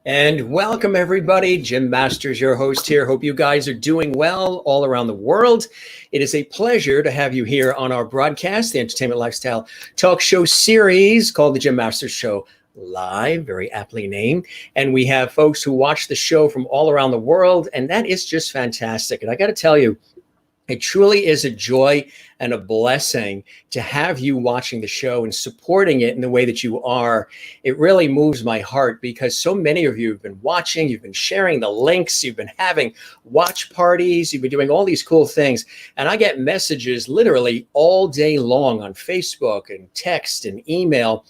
And welcome, everybody. Jim Masters, your host here. Hope you guys are doing well all around the world. It is a pleasure to have you here on our broadcast, the Entertainment Lifestyle Talk Show series called The Jim Masters Show Live, very aptly named. And we have folks who watch the show from all around the world, and that is just fantastic. And I got to tell you, it truly is a joy and a blessing to have you watching the show and supporting it in the way that you are. It really moves my heart because so many of you have been watching, you've been sharing the links, you've been having watch parties, you've been doing all these cool things. And I get messages literally all day long on Facebook and text and email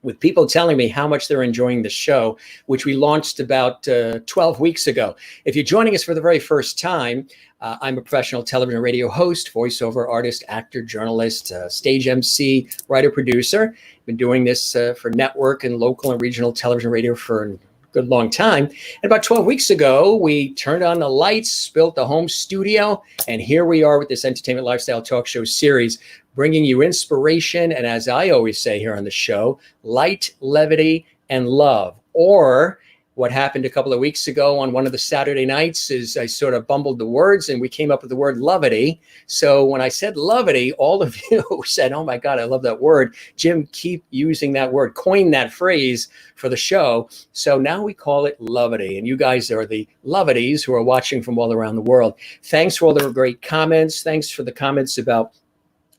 with people telling me how much they're enjoying the show, which we launched about 12 weeks ago. If you're joining us for the very first time, I'm a professional television and radio host, voiceover artist, actor, journalist, stage MC, writer, producer. Been doing this for network and local and regional television and radio for a good long time. And about 12 weeks ago, we turned on the lights, built the home studio, and here we are with this Entertainment Lifestyle Talk Show series, bringing you inspiration, and as I always say here on the show, light, levity, and love. Or what happened a couple of weeks ago on one of the Saturday nights is I sort of bumbled the words and we came up with the word loveity. So when I said loveity, all of you said, oh my God, I love that word. Jim, keep using that word, coin that phrase for the show. So now we call it loveity. And you guys are the lovities who are watching from all around the world. Thanks for all the great comments. Thanks for the comments about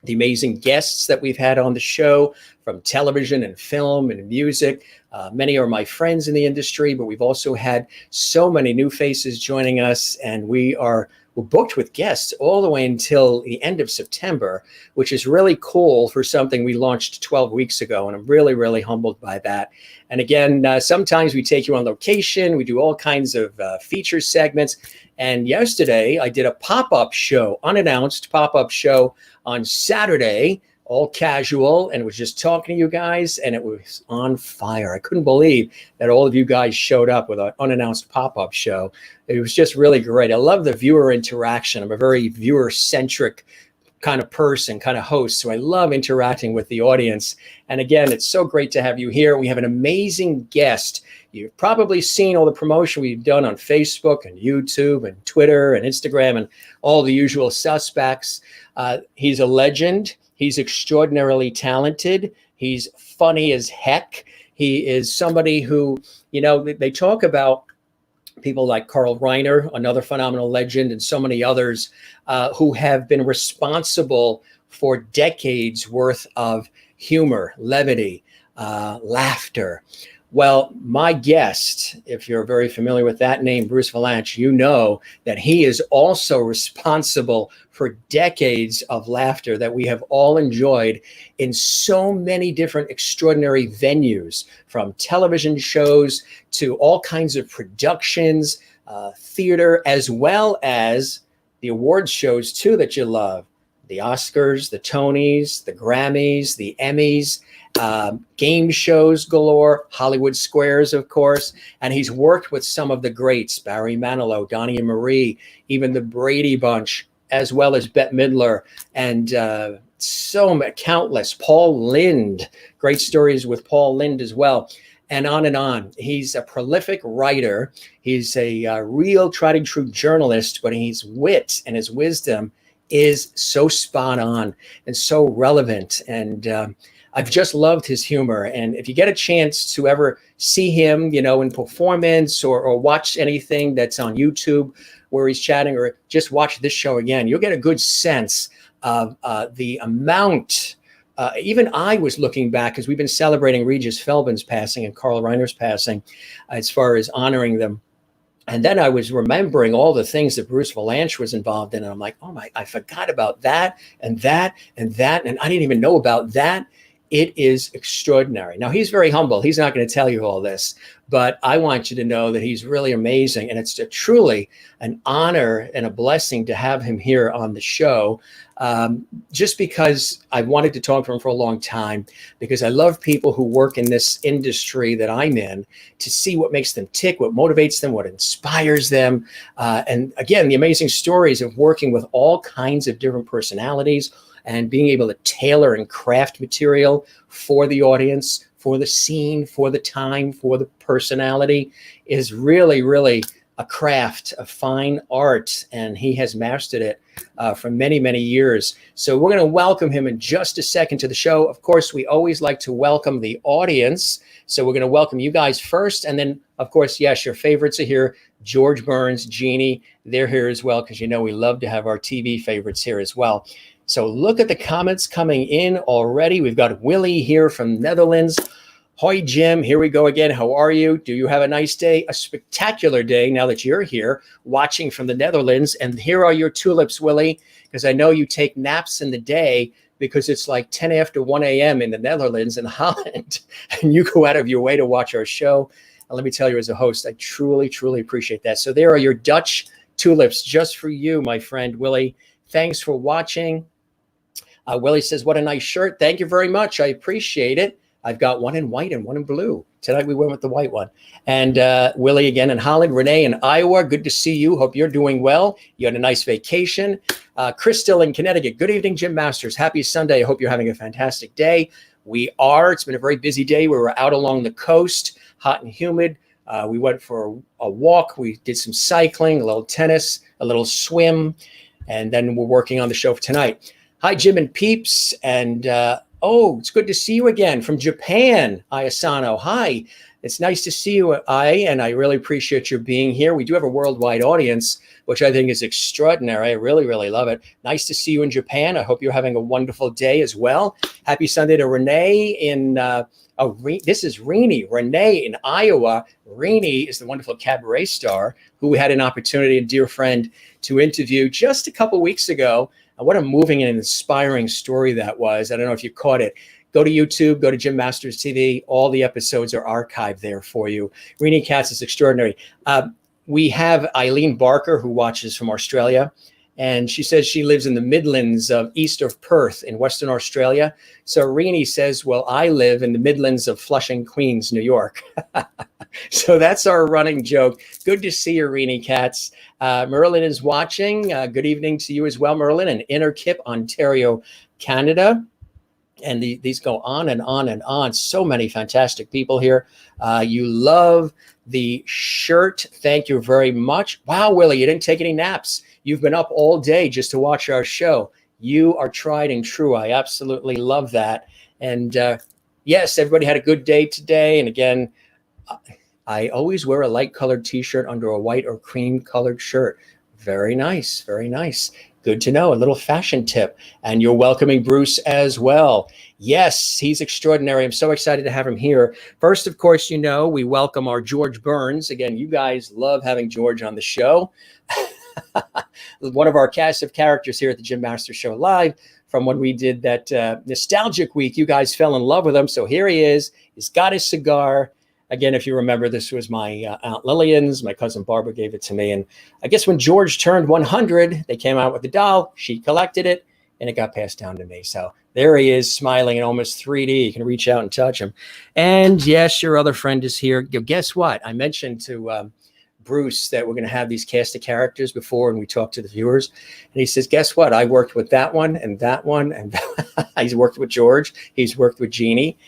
the amazing guests that we've had on the show from television and film and music. Many are my friends in the industry, but we've also had so many new faces joining us, and we're booked with guests all the way until the end of September, which is really cool for something we launched 12 weeks ago. And I'm really, really humbled by that. And again, sometimes we take you on location. We do all kinds of feature segments. And yesterday I did a pop-up show, unannounced pop-up show on Saturday, all casual, and was just talking to you guys, and it was on fire. I couldn't believe that all of you guys showed up with an unannounced pop-up show. It was just really great. I love the viewer interaction. I'm a very viewer-centric kind of person, kind of host, so I love interacting with the audience. And again, it's so great to have you here. We have an amazing guest. You've probably seen all the promotion we've done on Facebook and YouTube and Twitter and Instagram and all the usual suspects. He's a legend. He's extraordinarily talented. He's funny as heck. He is somebody who, you know, they talk about people like Carl Reiner, another phenomenal legend, and so many others who have been responsible for decades worth of humor, levity, laughter. Well, my guest, if you're very familiar with that name, Bruce Vilanch, you know that he is also responsible for decades of laughter that we have all enjoyed in so many different extraordinary venues, from television shows to all kinds of productions, theater, as well as the awards shows too that you love. The Oscars, the Tonys, the Grammys, the Emmys, game shows galore, Hollywood Squares, of course. And he's worked with some of the greats, Barry Manilow, Donnie and Marie, even the Brady Bunch, as well as Bette Midler, and countless. Paul Lynde, great stories with Paul Lynde as well, and on and on. He's a prolific writer. He's a real tried and true journalist, but his wit and his wisdom is so spot on and so relevant. And I've just loved his humor. And if you get a chance to ever see him, in performance or watch anything that's on YouTube where he's chatting, or just watch this show again, you'll get a good sense of the amount. Even I was looking back, because we've been celebrating Regis Philbin's passing and Carl Reiner's passing, as far as honoring them. And then I was remembering all the things that Bruce Vilanch was involved in. And I'm like, oh my, I forgot about that and that and that. And I didn't even know about that. It is extraordinary. Now, he's very humble. He's not going to tell you all this, but I want you to know that he's really amazing. And it's truly an honor and a blessing to have him here on the show. Just because I've wanted to talk to him for a long time, because I love people who work in this industry that I'm in, to see what makes them tick, what motivates them, what inspires them. And again, the amazing stories of working with all kinds of different personalities and being able to tailor and craft material for the audience, for the scene, for the time, for the personality, is really, really a craft, a fine art, and he has mastered it for many, many years. So we're going to welcome him in just a second to the show. Of course, we always like to welcome the audience. So we're going to welcome you guys first. And then, of course, yes, your favorites are here. George Burns, Jeannie, they're here as well, because we love to have our TV favorites here as well. So look at the comments coming in already. We've got Willie here from Netherlands. Hoi, Jim. Here we go again. How are you? Do you have a nice day? A spectacular day now that you're here watching from the Netherlands. And here are your tulips, Willie, because I know you take naps in the day, because it's like 10 after 1 a.m. in the Netherlands and Holland. And you go out of your way to watch our show. And let me tell you, as a host, I truly, truly appreciate that. So there are your Dutch tulips just for you, my friend, Willie. Thanks for watching. Willie says, what a nice shirt. Thank you very much. I appreciate it. I've got one in white and one in blue. Tonight we went with the white one. And Willie again in Holland. Renee in Iowa. Good to see you. Hope you're doing well. You had a nice vacation. Crystal in Connecticut. Good evening, Jim Masters. Happy Sunday. I hope you're having a fantastic day. We are. It's been a very busy day. We were out along the coast, hot and humid. We went for a walk. We did some cycling, a little tennis, a little swim. And then we're working on the show for tonight. Hi, Jim and Peeps. And it's good to see you again from Japan, Ayasano. Hi, it's nice to see you, and I really appreciate your being here. We do have a worldwide audience, which I think is extraordinary. I really, really love it. Nice to see you in Japan. I hope you're having a wonderful day as well. Happy Sunday to Renee in, this is Renee in Iowa. Renee is the wonderful cabaret star who we had an opportunity, a dear friend, to interview just a couple weeks ago. What a moving and inspiring story that was. I don't know if you caught it. Go to YouTube, go to Jim Masters TV. All the episodes are archived there for you. Renee Katz is extraordinary. We have Eileen Barker, who watches from Australia, and she says she lives in the Midlands of east of Perth in Western Australia. So Renee says, well, I live in the Midlands of Flushing, Queens, New York. So that's our running joke. Good to see you, Renee Katz. Merlin is watching. Good evening to you as well, Merlin, in Innerkip, Ontario, Canada. And these go on and on and on. So many fantastic people here. You love the shirt. Thank you very much. Wow, Willie, you didn't take any naps. You've been up all day just to watch our show. You are tried and true. I absolutely love that. And yes, everybody had a good day today. And again, I always wear a light colored t-shirt under a white or cream colored shirt. Very nice. Very nice. Good to know. A little fashion tip. And you're welcoming Bruce as well. Yes, he's extraordinary. I'm so excited to have him here. First, of course, we welcome our George Burns. Again, you guys love having George on the show. One of our cast of characters here at the Jim Masters Show Live from when we did that nostalgic week. You guys fell in love with him. So here he is. He's got his cigar. Again, if you remember, this was my Aunt Lillian's. My cousin Barbara gave it to me. And I guess when George turned 100, they came out with the doll. She collected it, and it got passed down to me. So there he is, smiling in almost 3D. You can reach out and touch him. And yes, your other friend is here. Guess what? I mentioned to Bruce that we're going to have these cast of characters before, and we talked to the viewers. And he says, guess what? I worked with that one and that one. And he's worked with George. He's worked with Jeannie.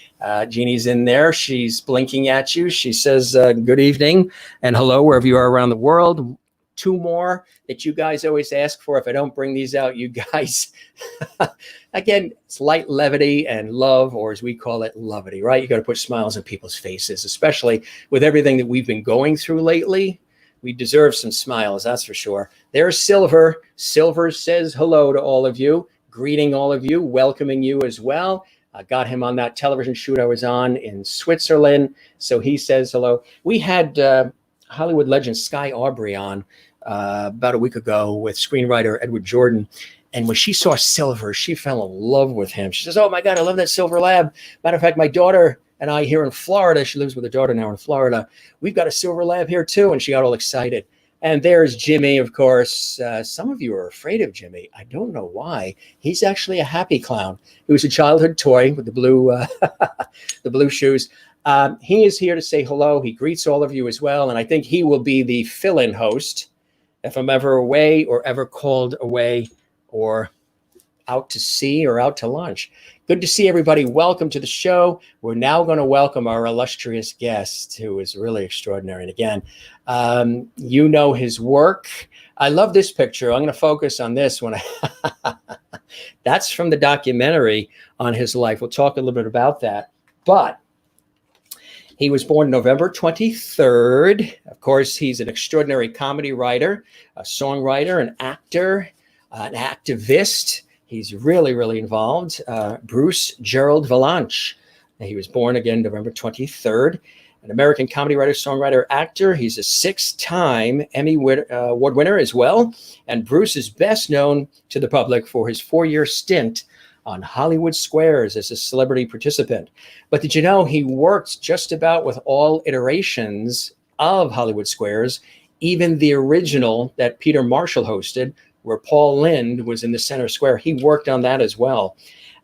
Jeannie's in there. She's blinking at you. She says, good evening and hello, wherever you are around the world. two more that you guys always ask for. If I don't bring these out, you guys, again, it's light levity and love, or as we call it, loveity, right? You got to put smiles on people's faces, especially with everything that we've been going through lately. We deserve some smiles, that's for sure. There's Silver. Silver says hello to all of you, greeting all of you, welcoming you as well. I got him on that television shoot I was on in Switzerland, so he says hello. We had Hollywood legend Sky Aubrey on about a week ago with screenwriter Edward Jordan, and when she saw Silver, she fell in love with him. She says, "Oh my God, I love that Silver Lab." Matter of fact, my daughter and I here in Florida, she lives with her daughter now in Florida, we've got a Silver Lab here too, and she got all excited. And there's Jimmy, of course. Some of you are afraid of Jimmy. I don't know why. He's actually a happy clown. He was a childhood toy with the blue, the blue shoes. He is here to say hello. He greets all of you as well. And I think he will be the fill-in host if I'm ever away or ever called away or out to sea or out to lunch. Good to see everybody. Welcome to the show. We're now going to welcome our illustrious guest, who is really extraordinary. And again, you know his work. I love this picture. I'm going to focus on this one. That's from the documentary on his life. We'll talk a little bit about that. But he was born November 23rd. Of course, he's an extraordinary comedy writer, a songwriter, an actor, an activist. He's really, really involved. Bruce Gerald Vilanch. He was born again November 23rd. An American comedy writer, songwriter, actor. He's a 6-time Emmy Award winner as well. And Bruce is best known to the public for his 4-year stint on Hollywood Squares as a celebrity participant. But did you know he worked just about with all iterations of Hollywood Squares, even the original that Peter Marshall hosted, where Paul Lynde was in the center square. He worked on that as well.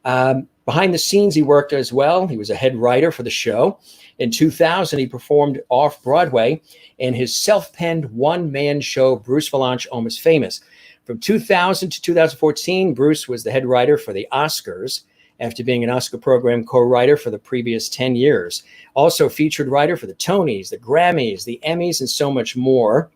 Behind the scenes, he worked as well. He was a head writer for the show. In 2000, he performed off-Broadway in his self-penned one-man show, Bruce Vilanch, Almost Famous. From 2000 to 2014, Bruce was the head writer for the Oscars, after being an Oscar program co-writer for the previous 10 years. Also featured writer for the Tonys, the Grammys, the Emmys, and so much more.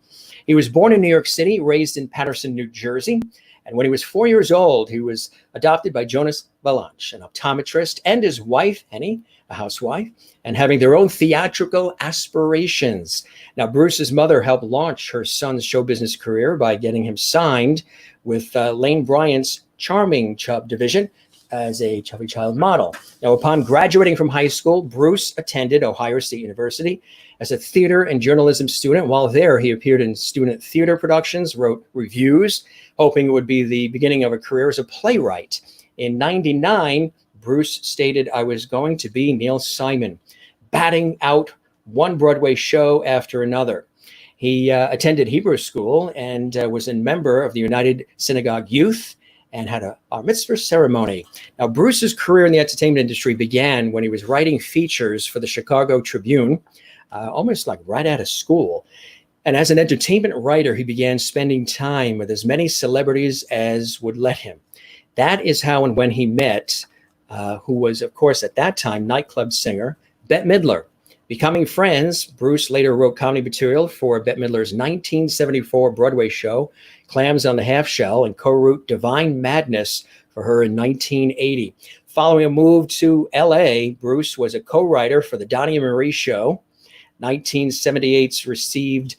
He was born in New York City, raised in Paterson, New Jersey. And when he was 4 years old, he was adopted by Jonas Vilanch, an optometrist, and his wife, Henny, a housewife, and having their own theatrical aspirations. Now, Bruce's mother helped launch her son's show business career by getting him signed with Lane Bryant's Charming Chub division as a chubby child model. Now, upon graduating from high school, Bruce attended Ohio State University as a theater and journalism student. While there, he appeared in student theater productions, wrote reviews, hoping it would be the beginning of a career as a playwright. In '99, Bruce stated, "I was going to be Neil Simon," batting out one Broadway show after another. He attended Hebrew school and was a member of the United Synagogue Youth and had a bar mitzvah ceremony. Now, Bruce's career in the entertainment industry began when he was writing features for the Chicago Tribune, almost like right out of school. And as an entertainment writer, he began spending time with as many celebrities as would let him. That is how and when he met, who was, of course, at that time, nightclub singer Bette Midler. Becoming friends, Bruce later wrote comedy material for Bette Midler's 1974 Broadway show, Clams on the Half Shell, and co-wrote Divine Madness for her in 1980. Following a move to LA, Bruce was a co-writer for the Donnie and Marie show. 1978's received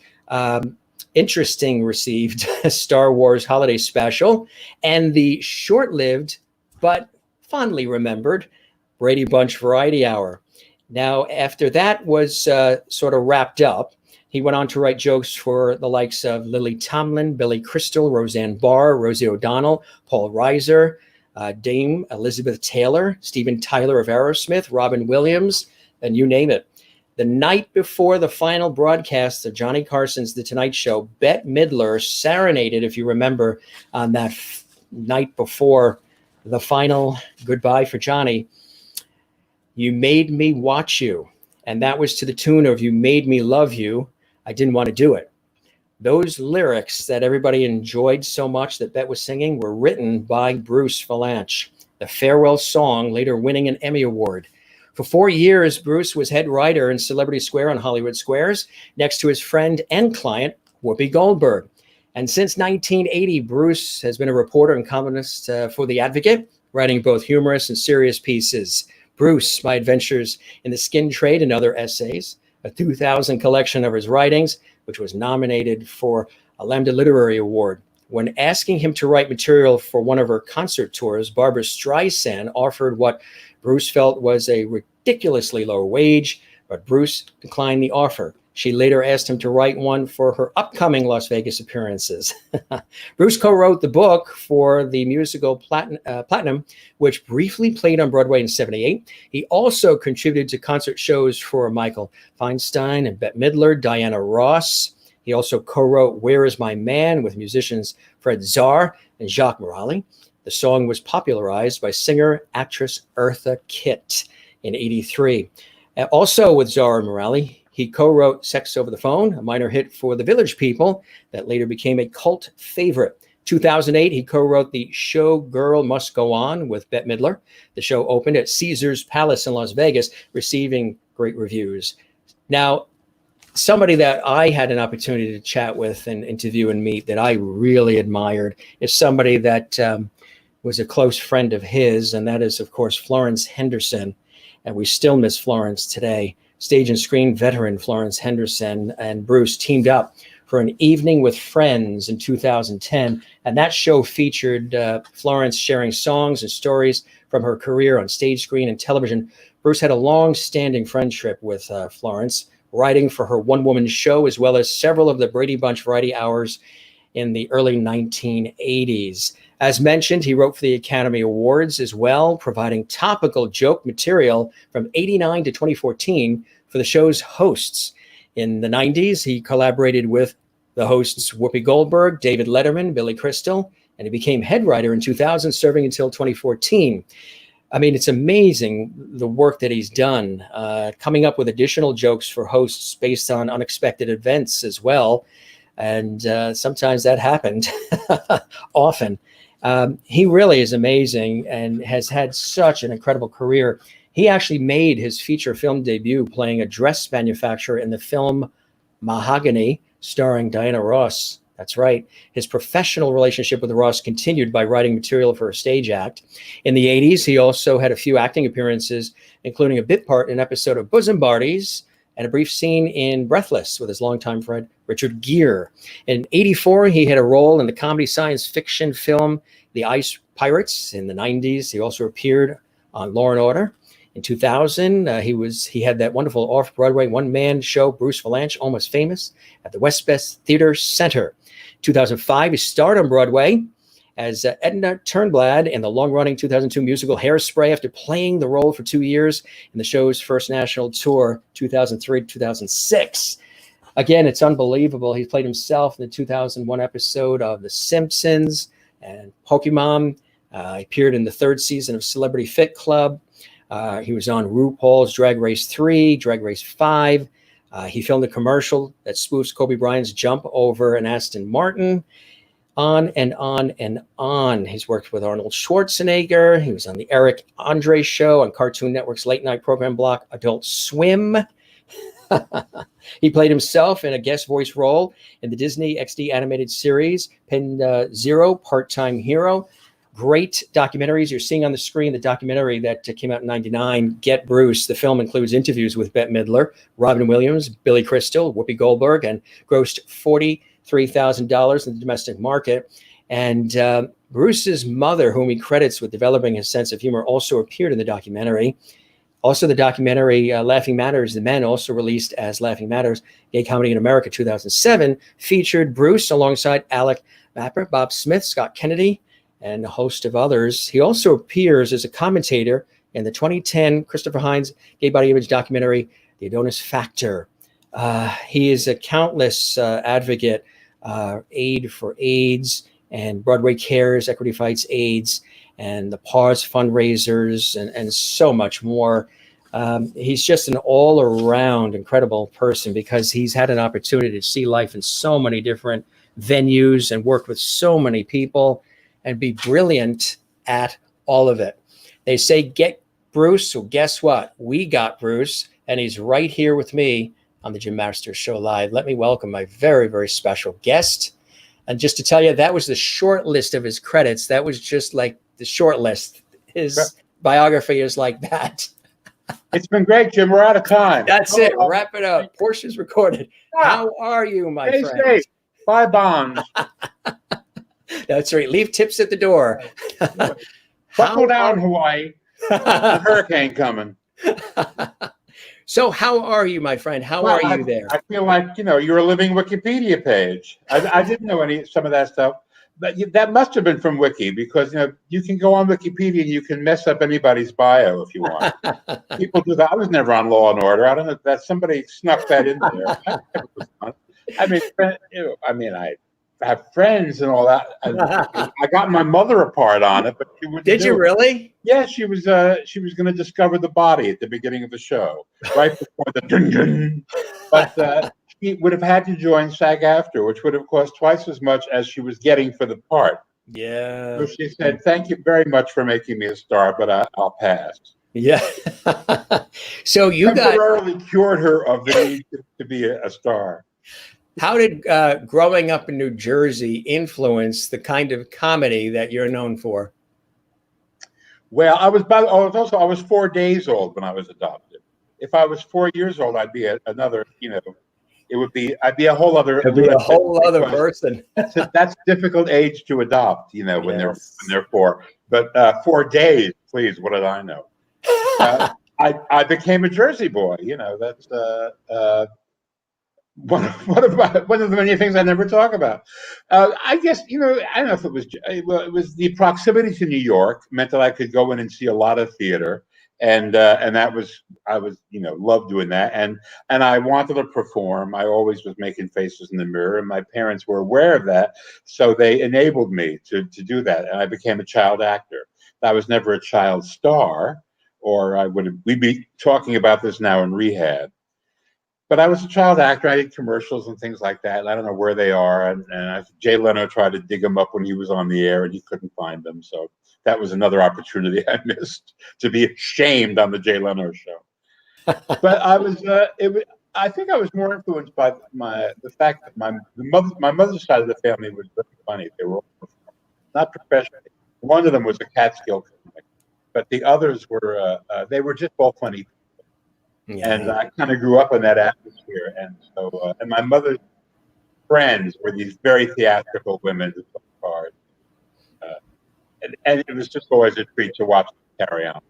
Star Wars Holiday Special, and the short-lived but fondly remembered Brady Bunch Variety Hour. Now, after that was sort of wrapped up, he went on to write jokes for the likes of Lily Tomlin, Billy Crystal, Roseanne Barr, Rosie O'Donnell, Paul Reiser, Dame Elizabeth Taylor, Steven Tyler of Aerosmith, Robin Williams, and you name it. The night before the final broadcast of Johnny Carson's The Tonight Show, Bette Midler serenaded, if you remember, on that night before the final goodbye for Johnny, "You made me watch you." And that was to the tune of "You made me love you. I didn't want to do it." Those lyrics that everybody enjoyed so much that Bette was singing were written by Bruce Vilanch, the farewell song later winning an Emmy Award. For 4 years, Bruce was head writer in Celebrity Square on Hollywood Squares, next to his friend and client, Whoopi Goldberg. And since 1980, Bruce has been a reporter and columnist for The Advocate, writing both humorous and serious pieces. Bruce, My Adventures in the Skin Trade and Other Essays, a 2000 collection of his writings, which was nominated for a Lambda Literary Award. When asking him to write material for one of her concert tours, Barbra Streisand offered what Bruce felt was a ridiculously low wage, but Bruce declined the offer. She later asked him to write one for her upcoming Las Vegas appearances. Bruce co-wrote the book for the musical Platinum, which briefly played on Broadway in '78. He also contributed to concert shows for Michael Feinstein and Bette Midler, Diana Ross. He also co-wrote Where Is My Man with musicians Fred Zarr and Jacques Morali. The song was popularized by singer-actress Eartha Kitt in '83. Also with Zarr and Morali, he co-wrote Sex Over the Phone, a minor hit for the Village People that later became a cult favorite. 2008, he co-wrote The Show Girl Must Go On with Bette Midler. The show opened at Caesar's Palace in Las Vegas, receiving great reviews. Now, somebody that I had an opportunity to chat with and interview and meet that I really admired is somebody that was a close friend of his, and that is, of course, Florence Henderson. And we still miss Florence today. Stage and screen veteran Florence Henderson and Bruce teamed up for An Evening with Friends in 2010. And that show featured Florence sharing songs and stories from her career on stage, screen, and television. Bruce had a long-standing friendship with Florence, writing for her one-woman show, as well as several of the Brady Bunch variety hours in the early 1980s. As mentioned, he wrote for the Academy Awards as well, providing topical joke material from '89 to 2014 for the show's hosts. In the 90s, he collaborated with the hosts Whoopi Goldberg, David Letterman, Billy Crystal, and he became head writer in 2000, serving until 2014. I mean, it's amazing the work that he's done, coming up with additional jokes for hosts based on unexpected events as well. And sometimes that happened often. He really is amazing and has had such an incredible career. He actually made his feature film debut playing a dress manufacturer in the film Mahogany, starring Diana Ross. That's right. His professional relationship with Ross continued by writing material for a stage act. In the 80s, he also had a few acting appearances, including a bit part in an episode of Bosom Buddies and a brief scene in Breathless with his longtime friend Richard Gere. In '84, he had a role in the comedy science fiction film The Ice Pirates. In the 90s, he also appeared on Law and Order. In 2000, he had that wonderful off-Broadway one-man show, Bruce Vilanch, Almost Famous, at the West Best Theater Center. 2005, he starred on Broadway as Edna Turnblad in the long-running 2002 musical Hairspray after playing the role for 2 years in the show's first national tour, 2003-2006. Again, it's unbelievable. He played himself in the 2001 episode of The Simpsons and Pokemon. He appeared in the third season of Celebrity Fit Club. He was on RuPaul's Drag Race 3, Drag Race 5. He filmed a commercial that spoofs Kobe Bryant's jump over an Aston Martin. On and on and on. He's worked with Arnold Schwarzenegger. He was on the Eric Andre Show on Cartoon Network's late night program block, Adult Swim. He played himself in a guest voice role in the Disney XD animated series, Pen Zero, Part-Time Hero. Great documentaries. You're seeing on the screen the documentary that came out in '99, Get Bruce. The film includes interviews with Bette Midler, Robin Williams, Billy Crystal, Whoopi Goldberg, and grossed $43,000 in the domestic market. And Bruce's mother, whom he credits with developing his sense of humor, also appeared in the documentary. Also, the documentary Laughing Matters, The Men, also released as Laughing Matters, Gay Comedy in America 2007, featured Bruce alongside Alec Mapper, Bob Smith, Scott Kennedy, and a host of others. He also appears as a commentator in the 2010 Christopher Hines gay body image documentary, The Adonis Factor. He is a countless advocate, Aid for AIDS and Broadway Cares, Equity Fights AIDS, and the Pause fundraisers, and so much more. He's just an all-around incredible person because he's had an opportunity to see life in so many different venues and work with so many people and be brilliant at all of it. They say, get Bruce. So guess what? We got Bruce, and he's right here with me on the Jim Masters Show Live. Let me welcome my very, very special guest, And just to tell you, that was the short list of his credits. That was just like the short list. His biography is like that. It's been great, Jim. We're out of time. That's it. Wrap it up. Portion's recorded. How are you, my friend? Stay safe. Buy bonds. That's right. Leave tips at the door. Buckle down, Hawaii. A hurricane coming. So how are you, my friend? How are you there? I feel like, you're a living Wikipedia page. I didn't know some of that stuff. But that must have been from Wiki, because you can go on Wikipedia and you can mess up anybody's bio if you want. People do that. I was never on Law and Order. I don't know if that somebody snuck that in there. I have friends and all that. I got my mother a part on it, but she wouldn't. Did you really? Yeah, she was going to discover the body at the beginning of the show, right before the dun dun. But she would have had to join SAG-AFTRA, which would have cost twice as much as she was getting for the part. Yeah. So she said, "Thank you very much for making me a star, but I'll pass." Yeah. So you temporarily cured her of the need to be a star. How did growing up in New Jersey influence the kind of comedy that you're known for? Well, I was 4 days old when I was adopted. If I was 4 years old, I'd be another, I'd be a whole other. It'd be a whole other person. That's a difficult age to adopt, when they're 4. But 4 days, please. What did I know? I became a Jersey boy. That's one of the many things I never talk about. I guess I don't know if it was the proximity to New York meant that I could go in and see a lot of theater, and that was I loved doing that, and I wanted to perform. I always was making faces in the mirror, and my parents were aware of that, so they enabled me to do that, and I became a child actor. I was never a child star, or we'd be talking about this now in rehab. But I was a child actor. I did commercials and things like that. And I don't know where they are. And Jay Leno tried to dig them up when he was on the air, and he couldn't find them. So that was another opportunity I missed to be shamed on the Jay Leno show. But I think I was more influenced by the fact that my mother's side of the family was very funny. They were all not professional. One of them was a Catskill comic, but the others were they were just all funny people. Yeah. And I kind of grew up in that atmosphere, and so and my mother's friends were these very theatrical women who took part, and it was just always a treat to watch them carry on.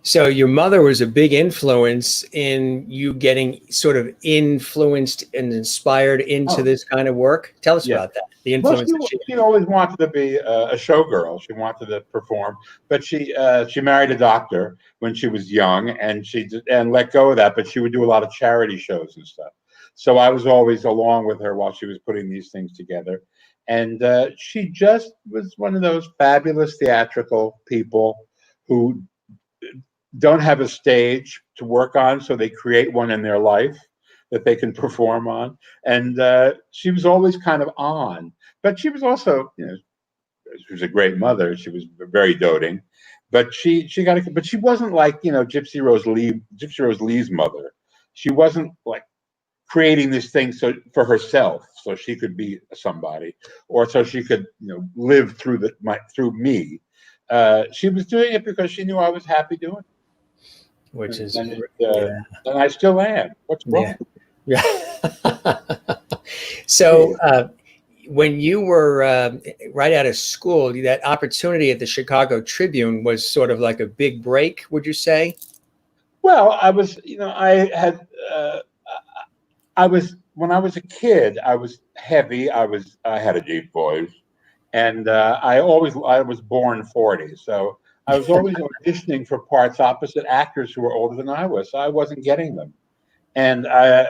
So your mother was a big influence in you getting sort of influenced and inspired into this kind of work. Tell us about that. The influence. Well, she always wanted to be a showgirl. She wanted to perform, but she married a doctor when she was young, and and let go of that. But she would do a lot of charity shows and stuff. So I was always along with her while she was putting these things together. And she just was one of those fabulous theatrical people who don't have a stage to work on, so they create one in their life that they can perform on. And she was always kind of on, but she was also, she was a great mother. She was very doting, but she wasn't like Gypsy Rose Lee's mother. She wasn't like creating this thing for herself, so she could be somebody, or so she could live through me. She was doing it because she knew I was happy doing it. Which is, and I still am. What's wrong? Yeah. So when you were right out of school, that opportunity at the Chicago Tribune was sort of like a big break, would you say? Well, I was, when I was a kid, I was heavy. I had a deep voice, and I was born 40, so I was always auditioning for parts opposite actors who were older than I was, so I wasn't getting them. And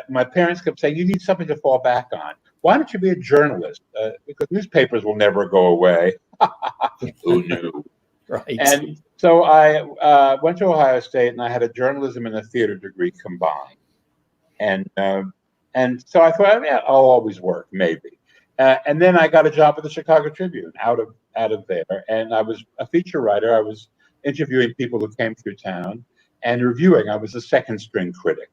my parents kept saying, "You need something to fall back on. Why don't you be a journalist? Because newspapers will never go away." Who knew? Right. And so I went to Ohio State, and I had a journalism and a theater degree combined. And so I thought, yeah, I'll always work, maybe. And then I got a job at the Chicago Tribune out of there, and I was a feature writer. I was interviewing people who came through town and reviewing. I was a second string critic.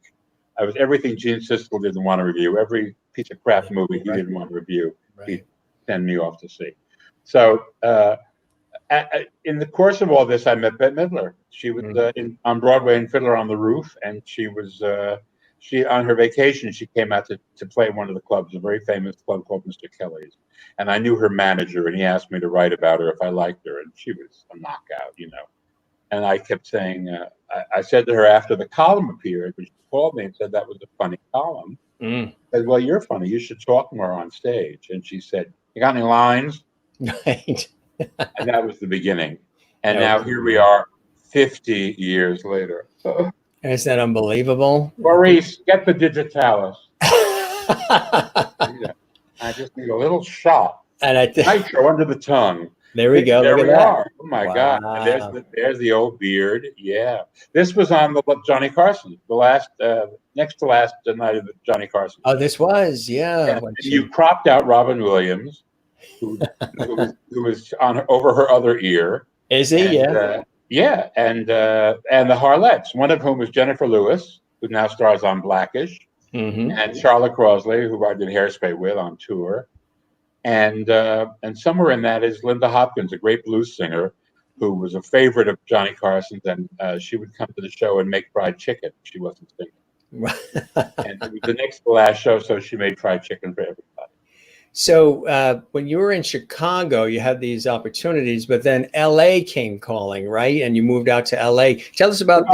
I was everything Gene Siskel didn't want to review, every piece of crap movie he didn't want to review. Right. send me off to see. So in the course of all this, I met Bette Midler. She was on Broadway in Fiddler on the Roof, and she was she on her vacation. She came out to play in one of the clubs, a very famous club called Mr. Kelly's. And I knew her manager, and he asked me to write about her if I liked her, and she was a knockout, you know. And I kept saying, I said to her after the column appeared, when she called me and said that was a funny column. I said, well, you're funny. You should talk more on stage. And she said, you got any lines? Right. And that was the beginning. And now here we are 50 years later. Isn't that unbelievable? Maurice, get the digitalis. I just need a little shot. And Nitro under the tongue. There we go. There Look we at are. Oh my God! And there's the old beard. Yeah, this was on the Johnny Carson, the last next to last night of the Johnny Carson. Oh, this was And you cropped out Robin Williams, who was on over her other ear. Is he? And, and the Harlettes, one of whom was Jennifer Lewis, who now stars on Blackish, and Charlotte Crosley, who I did Hairspray with on tour. And somewhere in that is Linda Hopkins, a great blues singer who was a favorite of Johnny Carson's, and she would come to the show and make fried chicken. She wasn't singing. And it was the next to last show, so she made fried chicken for everybody. So when you were in Chicago, you had these opportunities, but then LA came calling, right? And you moved out to LA. Tell us about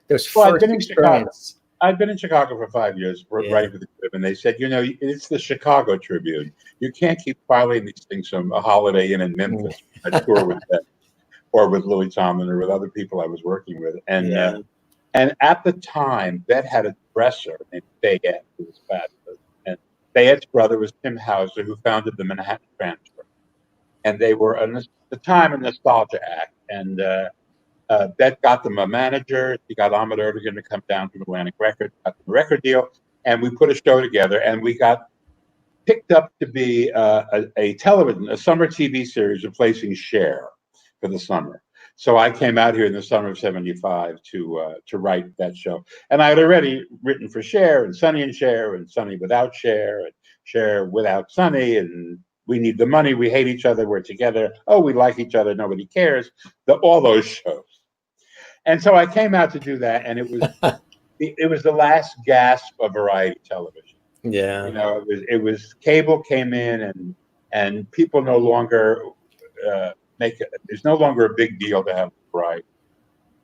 those first experiences. I'd been in Chicago for 5 years, writing for the Trib, and they said, you know, it's the Chicago Tribune. You can't keep filing these things from a Holiday Inn in Memphis. I tour with them, or with Louis Tomlin, or with other people I was working with. And at the time, Bette had a dresser named Bayette, who was fabulous. And Bayette's brother was Tim Hauser, who founded the Manhattan Transfer. And they were, at the time, a nostalgia act. And Bette got them a manager. She got Ahmet Ertegun to come down from Atlantic Records, got them a record deal, and we put a show together. And we got picked up to be a summer TV series replacing Cher for the summer. So I came out here in the summer of '75 to write that show, and I had already written for Cher and Sonny and Sonny without Cher and Cher without Sonny, and We Need the Money, We Hate Each Other, We're Together, Oh, We Like Each Other, Nobody Cares, all those shows. And so I came out to do that, and it was the last gasp of variety television. Yeah, you know, it was cable came in, and people no longer there's no longer a big deal to have variety.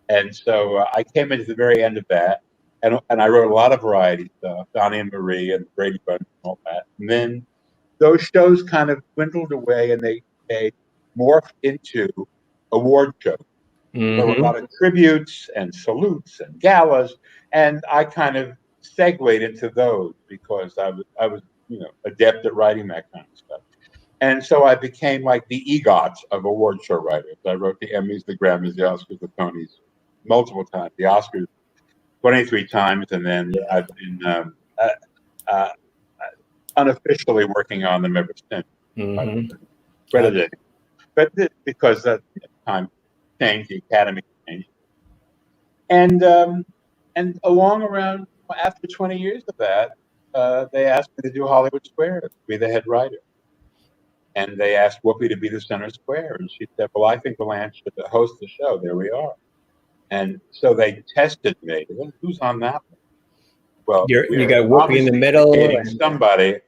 And so I came into the very end of that, and I wrote a lot of variety stuff, Donnie and Marie and Brady Bunch and all that. And then those shows kind of dwindled away, and they morphed into award shows. There were a lot of tributes and salutes and galas, and I kind of segued into those because I was adept at writing that kind of stuff. And so I became like the EGOTs of award show writers. I wrote the Emmys, the Grammys, the Oscars, the Tonys multiple times. The Oscars 23 times, and then I've been unofficially working on them ever since. Credited, but because that time changed, the Academy changed, and along around after 20 years of that, they asked me to do Hollywood Square, to be the head writer. And they asked Whoopi to be the center square. And she said, well, I think Vilanch should host the show. There we are. And so they tested me. Who's on that one? Well, you got Whoopi in the middle. And somebody.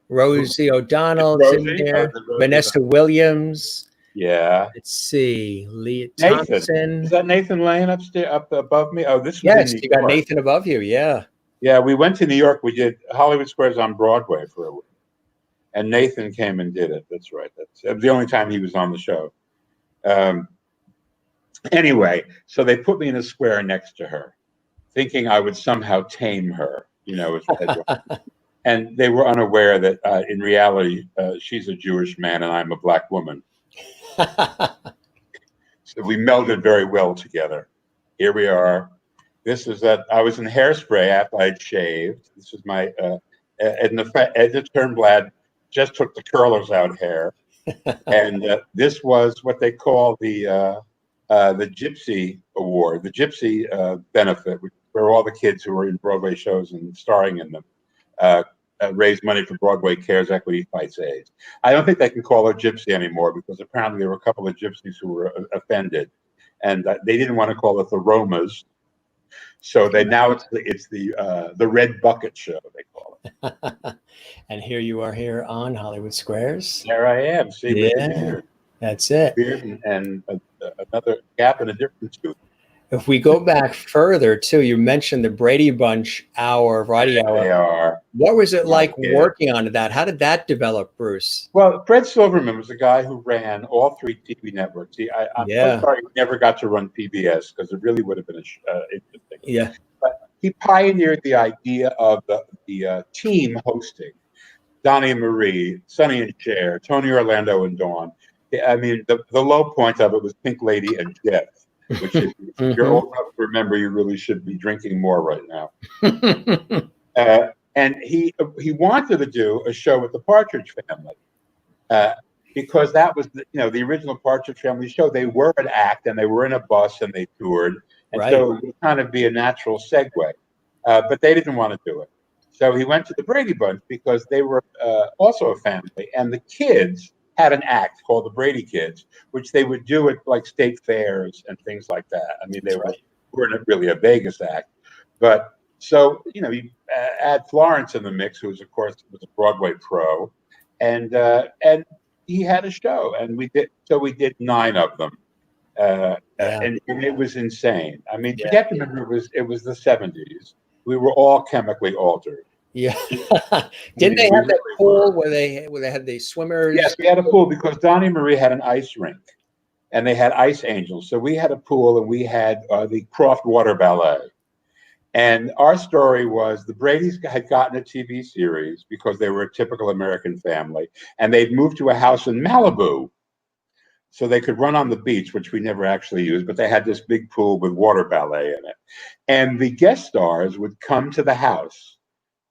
Rosie O'Donnell in there. Vanessa Williams. Yeah. Let's see. Leah Nathan. Thompson. Is that Nathan Lane upstairs, up above me? Oh, this was yes, you got Nathan above you. Yeah. Yeah, we went to New York. We did Hollywood Squares on Broadway for a week. And Nathan came and did it. That's right. That's the only time he was on the show. Anyway, so they put me in a square next to her, thinking I would somehow tame her, and they were unaware that in reality, she's a Jewish man and I'm a black woman. So we melded very well together. Here we are. This is that I was in Hairspray after I'd shaved. This is my Edna Turnblad. Just took the curlers out hair, and this was what they call the Gypsy Award, the Gypsy benefit, where all the kids who were in Broadway shows and starring in them raise money for Broadway Cares Equity Fights AIDS. I don't think they can call her Gypsy anymore because apparently there were a couple of gypsies who were offended, and they didn't want to call it the Romas. So now it's the Red Bucket Show, they call it. And here you are here on Hollywood Squares. There I am. See, yeah, that's it. Beard and another gap and a different tooth. If we go back further too, you mentioned the Brady Bunch variety hour. They are. What was it like working on that? How did that develop, Bruce? Well, Fred Silverman was the guy who ran all 3 TV networks. I'm so sorry he never got to run PBS because it really would have been interesting. Yeah. But he pioneered the idea of the team hosting. Donnie and Marie, Sonny and Cher, Tony Orlando and Dawn. I mean, the low point of it was Pink Lady and Jeff, which if you're old enough to remember, you really should be drinking more right now. And he wanted to do a show with the Partridge Family because that was the original Partridge Family show. They were an act and they were in a bus and they toured, and so it would kind of be a natural segue. But they didn't want to do it, so he went to the Brady Bunch because they were also a family, and the kids had an act called the Brady Kids, which they would do at like state fairs and things like that. I mean, they weren't really a Vegas act, but so you add Florence in the mix, who was of course was a Broadway pro, and he had a show, and we did 9 of them, and it was insane. I mean, you have to remember it was the 70s. We were all chemically altered. Yeah. Didn't they have that pool where they had the swimmers? Yes, we had a pool because Donnie and Marie had an ice rink, and they had ice angels. So we had a pool, and we had the Croft Water Ballet. And our story was the Bradys had gotten a TV series because they were a typical American family, and they'd moved to a house in Malibu so they could run on the beach, which we never actually used, but they had this big pool with water ballet in it. And the guest stars would come to the house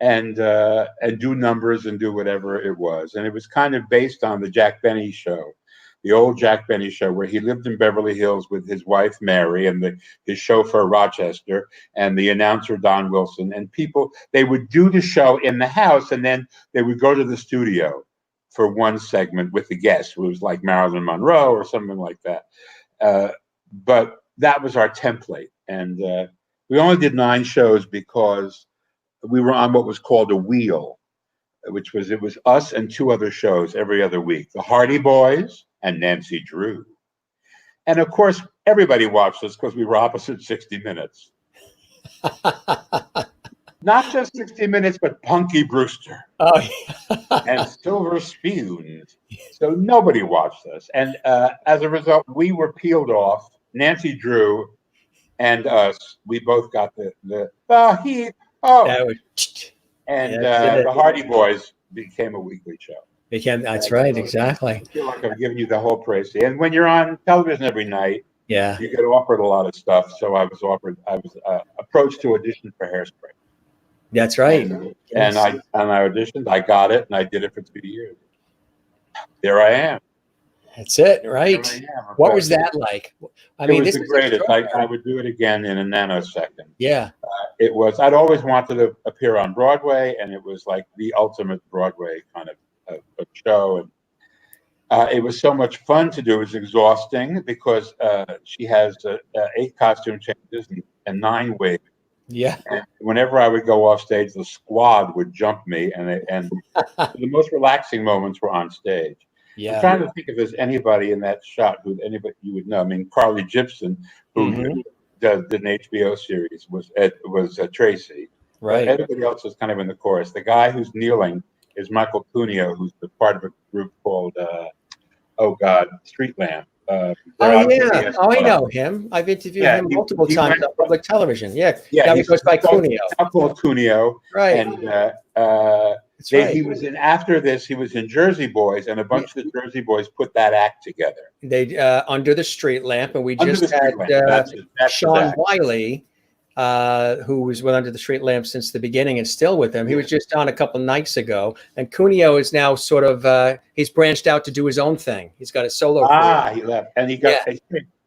and do numbers and do whatever it was. And it was kind of based on the Jack Benny show, the old Jack Benny show, where he lived in Beverly Hills with his wife, Mary, and his chauffeur, Rochester, and the announcer, Don Wilson. And they would do the show in the house, and then they would go to the studio for one segment with the guest, who was like Marilyn Monroe or something like that. But that was our template. And we only did 9 shows because we were on what was called a wheel, which was, it was us and 2 other shows every other week, the Hardy Boys and Nancy Drew. And of course, everybody watched us because we were opposite 60 Minutes. Not just 60 Minutes, but Punky Brewster and Silver Spoons. So nobody watched us. And as a result, we were peeled off. Nancy Drew and us, we both got the heat. And the Hardy Boys became a weekly show. That's right, exactly. I feel like I'm giving you the whole praise. And when you're on television every night, you get offered a lot of stuff. So I was approached to audition for Hairspray. That's right. And I auditioned, I got it, and I did it for 2 years. There I am. That's it, right? What was that like? I mean, this was the greatest. I would do it again in a nanosecond. Yeah. It was. I'd always wanted to appear on Broadway, and it was like the ultimate Broadway kind of show. And it was so much fun to do. It was exhausting because she has 8 costume changes and 9 wigs. Yeah. And whenever I would go off stage, the squad would jump me, and the most relaxing moments were on stage. Yeah. I'm trying to think if there's anybody in that shot who anybody you would know. I mean, Carly Gibson, who did an HBO series, was Tracy. Right. But everybody else was kind of in the chorus. The guy who's kneeling is Michael Cuneo, who's the part of a group called Street Lamp. I know him. I've interviewed him multiple times on public television. Yeah, he goes by Cuneo. Now called Cuneo, right? And he was in after this. He was in Jersey Boys, and a bunch of the Jersey Boys put that act together. They Under the Street Lamp, and we just had Sean Wiley, who was with Under the Street Lamp since the beginning and still with them. He was just on a couple nights ago, and Cuneo is now sort of he's branched out to do his own thing. He's got a solo career. He left, and he got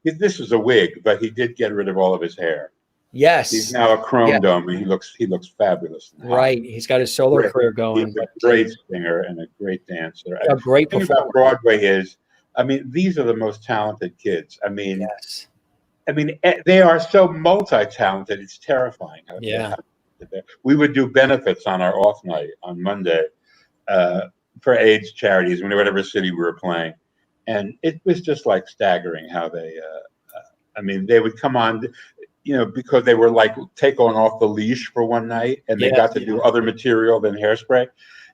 this was a wig, but he did get rid of all of his hair. Yes. He's now a chrome Yeah. dome, and he looks fabulous. Right. He's got his solo career going. He's a great singer and a great dancer. A great The thing performer. about Broadway is, I mean, these are the most talented kids. Yes. They are so multi-talented. It's terrifying. Yeah. We would do benefits on our off night on Monday for AIDS charities in whatever city we were playing, and it was just like staggering how they. They would come on, because they were like taken off the leash for one night, and they got to do other material than Hairspray,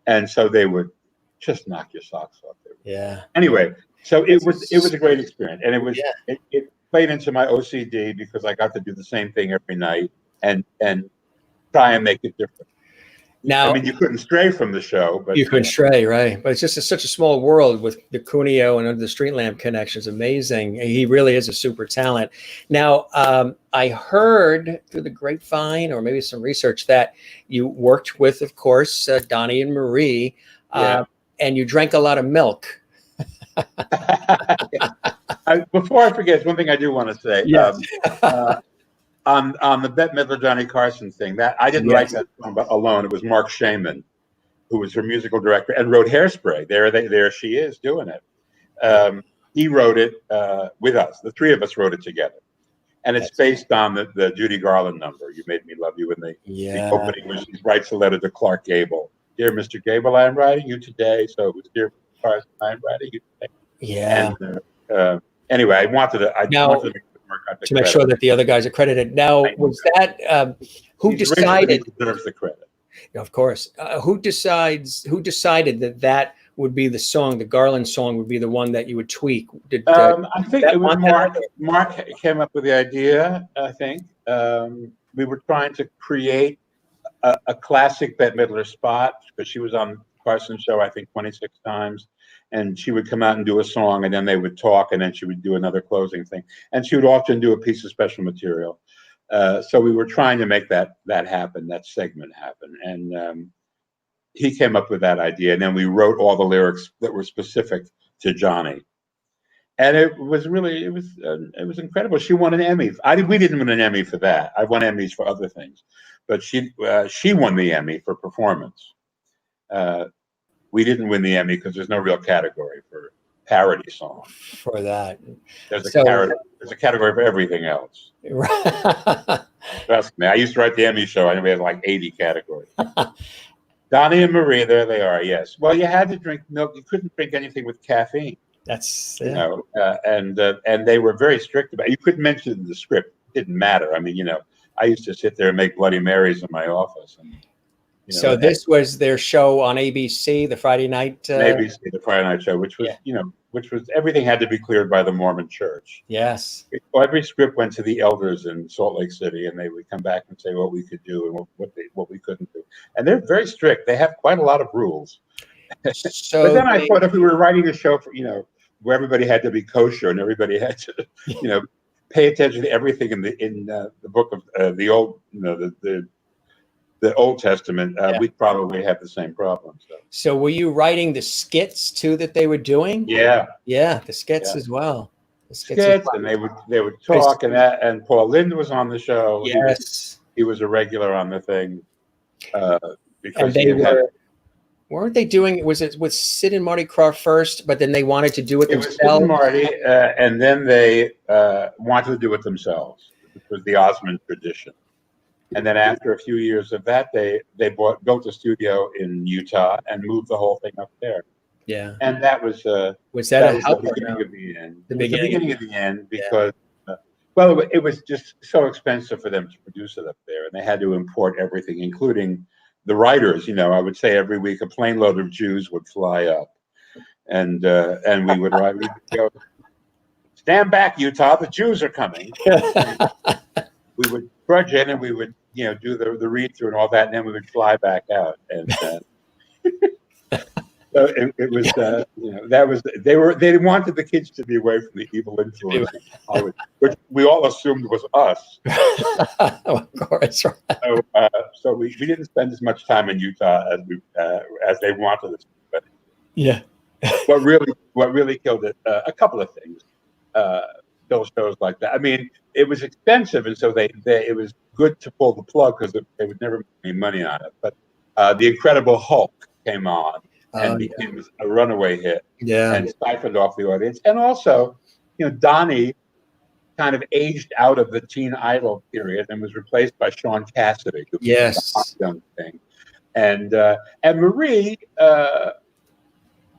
and so they would just knock your socks off. Yeah. Anyway, so it was a great experience, and it played into my OCD because I got to do the same thing every night and try and make it different. Now, you couldn't stray from the show, but you couldn't stray, right? But it's just such a small world with the Cuneo and Under the Street Lamp connections. Amazing. He really is a super talent. Now, I heard through the grapevine or maybe some research that you worked with, of course, Donnie and Marie, and you drank a lot of milk. Before I forget, one thing I do want to say. Yes. On the Bette Midler, Johnny Carson thing, that I didn't write that song alone. It was Mark Shaman, who was her musical director and wrote Hairspray. There she is doing it. He wrote it with us. The three of us wrote it together, and it's based on the Judy Garland number, "You Made Me Love You." And the opening was she writes a letter to Clark Gable. "Dear Mr. Gable, I am writing you today." So it was, "Dear Mr. Carson, I am writing you today." Yeah. And anyway, I wanted to make sure that the other guys are credited. Now, was that who decided? Deserves the credit. Of course. Who decided that would be the song? The Garland song would be the one that you would tweak. I think it was Mark. Mark came up with the idea. I think we were trying to create a classic Bette Midler spot because she was on Carson's show, I think, 26 times. And she would come out and do a song, and then they would talk, and then she would do another closing thing. And she would often do a piece of special material. So we were trying to make that happen, that segment happen. And he came up with that idea, and then we wrote all the lyrics that were specific to Johnny. And it was incredible. She won an Emmy. We didn't win an Emmy for that. I won Emmys for other things, but she won the Emmy for performance. We didn't win the Emmy because there's no real category for parody song. For that, there's a category for everything else. Trust me, I used to write the Emmy show. I know we had like 80 categories. Donnie and Marie, there they are. Yes. Well, you had to drink milk. You couldn't drink anything with caffeine. That's and they were very strict about it. You couldn't mention it in the script. It didn't matter. I used to sit there and make Bloody Marys in my office. And, so this was their show on ABC, the Friday night. ABC, the Friday night show, which was everything had to be cleared by the Mormon Church. Yes. Every script went to the elders in Salt Lake City, and they would come back and say what we could do and what we couldn't do. And they're very strict. They have quite a lot of rules. So but then I thought if we were writing a show for where everybody had to be kosher and everybody had to pay attention to everything in the book of the old the Old Testament, we'd probably have the same problem. So were you writing the skits too that they were doing? Yeah, the skits as well. The skits and they would talk, and Paul Lynde was on the show. Yes, he was a regular on the thing. Because weren't they doing? Was it with Sid and Marty Krofft first? But then they wanted to do it themselves. It was Sid and Marty, and then they wanted to do it themselves. It was the Osmond tradition. And then after a few years of that, they built a studio in Utah and moved the whole thing up there. Yeah. And that was that was the beginning of the end. The beginning of the end because it was just so expensive for them to produce it up there, and they had to import everything, including the writers. I would say every week a plane load of Jews would fly up, and we would write. We'd go, "Stand back, Utah! The Jews are coming." We would trudge in, and we would do the read through and all that, and then we would fly back out. And so it was that was they wanted the kids to be away from the evil influence of Hollywood, which we all assumed was us. Of course, right. So we didn't spend as much time in Utah as they wanted us. But what really killed it, a couple of things. still shows like that. I mean, it was expensive, and so it was good to pull the plug because they would never make any money on it. But The Incredible Hulk came on and became a runaway hit, and siphoned off the audience. And also, Donnie kind of aged out of the teen idol period and was replaced by Sean Cassidy, who was the hot young thing. And Marie,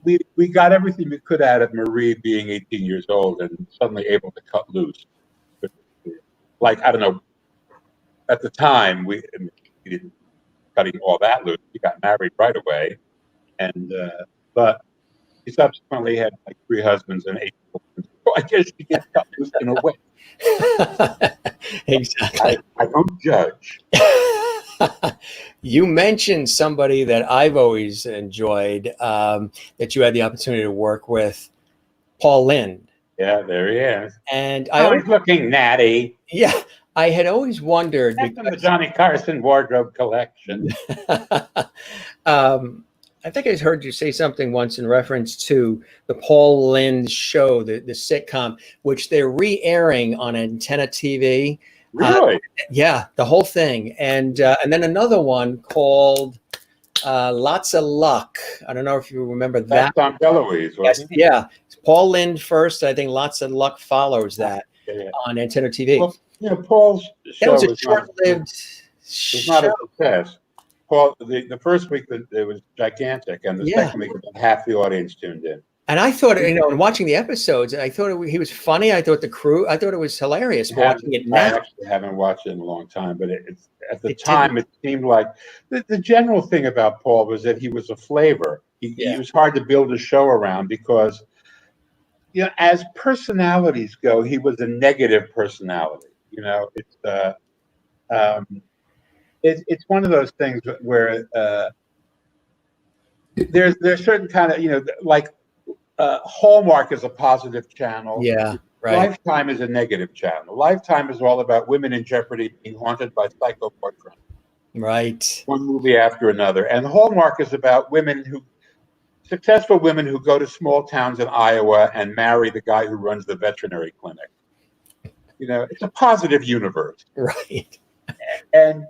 we got everything we could out of Marie being 18 years old and suddenly able to cut loose. Like, I don't know, at the time, we didn't cutting all that loose. He got married right away. But he subsequently had like 3 husbands and 8 children. So I guess she gets cut loose in a way. Exactly. I don't judge. You mentioned somebody that I've always enjoyed, that you had the opportunity to work with, Paul Lynde. Yeah, there he is. And he's looking natty. Yeah, I had always wondered. That's from the Johnny Carson wardrobe collection. I think I heard you say something once in reference to the Paul Lynde show, the sitcom, which they're re-airing on Antenna TV. Really? Yeah, the whole thing. And then another one called Lots of Luck. I don't know if you remember that. That's on Deloise, wasn't it? Yeah. It's Paul Lynde first. I think Lots of Luck follows that on Antenna TV. Well, Paul's show was a short-lived show. It was not a success. Paul, the first week it was gigantic, and the second week half the audience tuned in. And I thought, in watching the episodes, I thought he was funny. I thought it was hilarious watching it now. I actually haven't watched it in a long time, but at the time it seemed like the general thing about Paul was that he was a flavor. He was hard to build a show around because, as personalities go, he was a negative personality. It's one of those things where there's certain kind of like Hallmark is a positive channel. Yeah, right. Lifetime is a negative channel. Lifetime is all about women in jeopardy being haunted by psycho boyfriends. Right. One movie after another, and Hallmark is about successful women who go to small towns in Iowa and marry the guy who runs the veterinary clinic. It's a positive universe. Right. And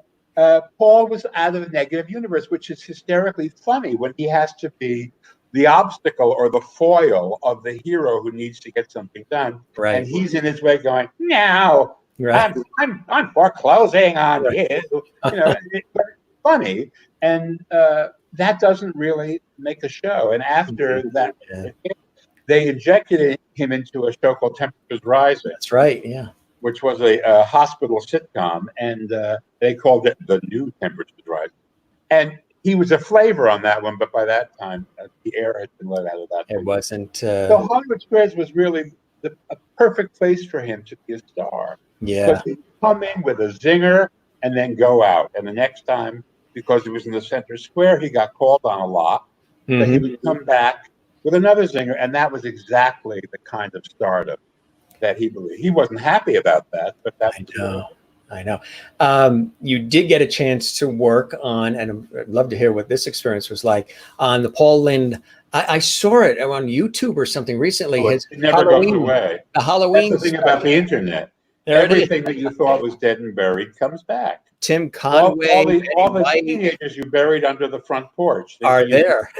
Paul was out of the negative universe, which is hysterically funny when he has to be the obstacle or the foil of the hero who needs to get something done. Right. And he's in his way going, no, right. I'm foreclosing on you. It's funny. And that doesn't really make a show. And after that, they injected him into a show called Temperatures Rising. That's right, yeah. Which was a hospital sitcom, and they called it The New Temperatures Rising. And he was a flavor on that one, but by that time, the air had been let out of that. It wasn't. So Hollywood Squares was really a perfect place for him to be a star. Yeah. Because he'd come in with a zinger and then go out. And the next time, because he was in the center square, he got called on a lot. Mm-hmm. But he would come back with another zinger, and that was exactly the kind of stardom that he believed. He wasn't happy about that, but that's I know. You did get a chance to work on, and I'd love to hear what this experience was like, on the Paul Lynde. I saw it on YouTube or something recently. It never goes away. The Halloween. That's the thing about the internet. Everything that you thought was dead and buried comes back. Tim Conway. All the teenagers you buried under the front porch are there.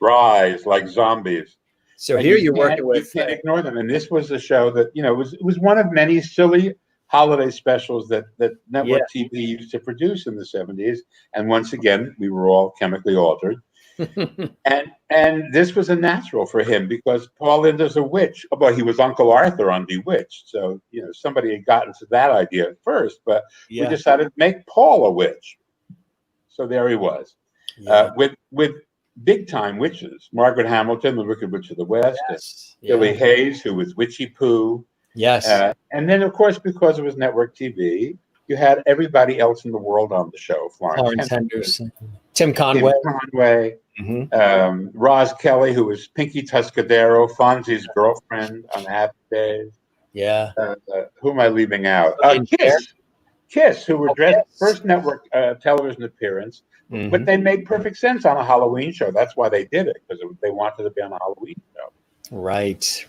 Rise like zombies. So and here you're working with. You can't ignore them. And this was a show that, it was one of many silly holiday specials that network TV used to produce in the 70s. And once again, we were all chemically altered. and this was a natural for him because Paul Lynde is a witch. Well, he was Uncle Arthur on Bewitched. So, somebody had gotten to that idea at first, but we decided to make Paul a witch. So there he was, with big time witches. Margaret Hamilton, the Wicked Witch of the West, and Billy Hayes, who was Witchy Pooh. Yes. And then, of course, because it was network TV, you had everybody else in the world on the show. Florence Henderson. Tim Conway. Mm-hmm. Roz Kelly, who was Pinky Tuscadero, Fonzie's girlfriend on Happy Days. Yeah. Who am I leaving out? Kiss, who were dressed first network television appearance, but they made perfect sense on a Halloween show. That's why they did it, because they wanted to be on a Halloween show. Right.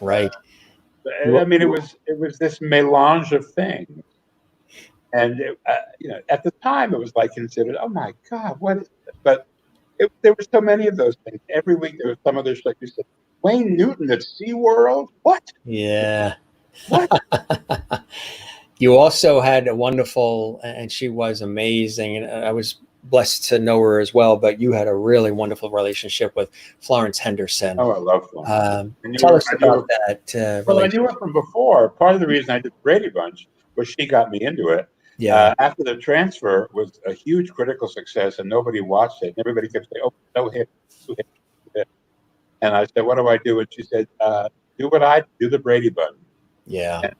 I mean, it was this melange of things, and at the time it was like considered, oh my God, what is this? But there were so many of those things. Every week there was some other like you said, Wayne Newton at SeaWorld. What? Yeah. What? You also had a wonderful, and she was amazing, and I was blessed to know her as well, but you had a really wonderful relationship with Florence Henderson. Oh, I love Florence. Tell us about that Well, I relationship. knew her from before. Part of the reason I did the Brady Bunch was she got me into it. Yeah. After the transfer was a huge critical success and nobody watched it. And everybody kept saying, oh, no hit, no hit, no hit. And I said, what do I do? And she said, do what I do, the Brady Bunch. Yeah.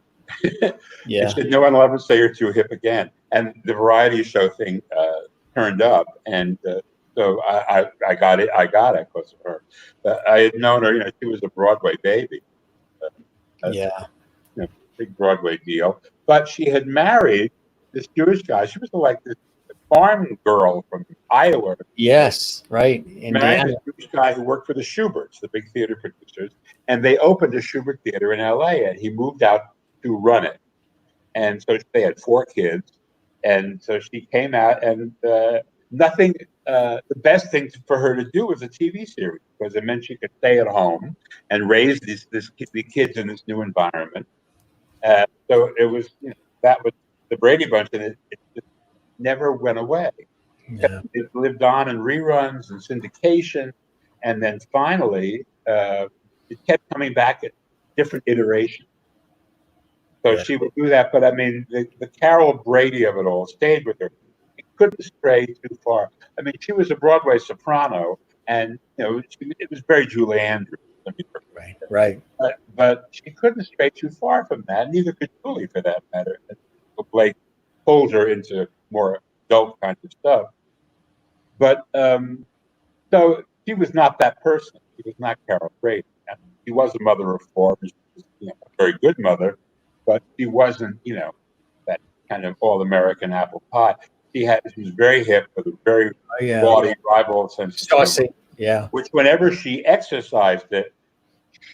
She said, no one will ever say you're too hip again. And the variety show thing turned up. And so I got it. I got it because of her. I had known her, she was a Broadway baby. Big Broadway deal. But she had married this Jewish guy. She was like this farm girl from Iowa. Yes, right. Married this Jewish guy who worked for the Schuberts, the big theater producers. And they opened a Schubert theater in LA, and he moved out to run it. And so they had 4 kids. And so she came out, and nothing, the best thing for her to do was a TV series, because it meant she could stay at home and raise the kids in this new environment. So it was, that was the Brady Bunch, and it just never went away. Yeah. It lived on in reruns and syndication, and then finally it kept coming back at different iterations. So she would do that, but I mean, the Carol Brady of it all stayed with her. It couldn't stray too far. I mean, she was a Broadway soprano, and it was very Julie Andrews. I mean, right. But she couldn't stray too far from that. Neither could Julie, for that matter. Blake pulled her into more adult kinds of stuff. But so she was not that person. She was not Carol Brady. She was a mother of 4. She was, a very good mother, but she wasn't, that kind of all-American apple pie. She was very hip with a very bawdy, rival sense of humor. Yeah. Which, whenever she exercised it,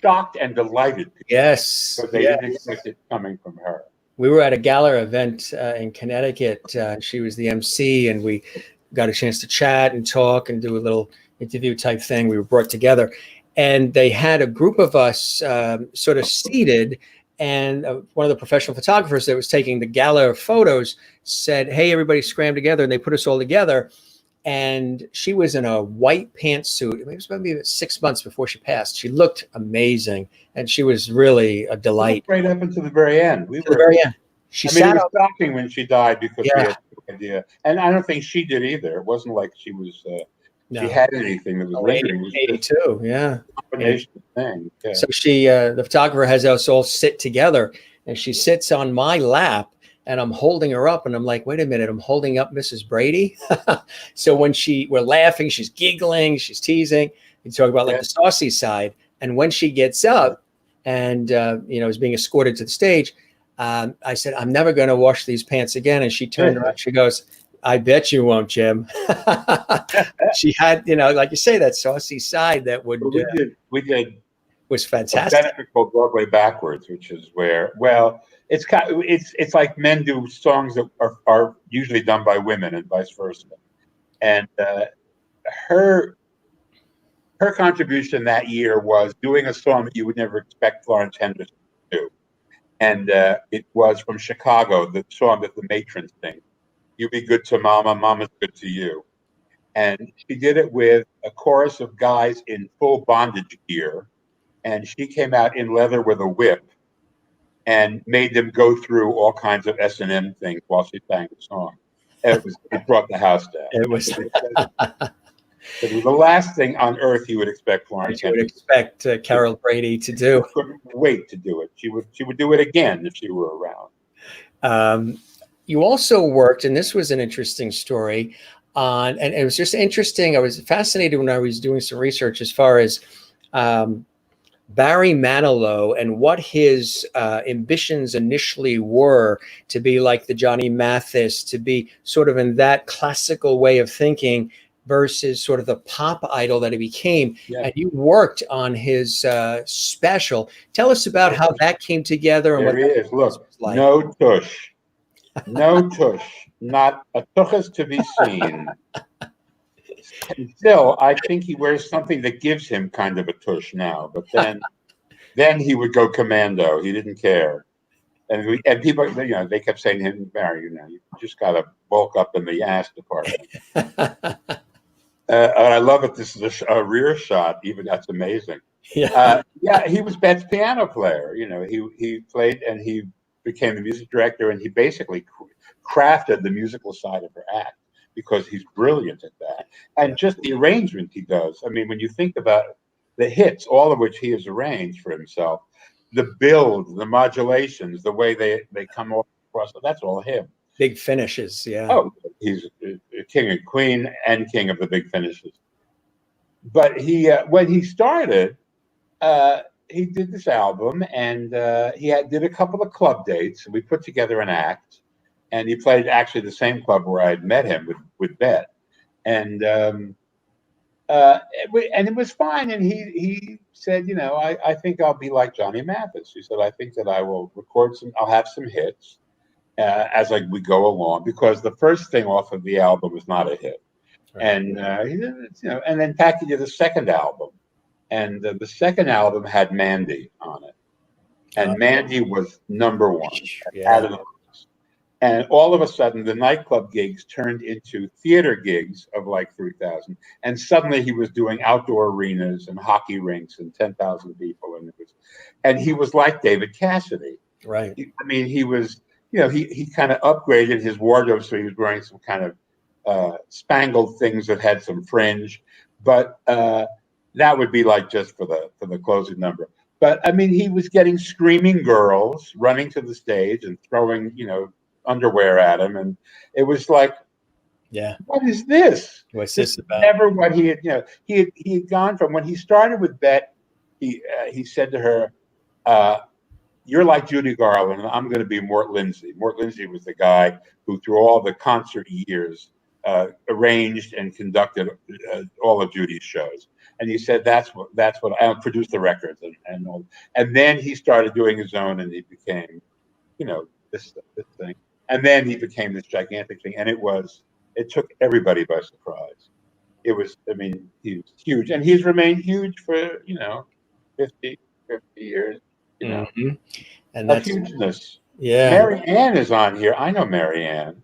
shocked and delighted people. Yes. Because they didn't expect it coming from her. We were at a gala event in Connecticut. She was the MC, and we got a chance to chat and talk and do a little interview type thing. We were brought together, and they had a group of us sort of seated. And one of the professional photographers that was taking the gala photos said, "Hey, everybody scram together." And they put us all together. And she was in a white pantsuit. It was maybe 6 months before she passed. She looked amazing, and she was really a delight. Right up until the very end. The very end. It was shocking when she died, because we had no idea. And I don't think she did either. It wasn't like she was... She had anything that was lingering. 82, Combination of things. Yeah. So she, the photographer has us all sit together, and she sits on my lap, and I'm holding her up, and I'm like, wait a minute, I'm holding up Mrs. Brady. So when we're laughing, she's giggling, she's teasing. You talk about like the saucy side, and when she gets up and is being escorted to the stage, I said, I'm never going to wash these pants again. And she turned around, she goes, I bet you won't, Jim. She had, like you say, that saucy side that would. We did. Was fantastic. A benefit called Broadway Backwards, which is where, it's like men do songs that are usually done by women and vice versa. And her contribution that year was doing a song that you would never expect Florence Henderson to do. And it was from Chicago, the song that the matrons sing. You be good to mama, mama's good to you. And she did it with a chorus of guys in full bondage gear. And she came out in leather with a whip and made them go through all kinds of S&M things while she sang the song. It brought the house down. It was the last thing on earth you would expect Florence. You would expect Carol Brady to do. She couldn't wait to do it. She would do it again if she were around. You also worked, and this was an interesting story, and it was just interesting. I was fascinated when I was doing some research as far as Barry Manilow and what his ambitions initially were to be like the Johnny Mathis, to be sort of in that classical way of thinking, versus sort of the pop idol that he became. Yeah. And you worked on his special. Tell us about how that came together and There what he that is. Look, was like. no tush. No tush. Not a tuch is to be seen. Still, I think he wears something that gives him kind of a tush now. But then he would go commando. He didn't care. And people, they kept saying to him, Barry, you just got to bulk up in the ass department. And I love it. This is a rear shot. Even that's amazing. Yeah. Yeah, he was Bette's piano player. He played and he became the music director, and he basically crafted the musical side of her act because he's brilliant at that. And just the arrangement he does. I mean, when you think about the hits, all of which he has arranged for himself, the build, the modulations, the way they come across, that's all him. Big finishes, yeah. Oh, he's a king and queen and king of the big finishes. But when he started, he did this album, and he did a couple of club dates. We put together an act, and he played actually the same club where I had met him with Bette, and it was fine. And he said, I think I'll be like Johnny Mathis. He said, I think that I will I'll have some hits as we go along, because the first thing off of the album was not a hit, right. And and then Packy did the second album. And the second album had Mandy on it. And Mandy was number one. Yeah. And all of a sudden, the nightclub gigs turned into theater gigs of like 3,000. And suddenly he was doing outdoor arenas and hockey rinks and 10,000 people. And he was like David Cassidy. Right. He was, he kind of upgraded his wardrobe. So he was wearing some kind of spangled things that had some fringe. But that would be like just for the closing number. But he was getting screaming girls running to the stage and throwing, underwear at him, and it was like, yeah, what is this? What's this about? Never what he had, he had gone from when he started with Bette. He said to her, "You're like Judy Garland, and I'm going to be Mort Lindsay." Mort Lindsay was the guy who, through all the concert years, arranged and conducted all of Judy's shows. And he said, that's what I produced the records and all. And then he started doing his own, and he became, this thing. And then he became this gigantic thing. And it took everybody by surprise. He was huge. And he's remained huge for, 50 years, Mm-hmm. And that's hugeness. Yeah. Mary Ann is on here. I know Mary Ann.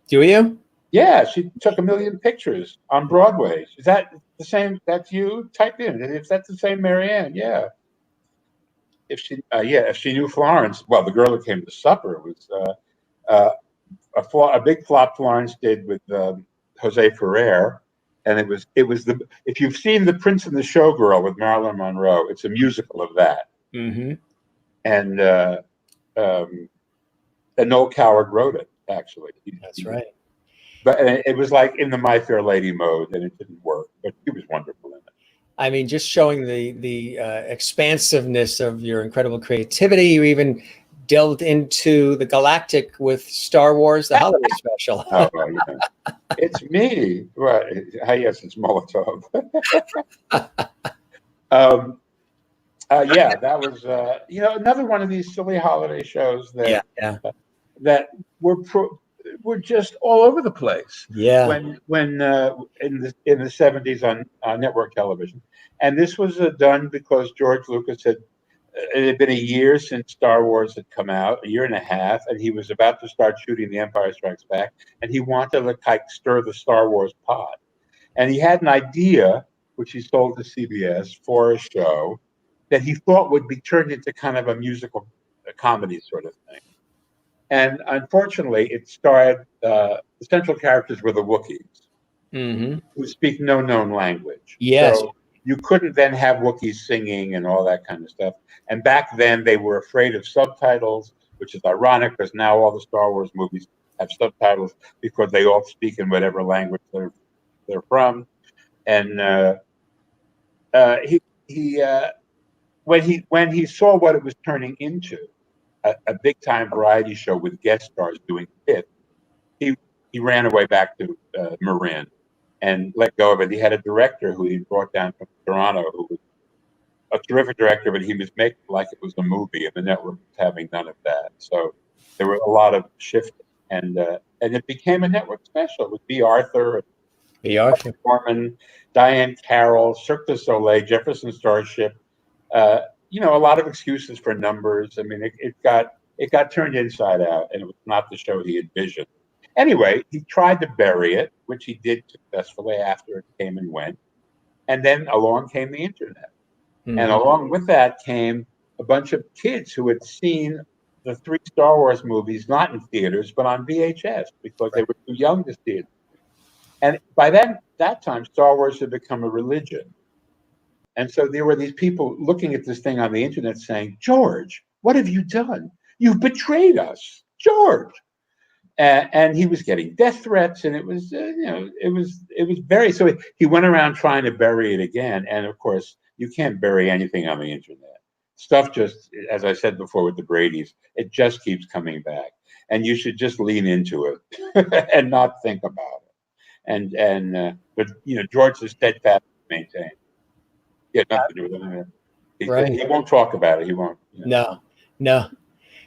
Do you? Yeah, she took 1 million pictures on Broadway. Is that the same? That's you? Type in if that's the same Mary Ann. Yeah. If she knew Florence, well, the girl that came to supper was a big flop Florence did with Jose Ferrer, and it was if you've seen The Prince and the Showgirl with Marilyn Monroe, it's a musical of that. Mm-hmm. And Noel Coward wrote it, actually. That's right. But it was like in the My Fair Lady mode, and it didn't work. But he was wonderful in it. Just showing the expansiveness of your incredible creativity. You even delved into the galactic with Star Wars: The Holiday Special. Oh, yeah. It's me. Right. Yes, it's Molotov. That was another one of these silly holiday shows that that were just all over the place. Yeah. When in the 70s on network television, and this was done because George Lucas it had been a year since Star Wars had come out, a year and a half, and he was about to start shooting The Empire Strikes Back, and he wanted to stir the Star Wars pot, and he had an idea which he sold to CBS for a show that he thought would be turned into kind of a musical comedy sort of thing. And unfortunately, it starred the central characters were the Wookiees, mm-hmm. who speak no known language. Yes. So you couldn't then have Wookiees singing and all that kind of stuff. And back then, they were afraid of subtitles, which is ironic because now all the Star Wars movies have subtitles because they all speak in whatever language they're from. And when he saw what it was turning into, a big time variety show with guest stars doing it, he ran away back to Marin, and let go of it. He had a director who he brought down from Toronto, who was a terrific director, but he was making it like it was a movie, and the network was having none of that. So there were a lot of shifting, and it became a network special with B. Arthur, The Arthur. Foreman, Diane Carroll, Cirque du Soleil, Jefferson Starship. Uh, a lot of excuses for numbers. I mean, it got turned inside out, and it was not the show he envisioned. Anyway, he tried to bury it, which he did successfully after it came and went. And then along came the internet. And along with that came a bunch of kids who had seen the 3 Star Wars movies, not in theaters, but on VHS, because they were too young to see it. And by that time, Star Wars had become a religion. And so there were these people looking at this thing on the internet saying, George, what have you done? You've betrayed us, George. And he was getting death threats, and it was very. So he went around trying to bury it again, and of course, you can't bury anything on the internet. Stuff just, as I said before with the Bradys, it just keeps coming back, and you should just lean into it and not think about it. But George is steadfast to maintain. He had nothing to do with it. Right. He won't talk about it. He won't. No.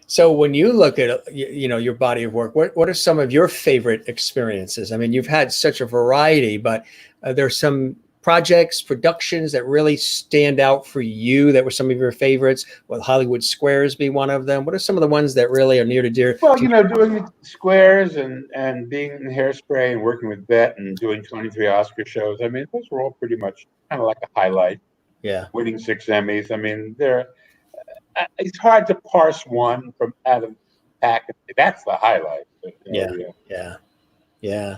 So when you look at your body of work, what are some of your favorite experiences? I mean, you've had such a variety, but there are some projects, productions that really stand out for you that were some of your favorites. Will Hollywood Squares be one of them? What are some of the ones that really are near to dear? Well, doing Squares and being in Hairspray and working with Bette and doing 23 Oscar shows. I mean, those were all pretty much kind of like a highlight. Yeah. Winning 6 Emmys. I mean, it's hard to parse one from out of the pack. That's the highlight. But, Yeah.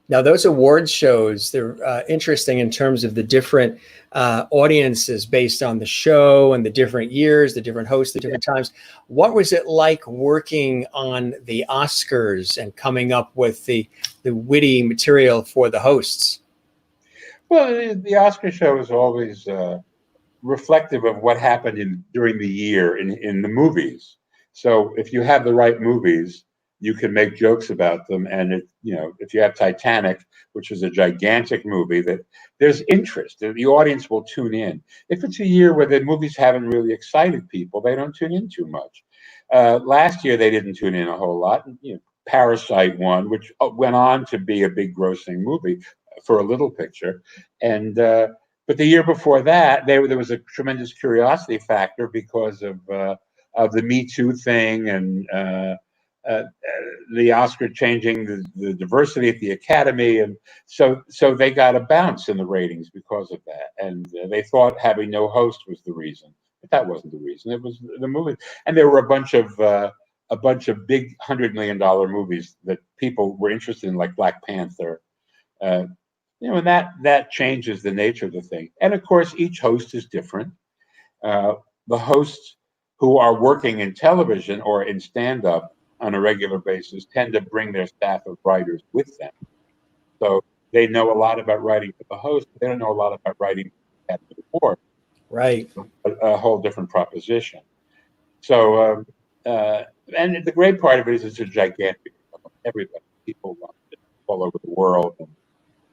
Now, those award shows, they're interesting in terms of the different audiences based on the show and the different years, the different hosts, the different times. What was it like working on the Oscars and coming up with the witty material for the hosts? Well, the Oscar show is always reflective of what happened during the year in the movies. So if you have the right movies, you can make jokes about them. And if you have Titanic, which is a gigantic movie, that there's interest. The audience will tune in. If it's a year where the movies haven't really excited people, they don't tune in too much. Last year they didn't tune in a whole lot. Parasite won, which went on to be a big grossing movie for a little picture, and but the year before that, there was a tremendous curiosity factor because of the Me Too thing and the Oscar changing the diversity at the Academy, and so they got a bounce in the ratings because of that. And they thought having no host was the reason, but that wasn't the reason. It was the movie, and there were a bunch of big $100 million movies that people were interested in, like Black Panther. And that changes the nature of the thing. And of course, each host is different. The hosts who are working in television or in stand-up on a regular basis tend to bring their staff of writers with them. So they know a lot about writing for the host, but they don't know a lot about writing at the board. Right. A whole different proposition. So, and the great part of it is it's a gigantic, everybody, people want it all over the world. And,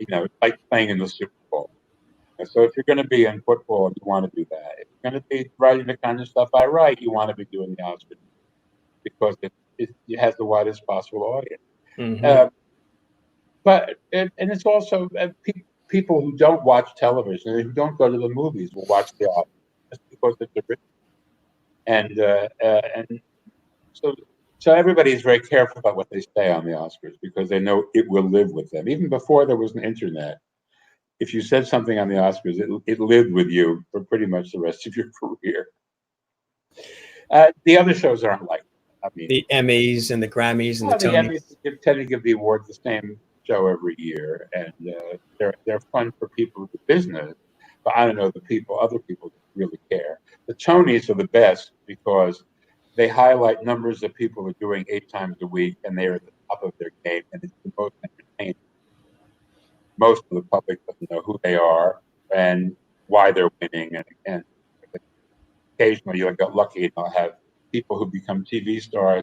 it's like playing in the Super Bowl. And so if you're going to be in football, you want to do that. If you're going to be writing the kind of stuff I write, you want to be doing the Oscars because it has the widest possible audience. Mm-hmm. But it's also people who don't watch television, who don't go to the movies, will watch the Oscars just because it's a rich. And so everybody is very careful about what they say on the Oscars because they know it will live with them. Even before there was an internet, if you said something on the Oscars, it lived with you for pretty much the rest of your career. The other shows aren't like that. I mean, the Emmys and the Grammys and the Emmys Tonys. tend to give the award the same show every year, and they're fun for people in the business. But I don't know other people really care. The Tonys are the best because they highlight numbers of people who are doing 8 times a week, and they're at the top of their game, and it's the most entertaining. Most of the public doesn't know who they are and why they're winning, and occasionally you'll get lucky and I'll have people who become TV stars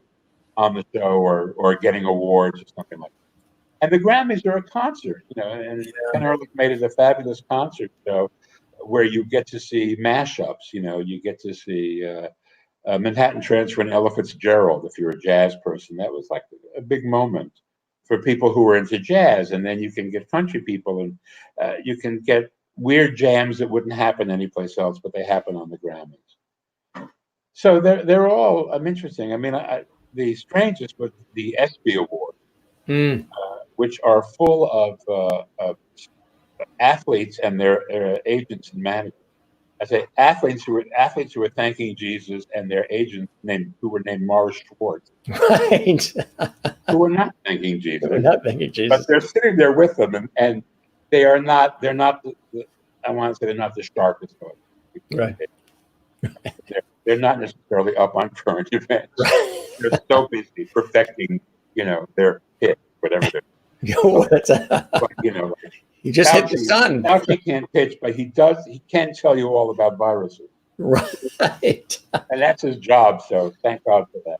on the show or getting awards or something like that. And the Grammys are a concert, and Ken Ehrlich made it a fabulous concert show where you get to see mashups. You get to see Manhattan Transfer and Ella Fitzgerald if you're a jazz person. That was like a big moment for people who were into jazz. And then you can get country people, and you can get weird jams that wouldn't happen anyplace else, but they happen on the Grammys. So they're all interesting. I mean, the strangest was the ESPY Award, which are full of athletes and their agents and managers. I say athletes who were thanking Jesus, and their agents who were named Morris Schwartz, Right. who were not thanking Jesus. We're not thanking Jesus. But they're sitting there with them, and they're not I want to say they're not the sharpest of right. They're not necessarily up on current events. Right. They're so busy perfecting, their hit, whatever they're. But, he just hit the sun. Fauci can't pitch, but he does. He can tell you all about viruses. Right. And that's his job. So thank God for that.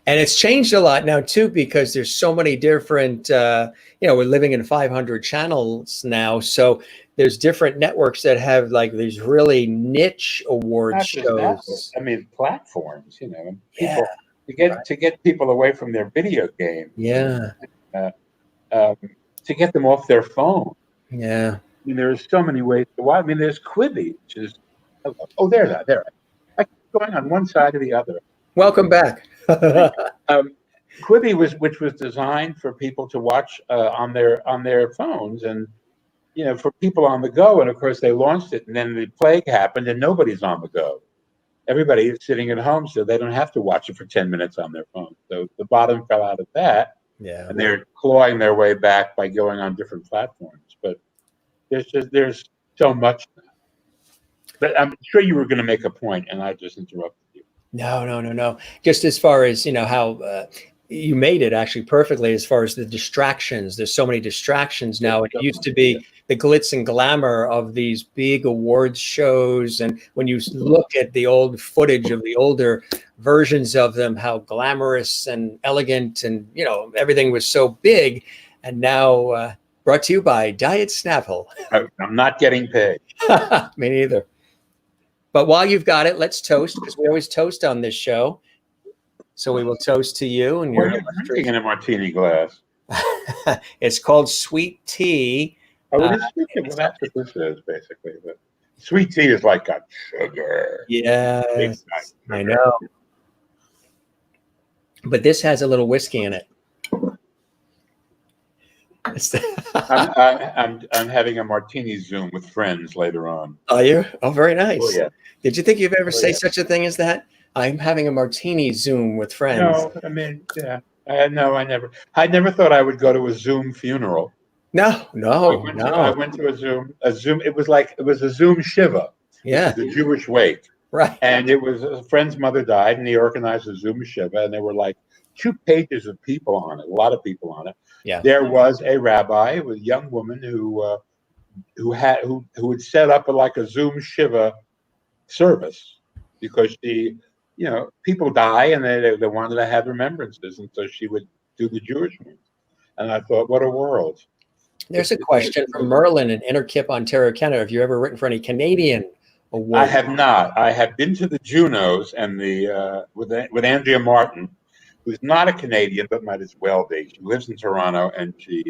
And it's changed a lot now too, because there's so many different. We're living in 500 channels now, so there's different networks that have like these really niche award shows. I mean, platforms. And people to get people away from their video game. Yeah. To get them off their phone. Yeah. I mean, there's so many ways to watch. I mean, there's Quibi, which is there. I keep going on one side or the other. Welcome back. Quibi which was designed for people to watch on their phones, and for people on the go. And of course, they launched it, and then the plague happened, and nobody's on the go. Everybody is sitting at home, so they don't have to watch it for 10 minutes on their phone. So the bottom fell out of that. Yeah. And they're clawing their way back by going on different platforms. But there's so much now. But I'm sure you were going to make a point, and I just interrupted you. No. Just as far as, how you made it actually perfectly as far as the distractions. There's so many distractions now. It used to be the glitz and glamour of these big awards shows. And when you look at the old footage of the older versions of them, how glamorous and elegant and, everything was so big. And now brought to you by Diet Snapple. I'm not getting paid. Me neither. But while you've got it, let's toast, because we always toast on this show. So we will toast to you and your. What are you drinking in a martini glass? It's called sweet tea. Oh, it is sweet tea. Well, that's what this is, basically. But sweet tea is like got sugar. Yes, I know. But this has a little whiskey in it. I'm having a martini Zoom with friends later on. Are you? Oh, very nice. Oh, yeah. Did you think you'd ever say such a thing as that? I'm having a martini Zoom with friends. No, I mean, yeah. I never thought I would go to a Zoom funeral. No. I went to a Zoom. It was a Zoom Shiva. Yeah. The Jewish wake. Right. And it was a friend's mother died, and he organized a Zoom Shiva, and there were like 2 pages of people on it, a lot of people on it. Yeah. There was a rabbi with a young woman who had set up a Zoom Shiva service, because she, people die and they wanted to have remembrances, and so she would do the Jewish ones. And I thought, what a world. There's a question from Merlin in Innerkip, Ontario, Canada. Have you ever written for any Canadian awards? I have not. I have been to the Junos and with Andrea Martin, who's not a Canadian but might as well be. She lives in Toronto, and she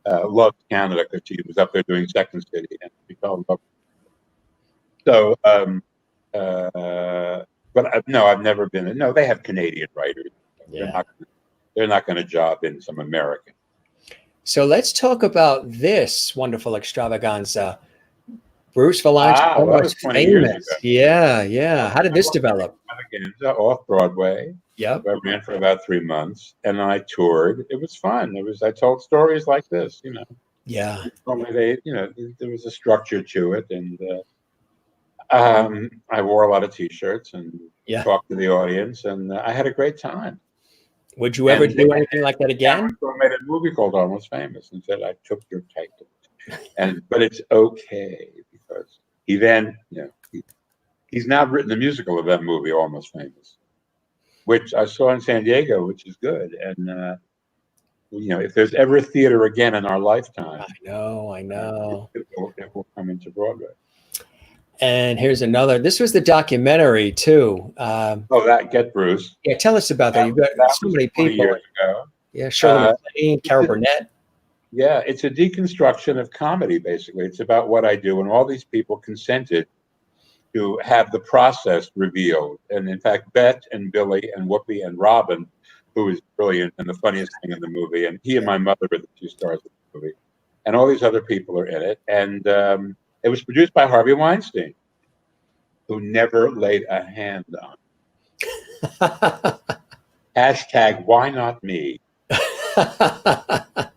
loves Canada because she was up there doing Second City, and she fell in love. So, but no, I've never been. No, they have Canadian writers. Yeah. They're not going to job in some American. So let's talk about this wonderful extravaganza. Bruce Vilanch, almost famous. Yeah. How did this develop? Extravaganza off-Broadway. Yep. I ran for about 3 months, and I toured. It was fun. I told stories like this, Yeah. Only there was a structure to it, and I wore a lot of T-shirts and talked to the audience, and I had a great time. Would you ever do anything like that again? I made a movie called Almost Famous and said, I took your title. But it's okay, because he then, he's now written the musical of that movie, Almost Famous, which I saw in San Diego, which is good. And if there's ever theater again in our lifetime, I know. it will come into Broadway. And here's another. This was the documentary too. That Get Bruce. Yeah, tell us about that. You've got so many 20 people. years ago. Yeah, Shirley MacLaine, Carol Burnett. Yeah, it's a deconstruction of comedy, basically. It's about what I do, and all these people consented to have the process revealed. And in fact, Bette and Billy and Whoopi and Robin, who is brilliant and the funniest thing in the movie, and he and my mother are the two stars of the movie, and all these other people are in it. And it was produced by Harvey Weinstein, who never laid a hand on. Hashtag why not me?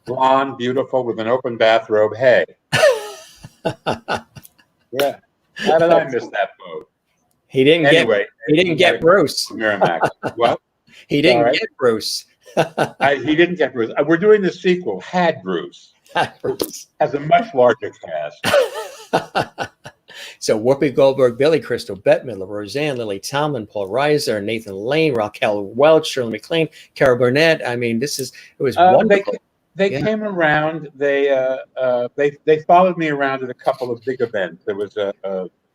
Blonde, beautiful, with an open bathrobe. Hey. Yeah. How did I miss that boat? He didn't get Bruce. Miramax. What? He didn't get Bruce. He didn't get Bruce. We're doing the sequel, Had Bruce. Has a much larger cast. So Whoopi Goldberg, Billy Crystal, Bette Midler, Roseanne, Lily Tomlin, Paul Reiser, Nathan Lane, Raquel Welch, Shirley MacLaine, Carol Burnett. I mean, it was wonderful. They came around. They followed me around at a couple of big events. There was a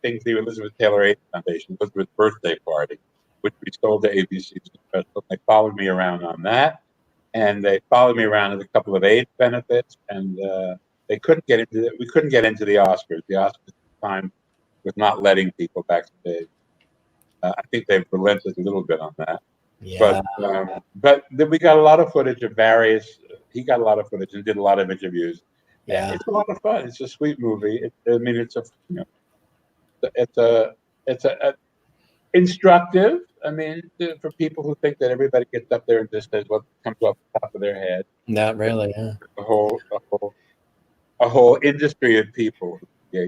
thing, the Elizabeth Taylor AIDS Foundation, Elizabeth's birthday party, which we sold to ABC. They followed me around on that, and they followed me around at a couple of AIDS benefits. And we couldn't get into the Oscars. The Oscars at the time was not letting people backstage. I think they've relented a little bit on that. Yeah. But we got a lot of footage of various. He got a lot of footage and did a lot of interviews. Yeah, it's a lot of fun. It's a sweet movie. It's a instructive. I mean, for people who think that everybody gets up there and just says what comes off the top of their head. Not really. Yeah. A whole industry of people. Yeah.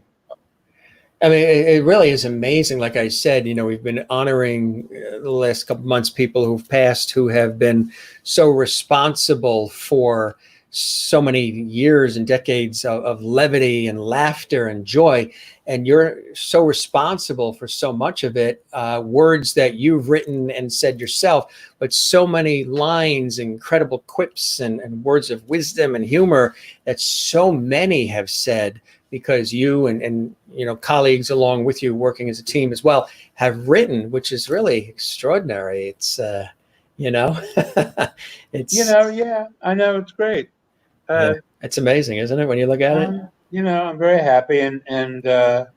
I mean, it really is amazing. Like I said, we've been honoring the last couple months people who've passed who have been so responsible for so many years and decades of levity and laughter and joy. And you're so responsible for so much of it, words that you've written and said yourself, but so many lines, incredible quips and words of wisdom and humor that so many have said, because you and colleagues along with you working as a team as well have written, which is really extraordinary. It's it's yeah, I know, it's great. It's amazing, isn't it, when you look at it? I'm very happy, and there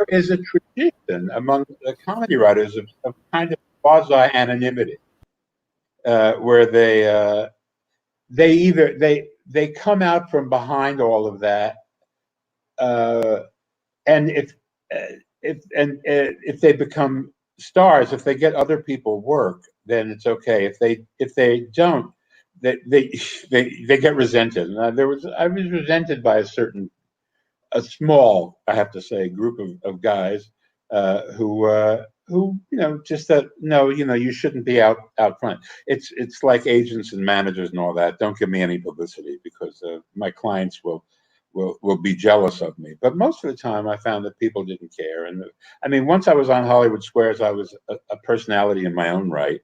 is a tradition among the comedy writers of kind of quasi anonymity, where they come out from behind all of that, and if they become stars, if they get other people work, then it's okay. If they don't, they get resented. And I was resented by a small, I have to say, group of guys who just that, no, you shouldn't be out front. It's like agents and managers and all that. Don't give me any publicity because my clients will be jealous of me. But most of the time I found that people didn't care. And I mean, once I was on Hollywood Squares, I was a personality in my own right.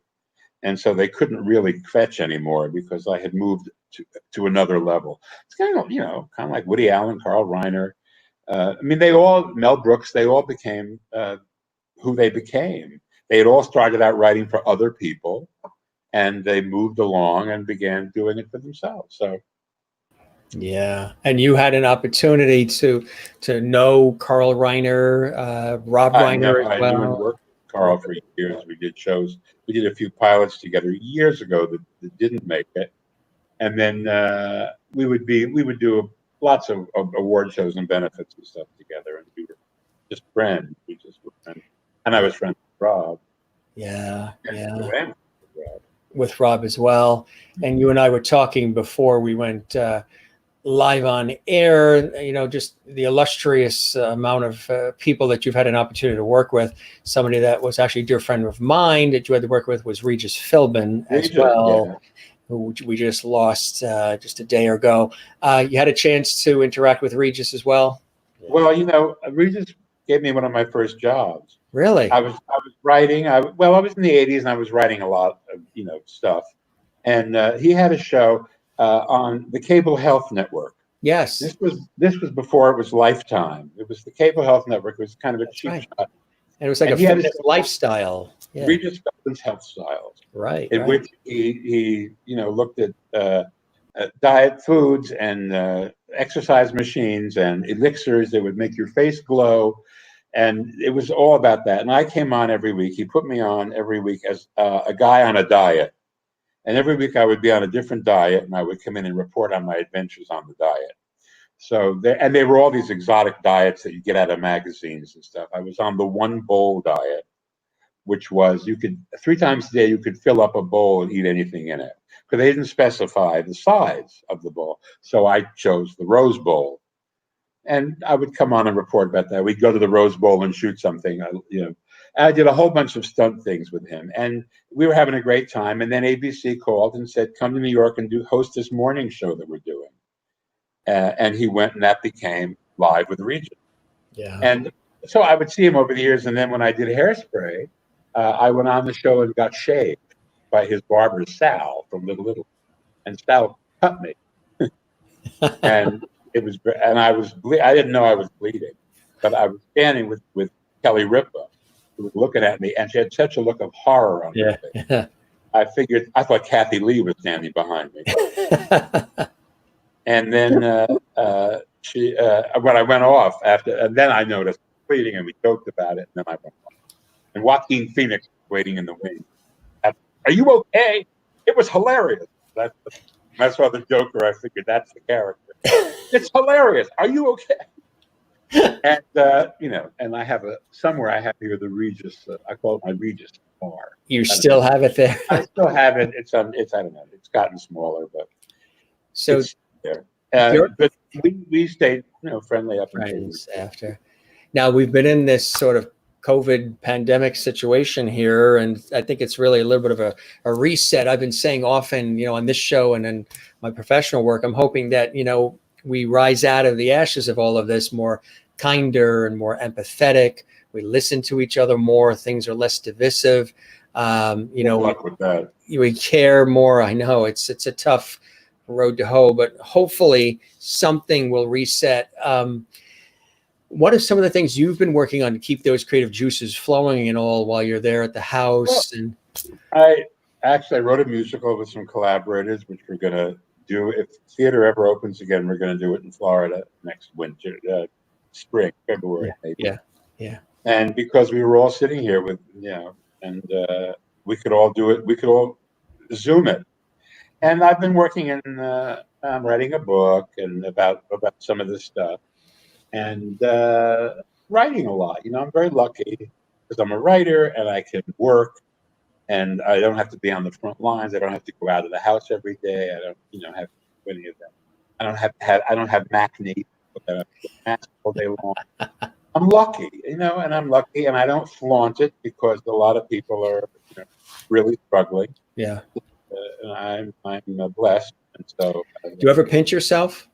And so they couldn't really fetch anymore because I had moved to another level. It's kind of like Woody Allen, Carl Reiner. Mel Brooks, they all became who they became. They had all started out writing for other people, and they moved along and began doing it for themselves. So, yeah, and you had an opportunity to know Carl Reiner, Rob Reiner as well. I knew and worked with Carl for years. We did shows. We did a few pilots together years ago that didn't make it, and then we would do lots of award shows and benefits and stuff together, and we were just friends. We just were friends. And I was friends with Rob. Yeah. With Rob as well. And you and I were talking before we went live on air, just the illustrious amount of people that you've had an opportunity to work with. Somebody that was actually a dear friend of mine that you had to work with was Regis Philbin as well. Yeah. Who we just lost just a day ago. You had a chance to interact with Regis as well? Well, Regis gave me one of my first jobs. Really? I was writing. I was in the 80s and I was writing a lot of stuff, and he had a show on the Cable Health Network. Yes. This was before it was Lifetime. It was the Cable Health Network. It was kind of a cheap shot. And it was like a fitness lifestyle. Yeah. Regis Philbin's Health Styles. Right. In which he looked at diet foods and exercise machines and elixirs that would make your face glow. And it was all about that. And I came on every week. He put me on every week as a guy on a diet. And every week I would be on a different diet, and I would come in and report on my adventures on the diet. So they were all these exotic diets that you get out of magazines and stuff. I was on the one bowl diet, which was 3 times a day you could fill up a bowl and eat anything in it, because they didn't specify the size of the bowl. So I chose the Rose Bowl, and I would come on and report about that. We'd go to the Rose Bowl and shoot something. I did a whole bunch of stunt things with him, and we were having a great time. And then ABC called and said, "Come to New York and host this morning show that we're doing." And he went, and that became Live with Regis. Yeah. And so I would see him over the years. And then when I did Hairspray, I went on the show and got shaved by his barber, Sal, from Little. And Sal cut me. And it was, and I didn't know I was bleeding, but I was standing with Kelly Ripa, who was looking at me, and she had such a look of horror on her face. I thought Kathy Lee was standing behind me. And then when I went off and then I noticed bleeding, and we joked about it, and then I went off. And Joaquin Phoenix was waiting in the wings. "Are you okay?" It was hilarious. That's why the Joker, I figured that's the character. It's hilarious. "Are you okay?" And and I have somewhere I have here the Regis. I call it my Regis bar. You still have it there? I still have it. It's I don't know. It's gotten smaller, but so it's there. But we stayed friendly up until after. Now we've been in this sort of COVID pandemic situation here, and I think it's really a little bit of a reset. I've been saying often, on this show and in my professional work, I'm hoping that we rise out of the ashes of all of this more kinder and more empathetic. We listen to each other more. Things are less divisive. Good luck with that. We care more. I know it's a tough road to hoe, but hopefully something will reset. What are some of the things you've been working on to keep those creative juices flowing and all while you're there at the house? I wrote a musical with some collaborators, which we're going to do. If theater ever opens again, we're going to do it in Florida next winter, spring, February. Yeah. Yeah. And because we were all sitting here with, and we could all do it. We could all Zoom it. And I've been working I'm writing a book and about some of this stuff, and writing a lot. I'm very lucky because I'm a writer and I can work, and I don't have to be on the front lines. I don't have to go out of the house every day. I don't have to do any of that. I don't have MACNE all day long. I'm lucky, and I'm lucky, and I don't flaunt it because a lot of people are really struggling. Yeah. And I'm blessed, and so. Do you ever pinch yourself?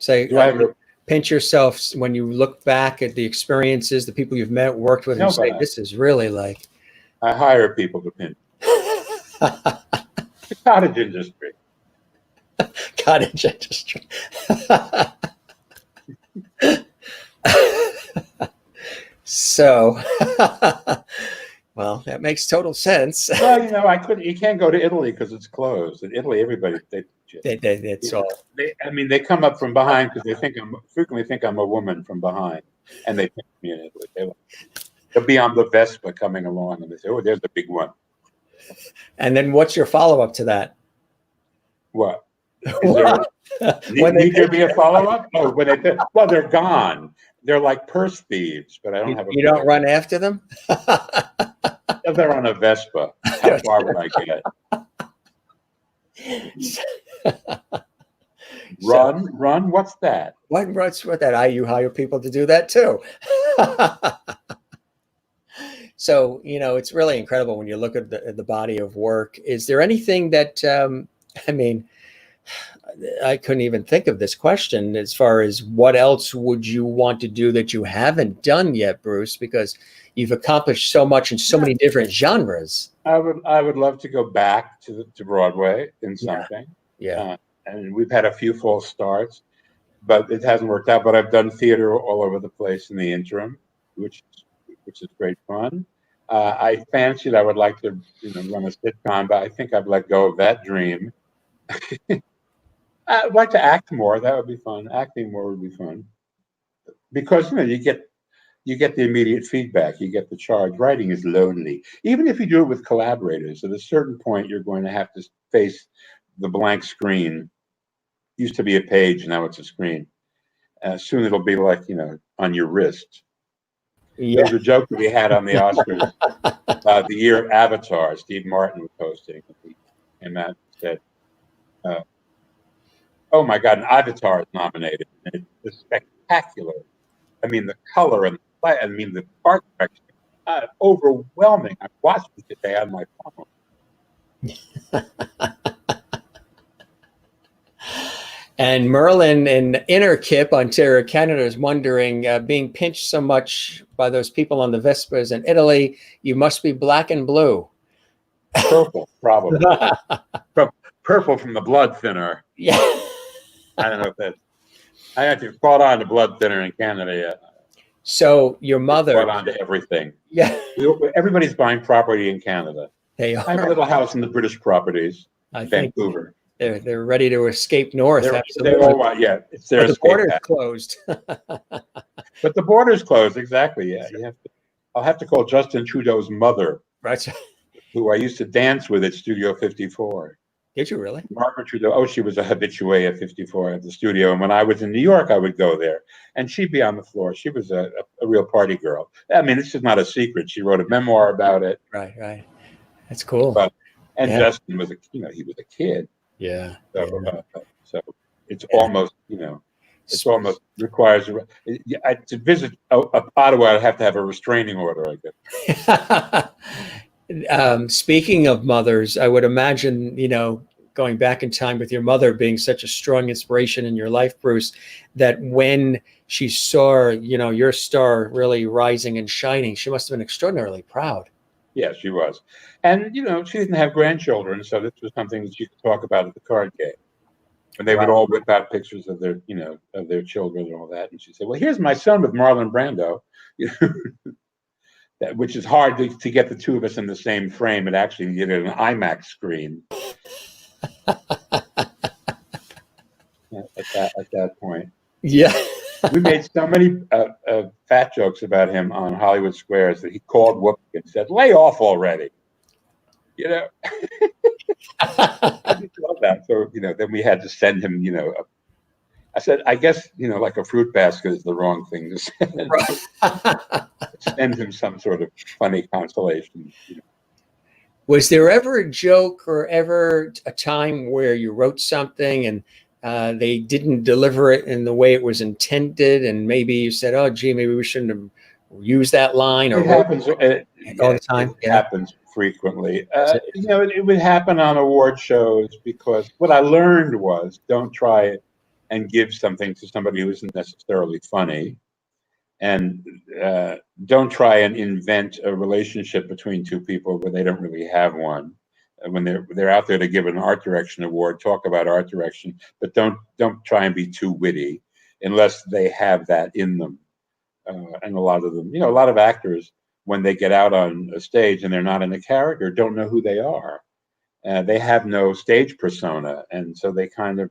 Do I ever pinch yourself when you look back at the experiences, the people you've met, worked with, and say, "This is really like." I hire people to pinch. The cottage industry. Cottage industry. So. Well, that makes total sense. Well, I couldn't. You can't go to Italy because it's closed. In Italy, everybody they come up from behind because they frequently think I'm a woman from behind, and they pick me in Italy. They'll be on the Vespa coming along, and they say, "Oh, there's the big one." And then what's your follow up to that? What? Need there be a follow up? Oh, they're gone. They're like purse thieves, but I don't have. You don't run after them. They're on a Vespa. How far would I get? Run. What's that? What's that? You hire people to do that too. So it's really incredible when you look at the body of work. Is there anything that I couldn't even think of this question as far as what else would you want to do that you haven't done yet, Bruce, because you've accomplished so much in so many different genres. I would love to go back to Broadway in something. Yeah. And we've had a few false starts, but it hasn't worked out. But I've done theater all over the place in the interim, which is great fun. I fancied I would like to run a sitcom, but I think I've let go of that dream. I'd like to act more. That would be fun. Acting more would be fun because you get the immediate feedback. You get the charge. Writing is lonely. Even if you do it with collaborators, at a certain point, you're going to have to face the blank screen. Used to be a page, now it's a screen. Soon it'll be like, on your wrist. Yeah. There was a joke that we had on the Oscars the year of Avatar. Steve Martin was hosting. He came out and said, oh my God, an Avatar is nominated. And it's spectacular. I mean, the color and the art direction, overwhelming. I watched it today on my phone. And Merlin in Inner Kip, Ontario, Canada, is wondering, being pinched so much by those people on the Vespas in Italy, you must be black and blue. Purple, probably. Purple from the blood thinner. Yeah. I don't know if that's. I had to caught on to blood thinner in Canada yet. So your mother caught on to everything. Yeah. Everybody's buying property in Canada. They are. I have a little house in the British properties, Vancouver. They're ready to escape north. Absolutely. It's their but the escape border's path. closed. But the border's closed, exactly. Yeah, I'll have to call Justin Trudeau's mother, Right. who I used to dance with at Studio 54. Did you really? Margaret Trudeau. Oh, she was a habitué at 54 at the studio. And when I was in New York, I would go there. And she'd be on the floor. She was a real party girl. I mean, this is not a secret. She wrote a memoir about it. Right. That's cool. Justin was he was a kid. Yeah. So it's almost, it's almost requires to visit Ottawa. I'd have to have a restraining order, I guess. Speaking of mothers, I would imagine, going back in time with your mother being such a strong inspiration in your life, Bruce, that when she saw, your star really rising and shining, she must have been extraordinarily proud. Yeah, she was. And, she didn't have grandchildren, so this was something that she could talk about at the card game. And they would all whip out pictures of their, of their children and all that. And she'd say, well, here's my son with Marlon Brando, which is hard to get the two of us in the same frame. It actually needed an IMAX screen. At that point. Yeah. We made so many fat jokes about him on Hollywood Squares that he called Whoopi and said, lay off already. I just love that. So, then we had to send him, I said, I guess, like a fruit basket is the wrong thing to send. Right. Send him some sort of funny consolation. Was there ever a joke or ever a time where you wrote something and they didn't deliver it in the way it was intended, and maybe you said, oh, gee, maybe we shouldn't have used that line? Or it happens all the time. It happens frequently. It would happen on award shows, because what I learned was don't try it and give something to somebody who isn't necessarily funny, and don't try and invent a relationship between two people where they don't really have one. When they're out there to give an art direction award, talk about art direction, but don't try and be too witty unless they have that in them. And a lot of them, a lot of actors, when they get out on a stage and they're not in a character, don't know who they are. They have no stage persona, and so they kind of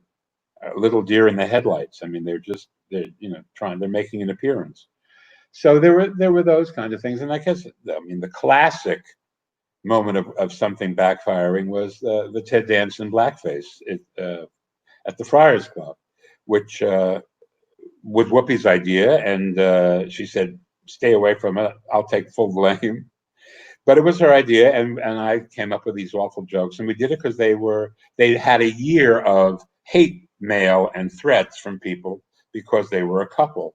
little deer in the headlights. I mean, they're making an appearance. So there were those kind of things, and I guess the classic moment of something backfiring was the Ted Danson blackface at the Friars Club, which was Whoopi's idea, and she said, stay away from it, I'll take full blame. But it was her idea, and I came up with these awful jokes, and we did it because they had a year of hate mail and threats from people because they were a couple.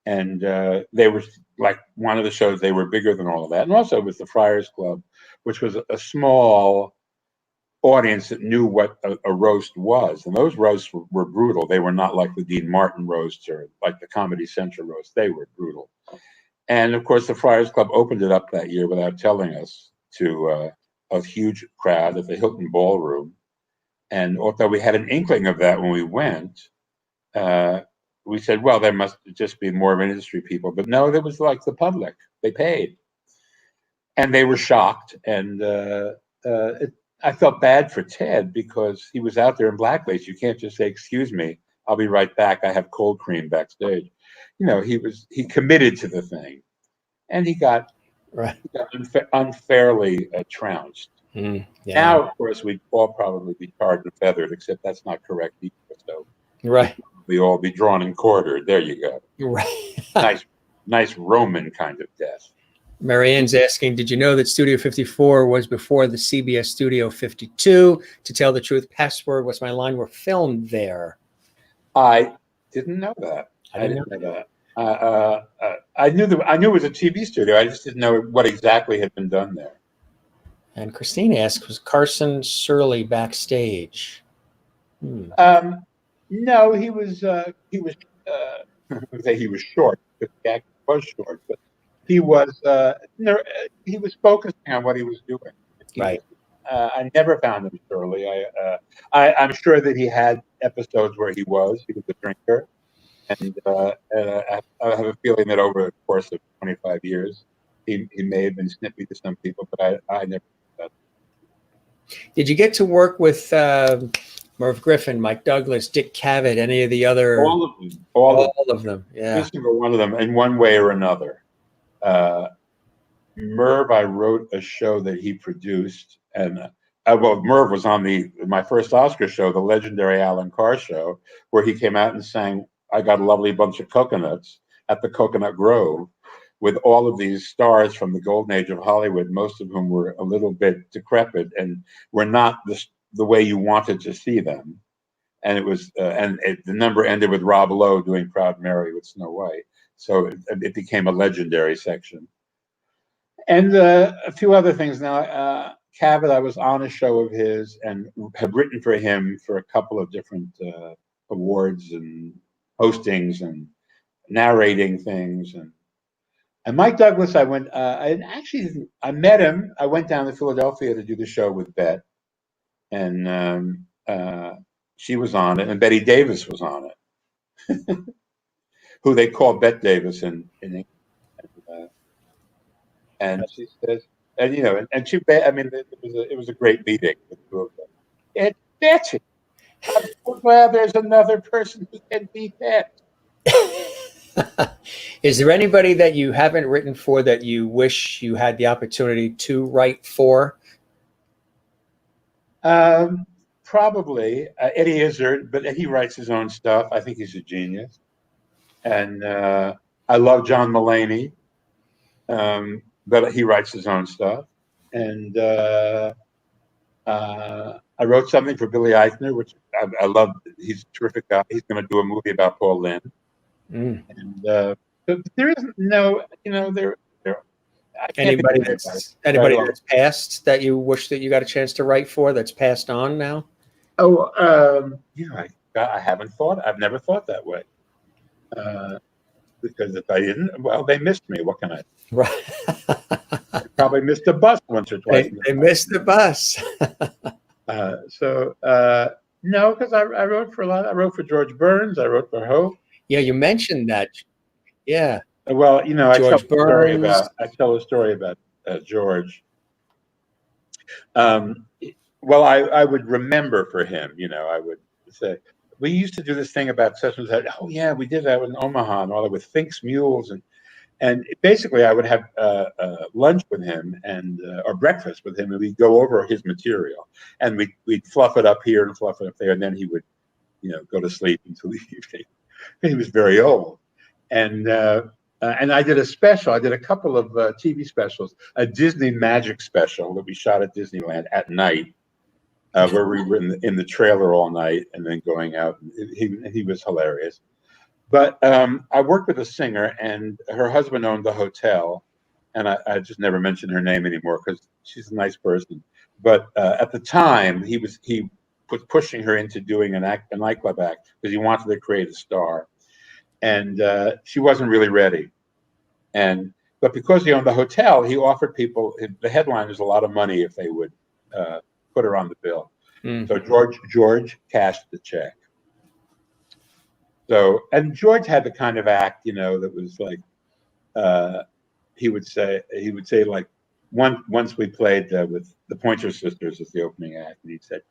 And they were, like, one of the shows, they were bigger than all of that. And also it was the Friars Club, which was a small audience that knew what a roast was. And those roasts were brutal. They were not like the Dean Martin roasts or like the Comedy Central roast. They were brutal. And of course, the Friars Club opened it up that year without telling us to a huge crowd at the Hilton Ballroom. And although we had an inkling of that when we went, we said, well, there must just be more industry people. But no, there was like the public. They paid. And they were shocked. And I felt bad for Ted because he was out there in blackface. You can't just say, excuse me, I'll be right back. I have cold cream backstage. You know, he committed to the thing. And he got unfairly trounced. Yeah. Now, of course, we'd all probably be tarred and feathered, except that's not correct either. So we all be drawn and quartered. There you go. Right. nice Roman kind of death. Marianne's asking, did you know that Studio 54 was before the CBS Studio 52? To tell the truth, Password, What's My Line were filmed there. I didn't know that. I didn't know that. I knew it was a TV studio. I just didn't know what exactly had been done there. And Christine asks, was Carson Surley backstage? No, he was I would say he was short, because the actor was short, but he was focusing on what he was doing. Right. I never found him Surly. I'm sure that he had episodes where he was a drinker, and I have a feeling that over the course of 25 years, he may have been snippy to some people, but I never. Did you get to work with Merv Griffin, Mike Douglas, Dick Cavett, any of the other? All of them. All of them. Yeah. Every single one of them, in one way or another. Merv, I wrote a show that he produced, and Merv was on my first Oscar show, the legendary Alan Carr show, where he came out and sang "I Got a Lovely Bunch of Coconuts" at the Coconut Grove, with all of these stars from the golden age of Hollywood, most of whom were a little bit decrepit and were not the way you wanted to see them. And it was, the number ended with Rob Lowe doing "Proud Mary" with Snow White. So it became a legendary section. And a few other things. Now, Cavett, I was on a show of his and had written for him for a couple of different awards and postings and narrating things. And Mike Douglas, I met him. I went down to Philadelphia to do the show with Bette, and she was on it, and Betty Davis was on it, who they call Bette Davis in England. And she says, and it was a great meeting with the two of them. And Betty, I'm so glad there's another person who can beat Bette. Is there anybody that you haven't written for that you wish you had the opportunity to write for? Probably Eddie Izzard, but he writes his own stuff. I think he's a genius. And I love John Mulaney, but he writes his own stuff. And I wrote something for Billy Eichner, which I love. He's a terrific guy. He's going to do a movie about Paul Lynde. And but there isn't anybody that's passed that you wish that you got a chance to write for that's passed on now? I haven't thought. I've never thought that way. Because if I didn't, well, they missed me. What can I do? Right. I probably missed the bus once or twice. They missed the bus. No, because I wrote for a lot. I wrote for George Burns. I wrote for Hope. Yeah, you mentioned that. Yeah. Well, I tell a story about George. Well, I would remember for him. I would say, we used to do this thing about sessions that, oh yeah, we did that in Omaha and all that with Fink's Mules, and basically I would have lunch with him or breakfast with him, and we'd go over his material, and we'd fluff it up here and fluff it up there, and then he would, go to sleep until the evening. He was very old, and I did a special. I did a couple of TV specials, a Disney Magic special that we shot at Disneyland at night. Where we were in the trailer all night and then going out. He was hilarious. But I worked with a singer, and her husband owned the hotel, and I just never mention her name anymore because she's a nice person. But at the time, he was pushing her into doing a nightclub act because he wanted to create a star, and she wasn't really ready. And But because he owned the hotel, he offered people, the headliners, a lot of money if they would put her on the bill. So George cashed the check. So, and George had the kind of act, that was like, he would say like, once we played with the Pointer Sisters as the opening act, and he said,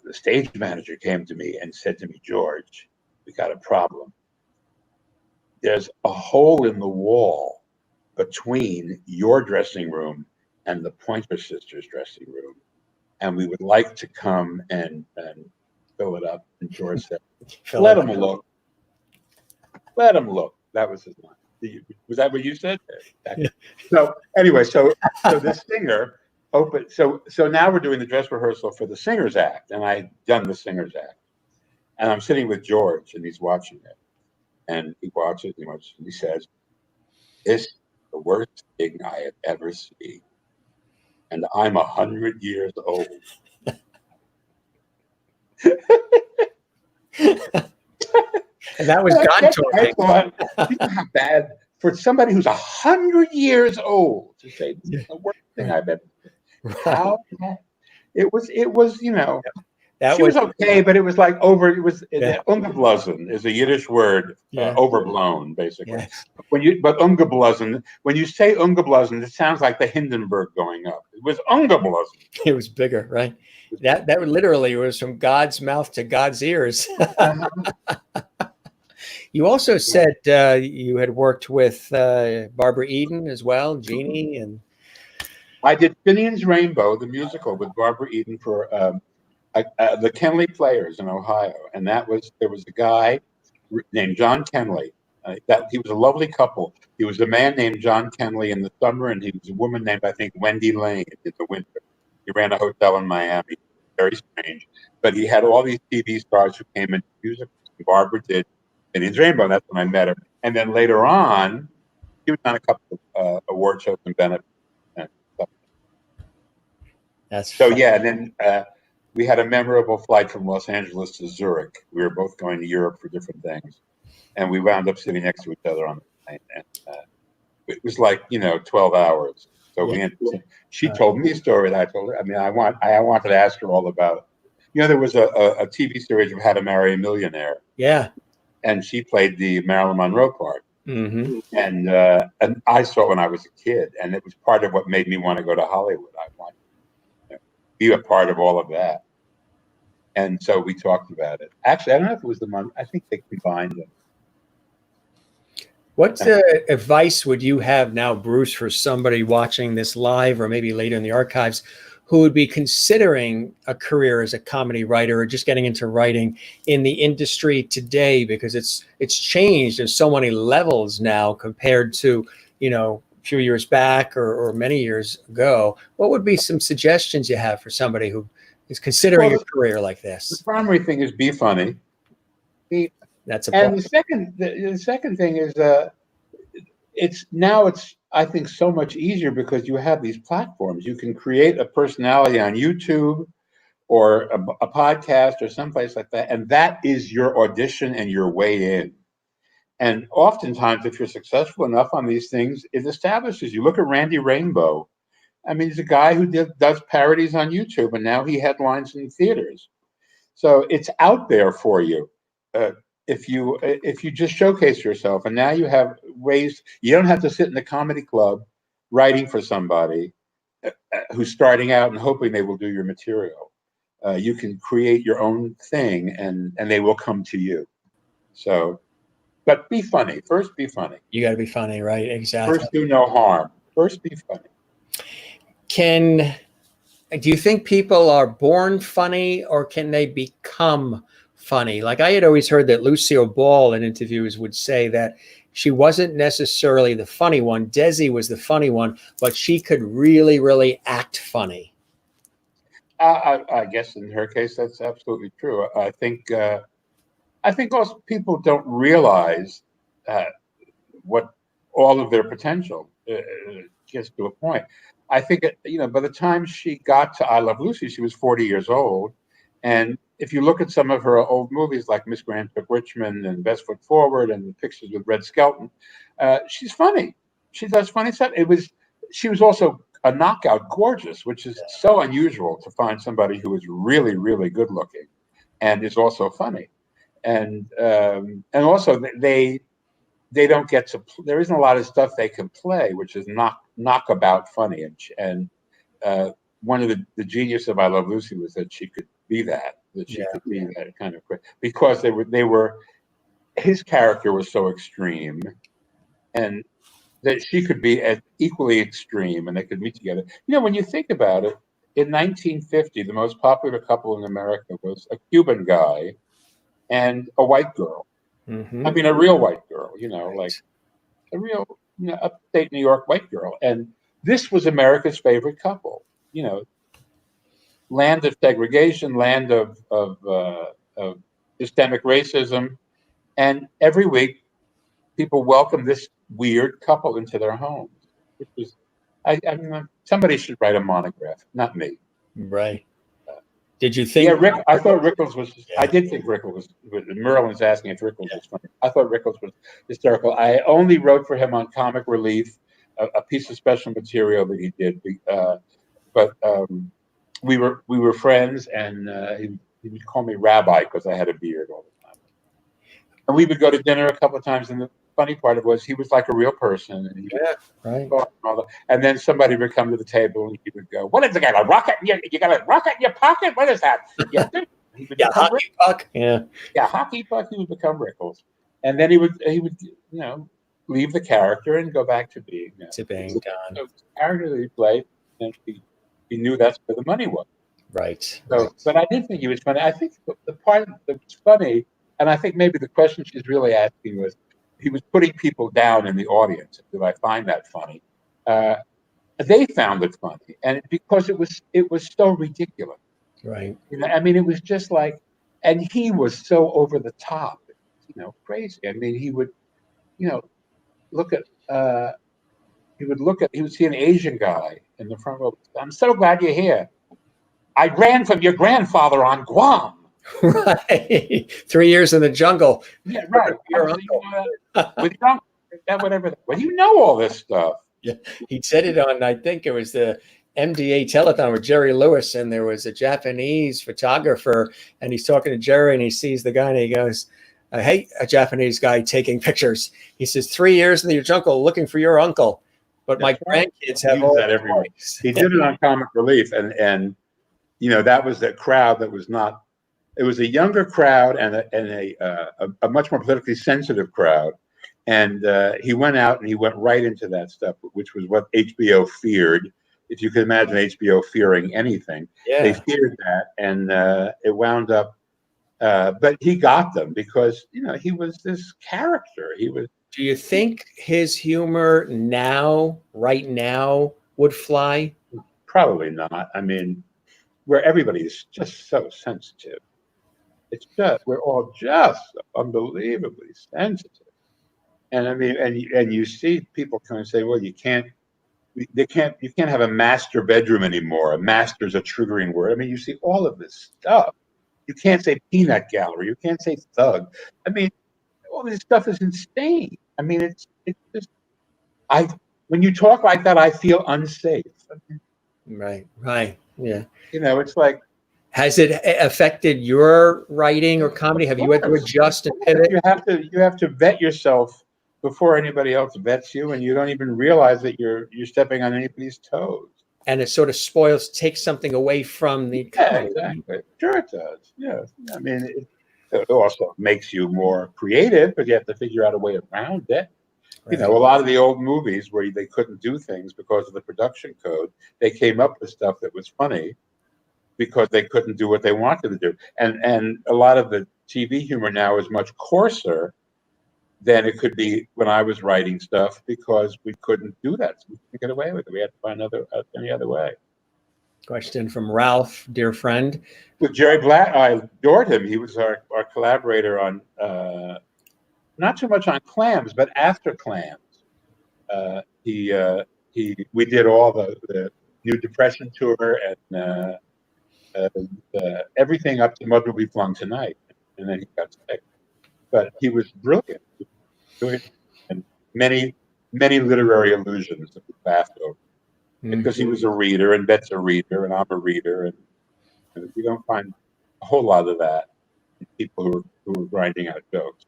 the stage manager came to me and said to me, George, we got a problem. There's a hole in the wall between your dressing room and the Pointer Sisters' dressing room, and we would like to come and fill it up. And George said, let him look. Let him look. That was his line. Was that what you said? Yeah. So anyway, so the singer opened. So now we're doing the dress rehearsal for the Singers Act, and I'd done the Singers Act, and I'm sitting with George, and he's watching it, and he watches, and he says, "This is the worst thing I have ever seen, and I'm 100 years old." And that was God talking. I thought, you know how bad for somebody who's 100 years old to say this is the worst thing I've ever seen. Right. How it was, she was okay, but it was like over. It was ungeblasen is a Yiddish word, overblown, basically. Yes. But ungeblasen, when you say ungeblasen, it sounds like the Hindenburg going up. It was ungeblasen. It was bigger, right? That literally was from God's mouth to God's ears. You also said you had worked with Barbara Eden as well, Jeannie, and I did Finian's Rainbow, the musical, with Barbara Eden for the Kenley Players in Ohio, and there was a guy named John Kenley. That he was a lovely couple. He was a man named John Kenley in the summer, and he was a woman named, I think, Wendy Lane in the winter. He ran a hotel in Miami. Very strange, but he had all these TV stars who came into music. Barbara did Finian's Rainbow, and that's when I met her. And then later on, he was on a couple of award shows and benefits and stuff. That's so funny. Yeah. And then we had a memorable flight from Los Angeles to Zurich. We were both going to Europe for different things, and we wound up sitting next to each other on the plane. And it was like 12 hours. So she told me a story that I told her. I mean, I wanted to ask her all about. There was a TV series of How to Marry a Millionaire. Yeah. And she played the Marilyn Monroe part. Mm-hmm. And I saw it when I was a kid, and it was part of what made me want to go to Hollywood. I wanted to be a part of all of that. And so we talked about it. Actually, I don't know if it was the month. I think they combined them. What advice would you have now, Bruce, for somebody watching this live or maybe later in the archives who would be considering a career as a comedy writer or just getting into writing in the industry today? Because it's changed. There's so many levels now compared to, a few years back or many years ago. What would be some suggestions you have for somebody who is considering a career like this? The primary thing is be funny. That's the second thing is it's I think so much easier because you have these platforms. You can create a personality on YouTube or a podcast or someplace like that, and that is your audition and your way in. And oftentimes, if you're successful enough on these things, it establishes you. Look at Randy Rainbow. I mean, he's a guy who does parodies on YouTube, and now he headlines in theaters. So it's out there for you. If you just showcase yourself, and now you have ways, you don't have to sit in the comedy club writing for somebody who's starting out and hoping they will do your material. You can create your own thing, and they will come to you. So, but be funny. First, be funny. You got to be funny, right? Exactly. First, do no harm. First, be funny. Do you think people are born funny, or can they become funny? Like, I had always heard that Lucille Ball in interviews would say that she wasn't necessarily the funny one. Desi was the funny one, but she could really, really act funny. I guess in her case, that's absolutely true. I think most people don't realize what all of their potential gets to a point. I think, by the time she got to I Love Lucy, she was 40 years old. And if you look at some of her old movies like Miss Grant Took Richmond and Best Foot Forward and the Pictures with Red Skelton, she's funny. she does funny stuff. She was also a knockout gorgeous, which is so unusual to find somebody who is really, really good looking and is also funny. And also they don't get to. There isn't a lot of stuff they can play, which is knockabout funny. And one of the genius of I Love Lucy was that she could be that she could be that kind of, because they were his character was so extreme, and that she could be as equally extreme, and they could meet together. When you think about it, in 1950, the most popular couple in America was a Cuban guy and a white girl. Mm-hmm. I mean, a real white girl, like a real, upstate New York white girl. And this was America's favorite couple, land of segregation, land of systemic racism. And every week, people welcome this weird couple into their homes. Which is, I mean, somebody should write a monograph, not me. Right. Did you think? Yeah, I thought Rickles was. Yeah. I did think Rickles was. Merlin's asking if Rickles was funny. I thought Rickles was hysterical. I only wrote for him on Comic Relief, a piece of special material that he did. But we were friends, and he would call me Rabbi because I had a beard all the time. And we would go to dinner a couple of times, and the funny part of it was he was like a real person, and he right. And then somebody would come to the table, and he would go, "What is it? Got a rocket? You got a rocket in your pocket? What is that?" Hockey puck. Yeah, hockey puck. He would become Rickles, and then he would leave the character and go back to being Don. So the character that he played, and he knew that's where the money was. Right. So, but I did think he was funny. I think the part that was funny, and I think maybe the question she's really asking was, he was putting people down in the audience. Did I find that funny? They found it funny, and because it was so ridiculous. Right. I mean, it was just like, and he was so over the top, crazy. I mean, he would, look at, he would see an Asian guy in the front row. "I'm so glad you're here. I ran from your grandfather on Guam." Right. 3 years in the jungle. Yeah, right. Your uncle. With your uncle, whatever. Well, all this stuff. Yeah, he said it on, I think it was the MDA telethon with Jerry Lewis, and there was a Japanese photographer, and he's talking to Jerry, and he sees the guy, and he goes, "Hey, a Japanese guy taking pictures." He says, 3 years in the jungle looking for your uncle, but my grandkids have all that every week. He did it on Comic Relief, and that was the crowd that was not. It was a younger crowd and a much more politically sensitive crowd. And he went out and he went right into that stuff, which was what HBO feared. If you can imagine HBO fearing anything, they feared that. And it wound up, but he got them because, he was this character. He was. Do you think his humor right now, would fly? Probably not. I mean, where everybody is just so sensitive. It's just, we're all just unbelievably sensitive. And I mean, and you see people kind of say, well, you can't have a master bedroom anymore. A master's a triggering word. I mean, you see all of this stuff. You can't say peanut gallery. You can't say thug. I mean, all this stuff is insane. I mean, it's just, when you talk like that, I feel unsafe. Right. Yeah. It's like, has it affected your writing or comedy? Have you had to adjust and pivot? You have to vet yourself before anybody else vets you, and you don't even realize that you're stepping on anybody's toes. And it sort of takes something away from the comedy. Exactly. Sure it does. Yeah. I mean, it also makes you more creative, but you have to figure out a way around it. Right. A lot of the old movies where they couldn't do things because of the production code, they came up with stuff that was funny because they couldn't do what they wanted to do. And a lot of the TV humor now is much coarser than it could be when I was writing stuff because we couldn't do that. So we couldn't get away with it. We had to find any other way. Question from Ralph, dear friend. With Jerry Black, I adored him. He was our collaborator on, not so much on Clams, but after Clams. We did all the New Depression tour and everything up to Mud Will Be Flung Tonight, and then he got sick. But he was brilliant, and many many literary allusions that we laughed over because he was a reader, and Bette's a reader, and I'm a reader, and you don't find a whole lot of that in people who are grinding out jokes.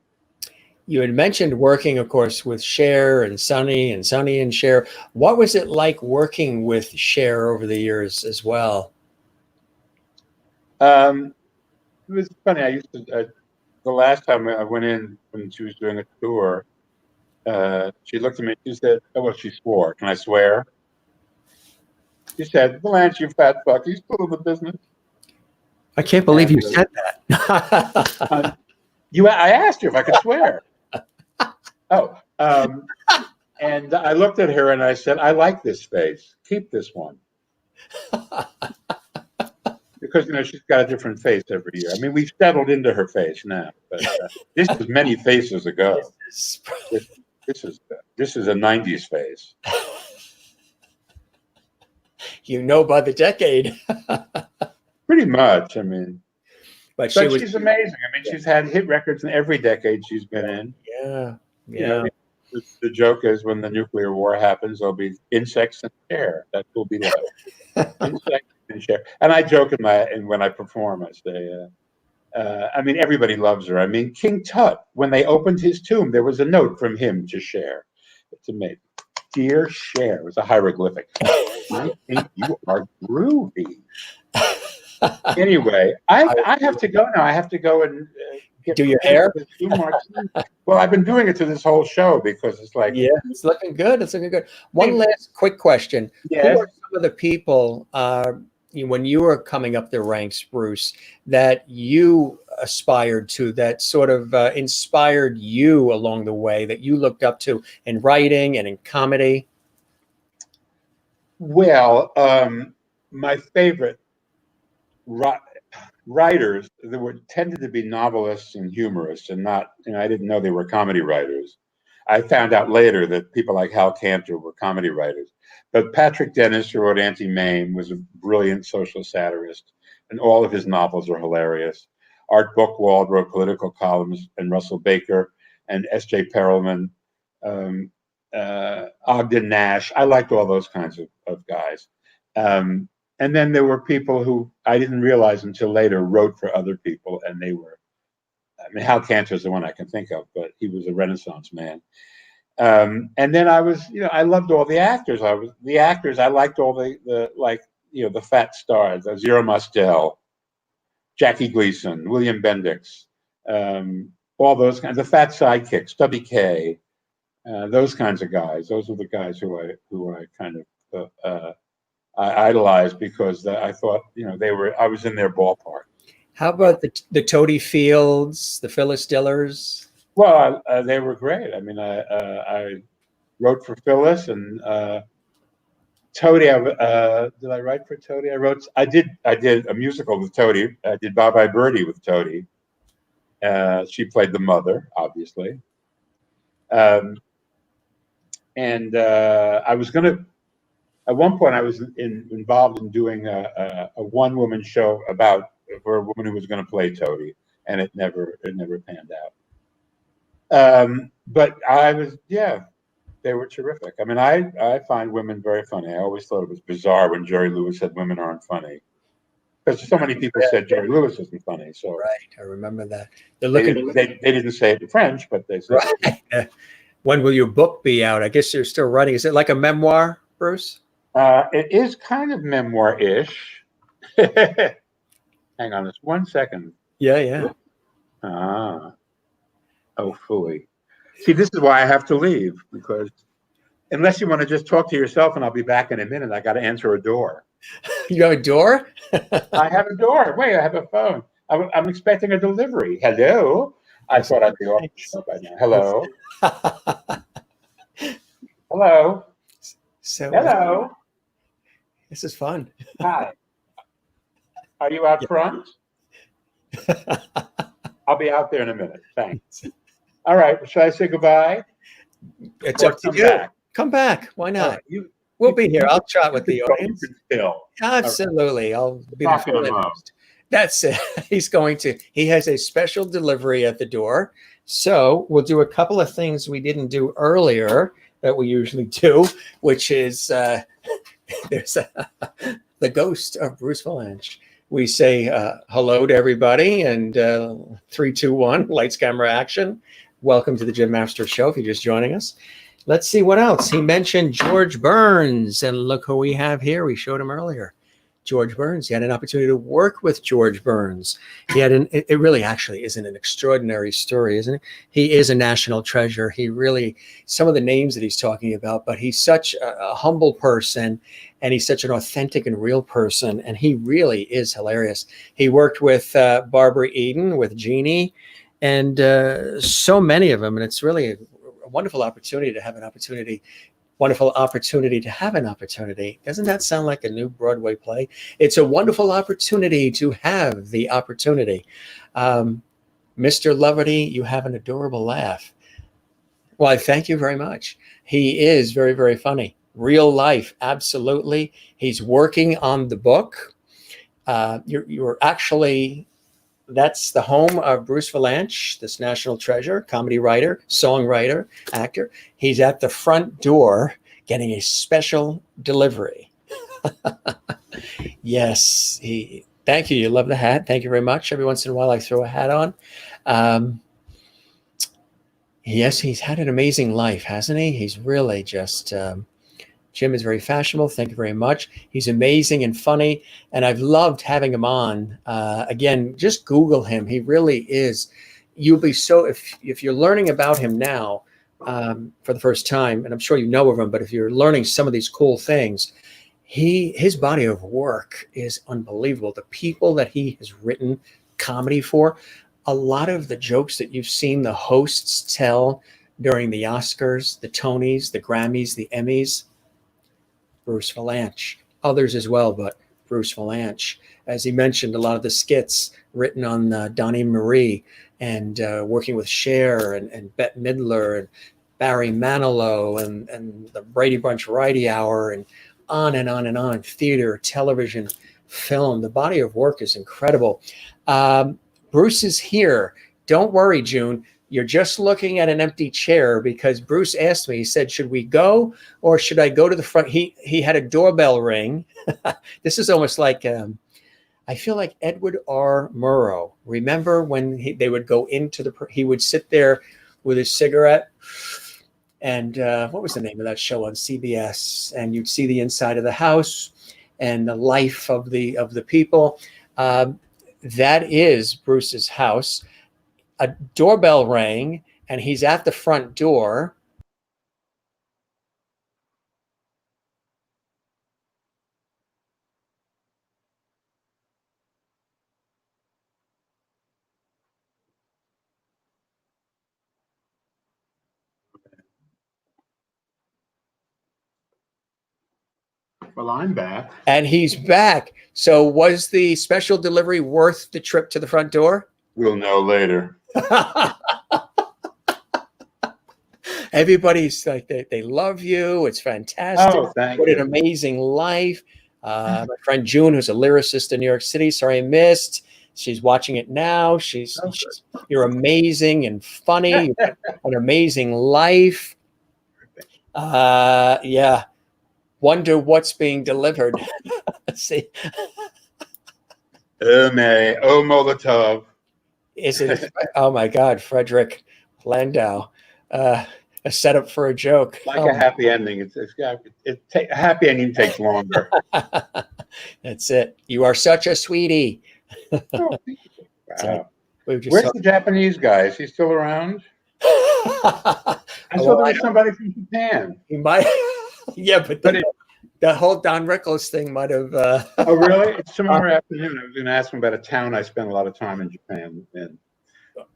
You had mentioned working, of course, with Cher and Sonny and Cher. What was it like working with Cher over the years as well? It was funny. I used to, the last time I went in when she was doing a tour, she looked at me, she said, oh, well, she swore. Can I swear? She said, Vilanch, you fat fuck, you still in the business? I can't believe you said that. I asked you if I could swear. Oh, and I looked at her and I said, I like this face. Keep this one. Because, she's got a different face every year. I mean, we've settled into her face now, but this is many faces ago. This is a 90s face. By the decade. Pretty much, I mean. But she's amazing. I mean, she's had hit records in every decade she's been in. Yeah. The joke is when the nuclear war happens, there'll be insects and Cher. That will be left. Insects and Cher. And I joke when I perform, I say, I mean, everybody loves her. I mean, King Tut, when they opened his tomb, there was a note from him to Cher. It's amazing. Dear Cher, it was a hieroglyphic. I think you are groovy. Anyway, I have to go now. I have to go and do your hair. Well, I've been doing it to this whole show because it's like, it's looking good. It's looking good. One last quick question: Yes. Who are some of the people when you were coming up the ranks, Bruce, that you aspired to, that sort of inspired you along the way, that you looked up to in writing and in comedy? Well, my favorite writers tended to be novelists and humorists, and not. I didn't know they were comedy writers. I found out later that people like Hal Cantor were comedy writers. But Patrick Dennis, who wrote Auntie Mame, was a brilliant social satirist, and all of his novels are hilarious. Art Buchwald wrote political columns, and Russell Baker and S.J. Perelman, Ogden Nash. I liked all those kinds of guys. And then there were people who I didn't realize until later wrote for other people, and they were, Hal Cantor is the one I can think of, but he was a Renaissance man. And then I was, I loved all the actors. I liked all the fat stars, Zero Mostel, Jackie Gleason, William Bendix, all those kinds, the fat sidekicks, Stubby Kaye, those kinds of guys. Those were the guys who I kind of I idolized because I thought, I was in their ballpark. How about the Toady Fields, the Phyllis Dillers? Well, they were great. I mean, I wrote for Phyllis and Toady. Did I write for Toady? I did a musical with Toady. I did Bye Bye Birdie with Toady. She played the mother, obviously. And I was going to. At one point, I was involved in doing a one-woman show for a woman who was going to play Toady, and it never panned out. But I was, they were terrific. I mean, I find women very funny. I always thought it was bizarre when Jerry Lewis said women aren't funny, because so many people said Jerry Lewis isn't funny. So right, I remember that. They didn't say it in French, but they said. Right. When will your book be out? I guess you're still writing. Is it like a memoir, Bruce? It is kind of memoir-ish. Hang on just 1 second. Yeah. Oh, fully. See, this is why I have to leave, because unless you want to just talk to yourself and I'll be back in a minute, I got to answer a door. You have a door? I have a door. Wait, I have a phone. I'm expecting a delivery. Hello? I thought I'd be off the show by now. Hello? Hello? Hello? This is fun. Hi. Are you out front? I'll be out there in a minute. Thanks. All right. Should I say goodbye? It's up to you. Back? Come back. Why not? Right. We'll be here. I'll chat with the audience. Absolutely. I'll be the That's it. He has a special delivery at the door. So we'll do a couple of things we didn't do earlier. that we usually do, which is there's the ghost of Bruce Vilanch. We say hello to everybody, and 3, 2, 1, lights, camera, action. Welcome to the Jim Masters Show if you're just joining us. Let's see what else. He mentioned George Burns, and look who we have here. We showed him earlier. George Burns. He had an opportunity to work with George Burns. He had it really actually isn't an extraordinary story, isn't it? He is a national treasure. He really, some of the names that he's talking about, but he's such a humble person, and he's such an authentic and real person, and he really is hilarious. He worked with Barbara Eden, with Jeannie, and so many of them, and it's really a wonderful opportunity to have an opportunity. Wonderful opportunity to have an opportunity. Doesn't that sound like a new Broadway play? It's a wonderful opportunity to have the opportunity. Mr. Loveity, you have an adorable laugh. Well, I thank you very much. He is very, very funny. Real life, absolutely. He's working on the book. You're actually, that's the home of Bruce Vilanch, this national treasure, comedy writer, songwriter, actor. He's at the front door getting a special delivery. Yes, thank you. You love the hat. Thank you very much. Every once in a while, I throw a hat on. Yes, he's had an amazing life, hasn't he? He's really just... Jim is very fashionable. Thank you very much. He's amazing and funny, and I've loved having him on. Again, just Google him. He really is. You'll be so, if you're learning about him now for the first time, and I'm sure you know of him, but if you're learning some of these cool things, his body of work is unbelievable. The people that he has written comedy for, a lot of the jokes that you've seen the hosts tell during the Oscars, the Tonys, the Grammys, the Emmys, Bruce Vilanch, others as well, but Bruce Vilanch. As he mentioned, a lot of the skits written on Donnie Marie, and working with Cher and Bette Midler and Barry Manilow and the Brady Bunch Variety Hour, and on and on and on. Theater, television, film. The body of work is incredible. Bruce is here. Don't worry, June. You're just looking at an empty chair because Bruce asked me, he said, should we go or should I go to the front? He had a doorbell ring. This is almost like, I feel like Edward R. Murrow. Remember when they would go into he would sit there with his cigarette, and what was the name of that show on CBS? And you'd see the inside of the house and the life of the people. That is Bruce's house. A doorbell rang, and he's at the front door. Well, I'm back. And he's back. So was the special delivery worth the trip to the front door? We'll know later. Everybody's like, they love you. It's fantastic. Oh, thank what you. An amazing life. My friend June, who's a lyricist in New York City, sorry I missed. She's watching it now. You're amazing and funny. You've got an amazing life. Yeah. Wonder what's being delivered. See. Oh, Molotov. Is it? Oh my God, Frederick Landau. A setup for a joke. Like a happy ending. A happy ending takes longer. That's it. You are such a sweetie. Wow. Where's the Japanese guy? Is he still around? I saw there was somebody from Japan. He might. Yeah, but the whole Don Rickles thing might have. Oh, really? It's tomorrow afternoon. I was going to ask him about a town I spent a lot of time in Japan. And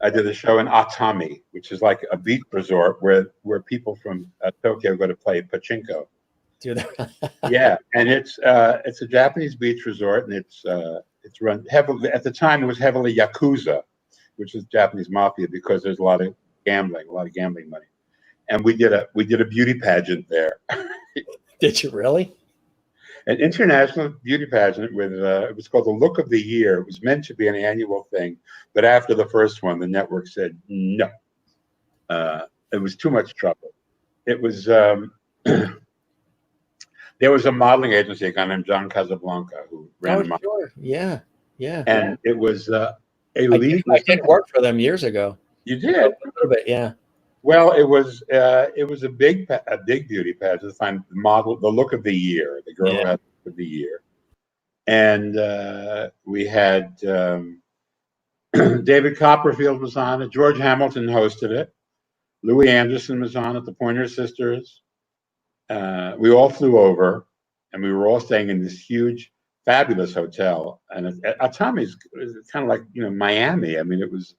I did a show in Atami, which is like a beach resort where people from Tokyo go to play pachinko. Do they? Yeah, and it's a Japanese beach resort, and it's run heavily. At the time, it was heavily yakuza, which is Japanese mafia, because there's a lot of gambling money. And we did a beauty pageant there. Did you really? An international beauty pageant with it was called the Look of the Year. It was meant to be an annual thing, but after the first one, the network said no. It was too much trouble. it was there was a modeling agency, a guy named John Casablanca, who ran a modeling. Sure. Yeah. Yeah. And it was a I lead. I did work for them years ago. You A did? little bit, yeah. Well, it was a big beauty pageant to find the model, the look of the year, the girl who had the look of the year. And we had David Copperfield was on it. George Hamilton hosted it. Louis Anderson was on it. The Pointer Sisters. We all flew over, and we were all staying in this huge, fabulous hotel. And Tommy's kind of like Miami. I mean, it was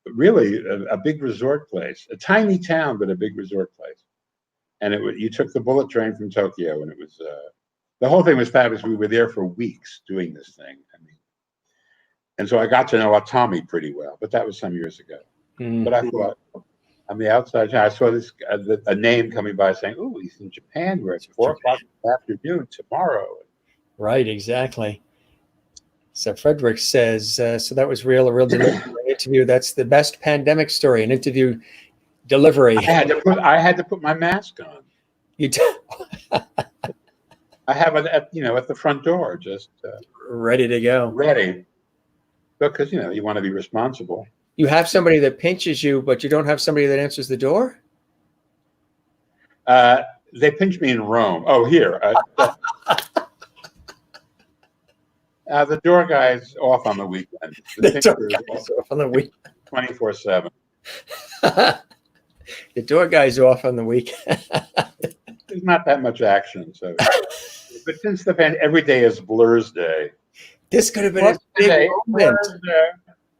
really a big resort place, a tiny town, but a big resort place. And you took the bullet train from Tokyo, and it was the whole thing was fabulous. We were there for weeks doing this thing. I mean, and so I got to know Tommy pretty well, but that was some years ago. Mm. But I thought, on the outside, I saw this a name coming by saying, "Oh, he's in Japan. We're at 4 o'clock in the afternoon tomorrow." Right, exactly. So Frederick says, so that was a real delivery interview. That's the best pandemic story, an interview delivery. I had to put my mask on. You do. I have it at the front door, just Ready to go. ready, because you want to be responsible. You have somebody that pinches you, but you don't have somebody that answers the door? They pinched me in Rome. Oh, here. The door guy's off on the weekend. The door guy's off on the weekend. 24/7. The door guy's off on the weekend. There's not that much action. So, but since the every day is Blur's Day. This could have been his big moment.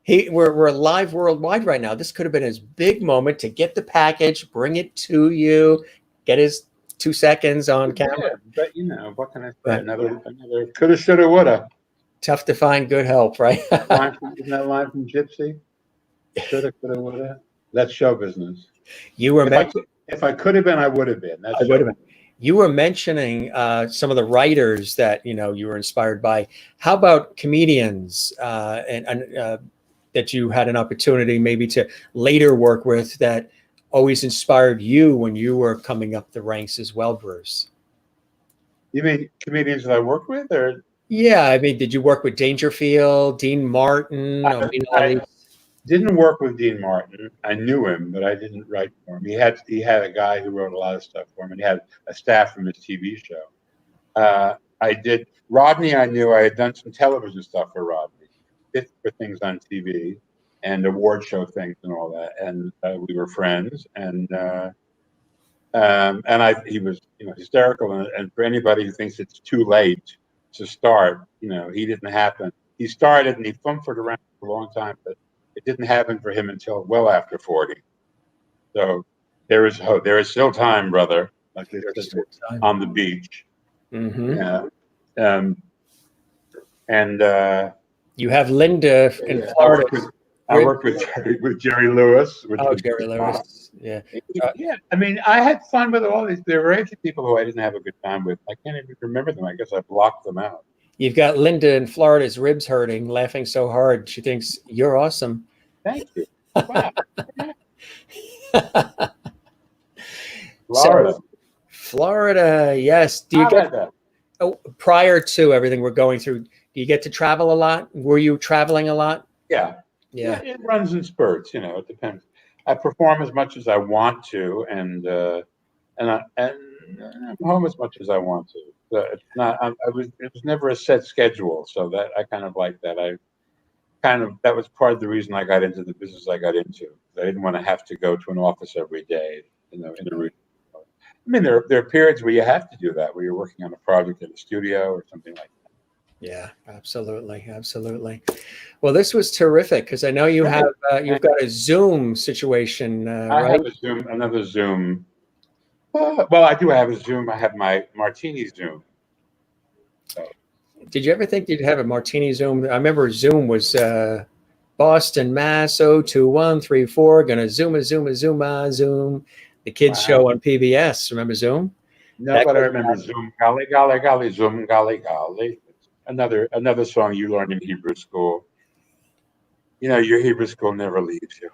We're live worldwide right now. This could have been his big moment to get the package, bring it to you, get his 2 seconds on camera. But what can I say? Another coulda, shoulda, woulda. Tough to find good help, right? Isn't that a line from Gypsy? Shoulda, coulda, woulda. That's show business. You were if I could have been, I would have been. I would have been. You were mentioning some of the writers that you were inspired by. How about comedians and that you had an opportunity maybe to later work with that always inspired you when you were coming up the ranks as well, Bruce? You mean comedians that I worked with, or? Yeah, I mean, did you work with Dangerfield, Dean Martin? I didn't work with Dean Martin. I knew him, but I didn't write for him. He had a guy who wrote a lot of stuff for him, and he had a staff from his TV show. I did Rodney. I knew I had done some television stuff for Rodney, for things on TV and award show things and all that, and we were friends. And he was hysterical. And for anybody who thinks it's too late to start, he didn't happen. He started and he fumbled around for a long time, but it didn't happen for him until well after 40. So there is hope. There is still time, brother. Like they said on the beach. Mm-hmm. You have Lynde in Florida. I worked with Jerry Lewis. Jerry Lewis. Yeah. Yeah. I mean, I had fun with all these. There were very few people who I didn't have a good time with. I can't even remember them. I guess I blocked them out. You've got Lynde in Florida's ribs hurting, laughing so hard. She thinks you're awesome. Thank you. Wow. Florida. So, Florida, yes. Do you get that? Oh, prior to everything we're going through, do you get to travel a lot? Were you traveling a lot? Yeah. It runs in spurts. It depends. I perform as much as I want to, and I'm home as much as I want to. So it's not. It was never a set schedule, so that I kind of like that. That was part of the reason I got into the business I got into. I didn't want to have to go to an office every day, in a routine. I mean, there are periods where you have to do that, where you're working on a project in a studio or something like that. Yeah, absolutely. Well, this was terrific because I know you've got a Zoom situation, I right? have another Zoom. Well, I do have a Zoom. I have my Martini Zoom. So. Did you ever think you'd have a Martini Zoom? I remember Zoom was Boston, Mass. 02134. Gonna Zoom. The kids show on PBS. Remember Zoom? No, but I remember Zoom. Golly, golly, golly, Zoom, golly, golly. Another song you learned in Hebrew school. Your Hebrew school never leaves you.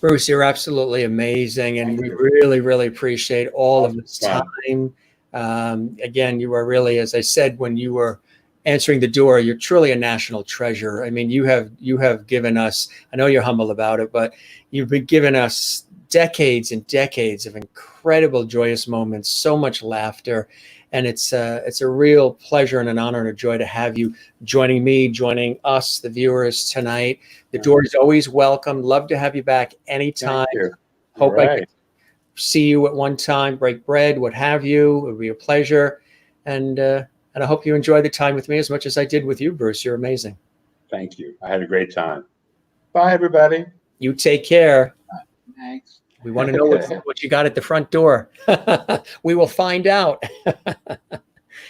Bruce, you're absolutely amazing, and Thank we you. really, really appreciate all of this Fun. time. Again, you are really, as I said when you were answering the door, you're truly a national treasure. I mean, you have given us. I know you're humble about it, but you've been giving us decades and decades of incredible, joyous moments, so much laughter, and it's a real pleasure and an honor and a joy to have you joining us, the viewers tonight. The door is always welcome. Love to have you back anytime. Thank you. Hope All I right. can see you at one time, break bread, what have you. It would be a pleasure. And I hope you enjoy the time with me as much as I did with you, Bruce. You're amazing. Thank you. I had a great time. Bye, everybody. You take care. Thanks. We want to know what you got at the front door. We will find out. Isn't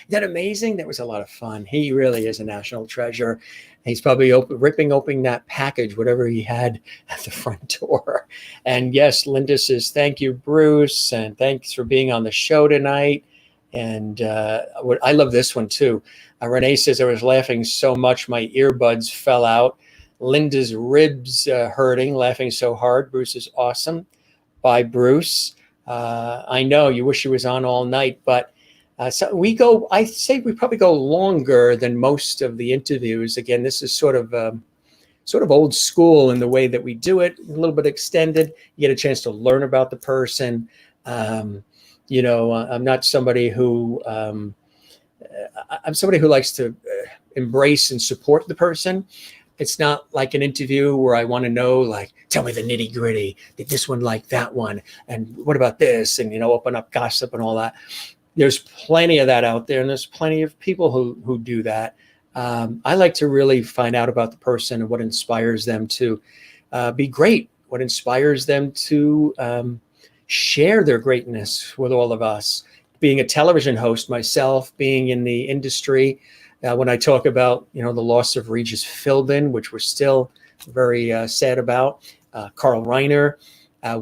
that amazing? That was a lot of fun. He really is a national treasure. He's probably ripping open that package, whatever he had at the front door. And yes, Lynde says, thank you, Bruce. And thanks for being on the show tonight. And I love this one too. Renee says, I was laughing so much my earbuds fell out. Linda's ribs hurting, laughing so hard. Bruce is awesome. By Bruce. I know you wish he was on all night, but so I say we probably go longer than most of the interviews. Again, this is sort of old school in the way that we do it, a little bit extended. You get a chance to learn about the person. I'm not somebody who, I'm somebody who likes to embrace and support the person. It's not like an interview where I want to know, like, tell me the nitty gritty. Did this one like that one? And what about this? And, open up gossip and all that. There's plenty of that out there. And there's plenty of people who do that. I like to really find out about the person and what inspires them to be great, what inspires them to share their greatness with all of us. Being a television host myself, being in the industry, when I talk about, the loss of Regis Philbin, which we're still very sad about, Carl Reiner,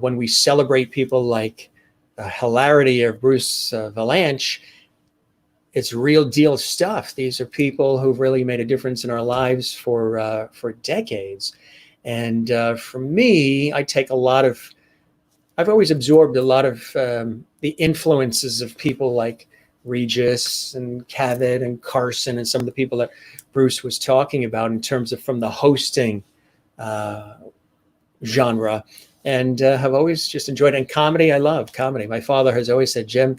when we celebrate people like the hilarity of Bruce Vilanch, it's real deal stuff. These are people who've really made a difference in our lives for decades. And for me, I've always absorbed a lot of the influences of people like Regis and Cavett and Carson and some of the people that Bruce was talking about in terms of from the hosting genre, and have always just enjoyed it. And comedy, I love comedy. My father has always said, Jim,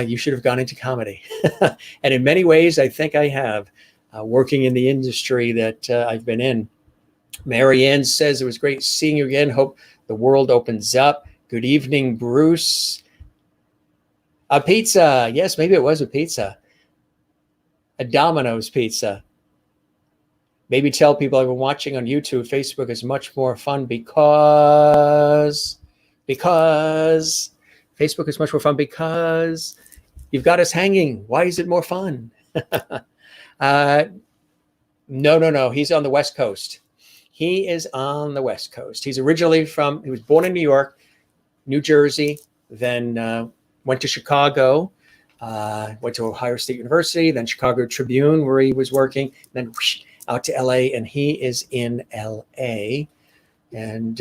you should have gone into comedy. And in many ways, I think I have, working in the industry that I've been in. Mary Ann says, it was great seeing you again. Hope the world opens up. Good evening, Bruce. A pizza. Yes, maybe it was a pizza. A Domino's pizza. Maybe tell people I've been watching on YouTube. Facebook is much more fun because Facebook is much more fun because you've got us hanging. Why is it more fun? No. He's on the West Coast. He is on the West Coast. He was born in New York, New Jersey, then went to Chicago, went to Ohio State University, then Chicago Tribune, where he was working, then out to LA, and he is in LA, and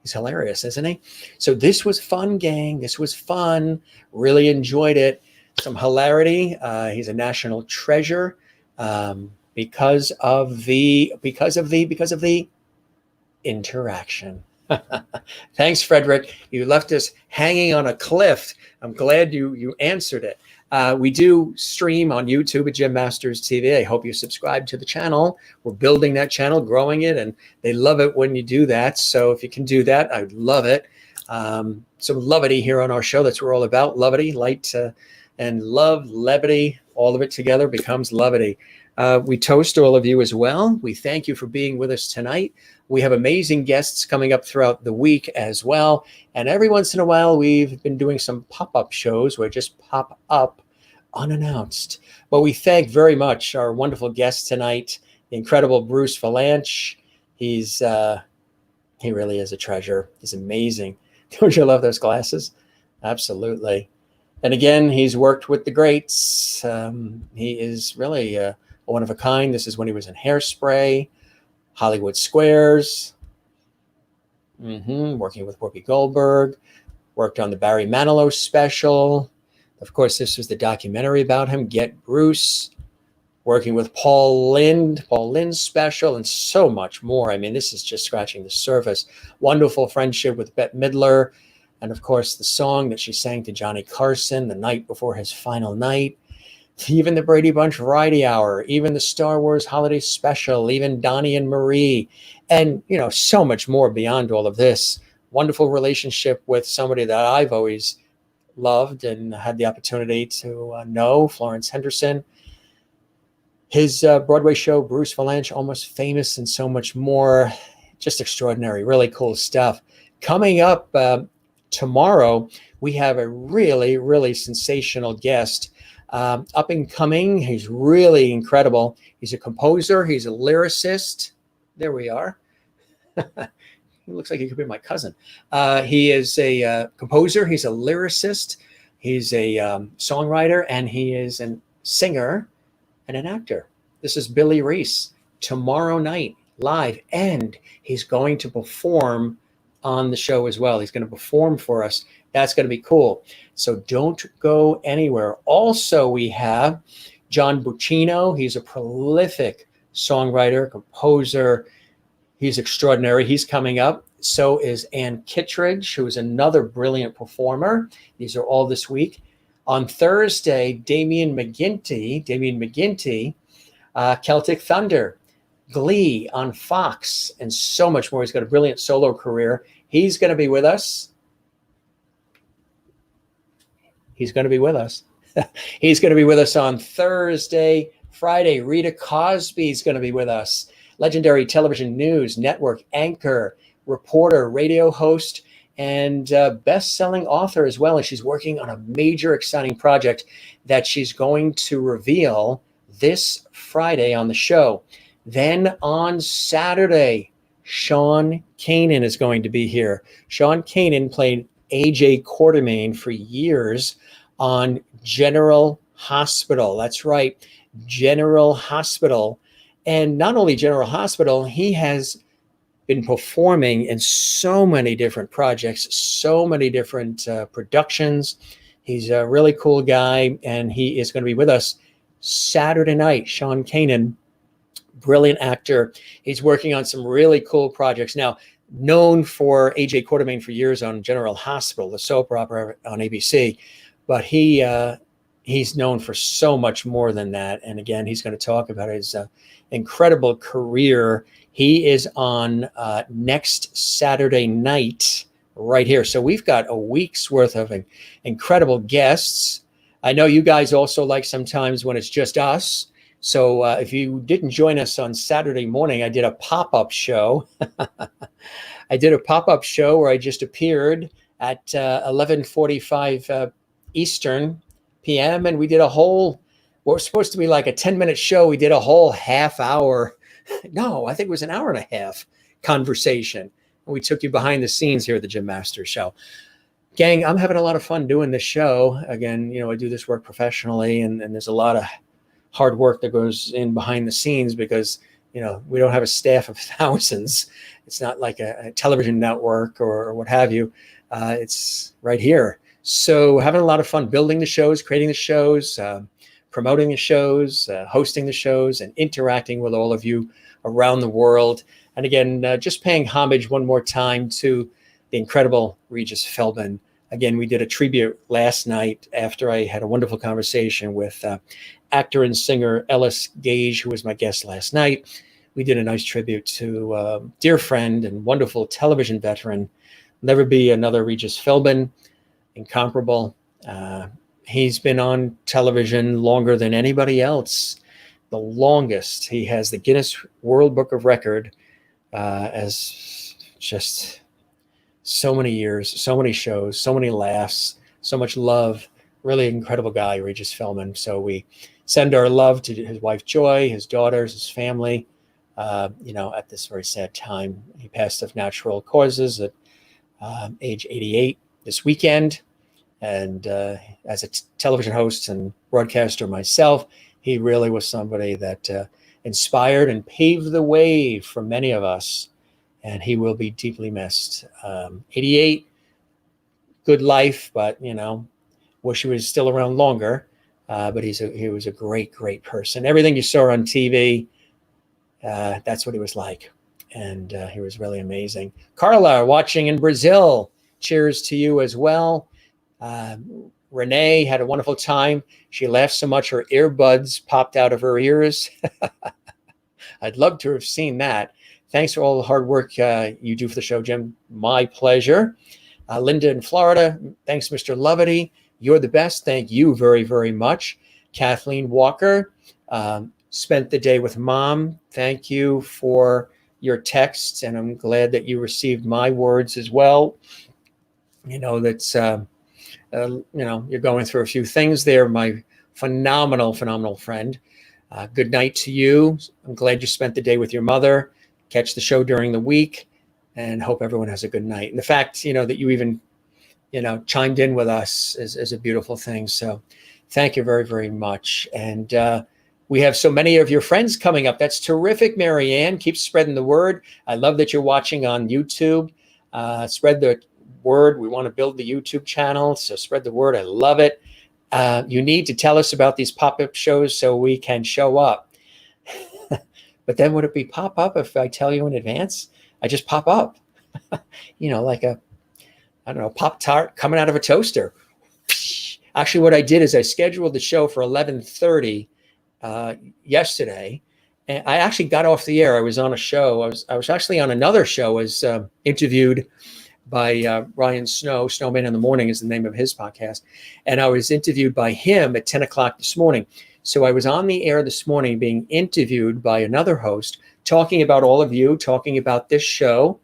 he's hilarious, isn't he? So this was fun, gang. This was fun. Really enjoyed it. Some hilarity. He's a national treasure because of the interaction. Thanks, Frederick. You left us hanging on a cliff. I'm glad you answered it. We do stream on YouTube at Jim Masters TV. I hope you subscribe to the channel. We're building that channel, growing it, and they love it when you do that. So if you can do that, I'd love it. Some loveity here on our show. That's what we're all about. Loveity, light and love, levity, all of it together becomes loveity. We toast all of you as well. We thank you for being with us tonight. We have amazing guests coming up throughout the week as well. And every once in a while, we've been doing some pop-up shows where just pop up unannounced. But we thank very much our wonderful guest tonight, the incredible Bruce Vilanch. He really is a treasure. He's amazing. Don't you love those glasses? Absolutely. And again, he's worked with the greats. He is really one of a kind. This is when he was in Hairspray, Hollywood Squares, Working with Whoopi Goldberg, worked on the Barry Manilow special. Of course, this was the documentary about him, Get Bruce. Working with Paul Lynde's special, and so much more. I mean, this is just scratching the surface. Wonderful friendship with Bette Midler. And of course, the song that she sang to Johnny Carson the night before his final night. Even the Brady Bunch Variety Hour, even the Star Wars Holiday Special, even Donnie and Marie, and, you know, so much more beyond all of this. Wonderful relationship with somebody that I've always loved and had the opportunity to know, Florence Henderson. His Broadway show, Bruce Vilanch, Almost Famous, and so much more. Just extraordinary, really cool stuff. Coming up tomorrow, we have a really, really sensational guest. Up and coming, he's really incredible. He's a composer, he's a lyricist. There we are. He looks like he could be my cousin. He is a composer, he's a lyricist, he's a songwriter, and he is a singer and an actor. This is Billy Reese, tomorrow night, live, and he's going to perform on the show as well. He's going to perform for us. That's going to be cool. So don't go anywhere. Also, we have John Buccino. He's a prolific songwriter, composer. He's extraordinary. He's coming up. So is Ann Kittredge, who is another brilliant performer. These are all this week. On Thursday, Damien McGinty, Celtic Thunder, Glee on Fox, and so much more. He's got a brilliant solo career. He's going to be with us. He's going to be with us. He's going to be with us on Thursday. Friday, Rita Cosby's going to be with us. Legendary television news network anchor, reporter, radio host, and best-selling author as well. And she's working on a major, exciting project that she's going to reveal this Friday on the show. Then on Saturday, Sean Kanan is going to be here. Sean Kanan played A.J. Quartermain for years on General Hospital. That's right, General Hospital. And not only General Hospital, he has been performing in so many different projects, so many different productions. He's a really cool guy, and he is going to be with us Saturday night. Sean Kanan, brilliant actor. He's working on some really cool projects. Now, known for A.J. Quartermain for years on General Hospital, the soap opera on ABC, but he's known for so much more than that. And again, he's going to talk about his incredible career. He is on next Saturday night right here. So we've got a week's worth of incredible guests. I know you guys also like sometimes when it's just us. So if you didn't join us on Saturday morning, I did a pop-up show. I did a pop-up show where I just appeared at 11:45 Eastern PM, and we did a whole, what was supposed to be like a 10-minute show. We did a whole half hour. No, I think it was an hour and a half conversation. And we took you behind the scenes here at the Jim Masters Show. Gang, I'm having a lot of fun doing this show. Again, you know, I do this work professionally, and there's a lot of hard work that goes in behind the scenes because, you know, we don't have a staff of thousands. It's not like a television network or what have you. It's right here. So having a lot of fun building the shows, creating the shows, promoting the shows, hosting the shows, and interacting with all of you around the world. And again, just paying homage one more time to the incredible Regis Philbin. Again, we did a tribute last night after I had a wonderful conversation with actor and singer Ellis Gage, who was my guest last night. We did a nice tribute to a dear friend and wonderful television veteran. Never be another Regis Philbin, incomparable. He's been on television longer than anybody else, the longest. He has the Guinness World Book of Record as just so many years, so many shows, so many laughs, so much love. Really incredible guy, Regis Philbin. So we send our love to his wife, Joy, his daughters, his family, at this very sad time. He passed of natural causes at age 88 this weekend. And as a television host and broadcaster myself, he really was somebody that inspired and paved the way for many of us. and he will be deeply missed. 88, good life, but wish he was still around longer. But he was a great, great person. Everything you saw on TV, that's what he was like. And he was really amazing. Carla, watching in Brazil, cheers to you as well. Renee had a wonderful time. She laughed so much her earbuds popped out of her ears. I'd love to have seen that. Thanks for all the hard work you do for the show, Jim. My pleasure. Lynde in Florida, thanks, Mr. Loveity. You're the best. Thank you very, very much. Kathleen Walker, spent the day with Mom. Thank you for your texts, and I'm glad that you received my words as well. That's you're going through a few things there, my phenomenal friend. Good night to you. I'm glad you spent the day with your mother. Catch the show during the week, and hope everyone has a good night. And the fact that you even chimed in with us is a beautiful thing. So thank you very, very much. And we have so many of your friends coming up. That's terrific, Marianne. Keep spreading the word. I love that you're watching on YouTube. Spread the word. We want to build the YouTube channel, so spread the word. I love it. You need to tell us about these pop-up shows so we can show up. But then would it be pop-up if I tell you in advance? I just pop up, like a, I don't know, Pop-Tart coming out of a toaster. Actually, what I did is I scheduled the show for 11:30 yesterday, and I actually got off the air. I was on a show. I was actually on another show. I was interviewed by Ryan Snow. Snowman in the Morning is the name of his podcast, and I was interviewed by him at 10 o'clock this morning. So I was on the air this morning being interviewed by another host, talking about all of you, talking about this show.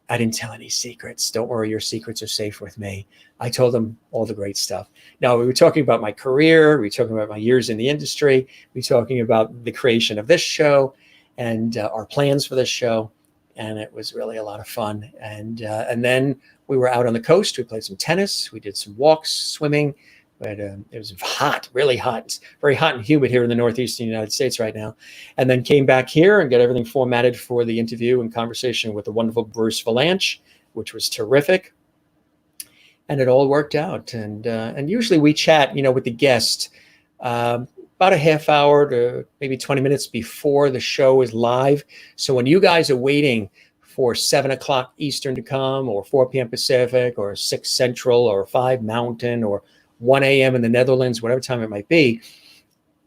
I didn't tell any secrets. Don't worry, your secrets are safe with me. I told them all the great stuff. Now, we were talking about my career. We were talking about my years in the industry. We were talking about the creation of this show and our plans for this show. And it was really a lot of fun. And then we were out on the coast. We played some tennis. We did some walks, swimming. But it was hot, really hot. It's very hot and humid here in the northeastern United States right now. And then came back here and got everything formatted for the interview and conversation with the wonderful Bruce Vilanch, which was terrific. And it all worked out. And usually we chat, with the guest about a half hour to maybe 20 minutes before the show is live. So when you guys are waiting for 7 o'clock Eastern to come, or 4 p.m. Pacific, or 6 Central, or 5 Mountain, or 1 a.m. in the Netherlands, whatever time it might be,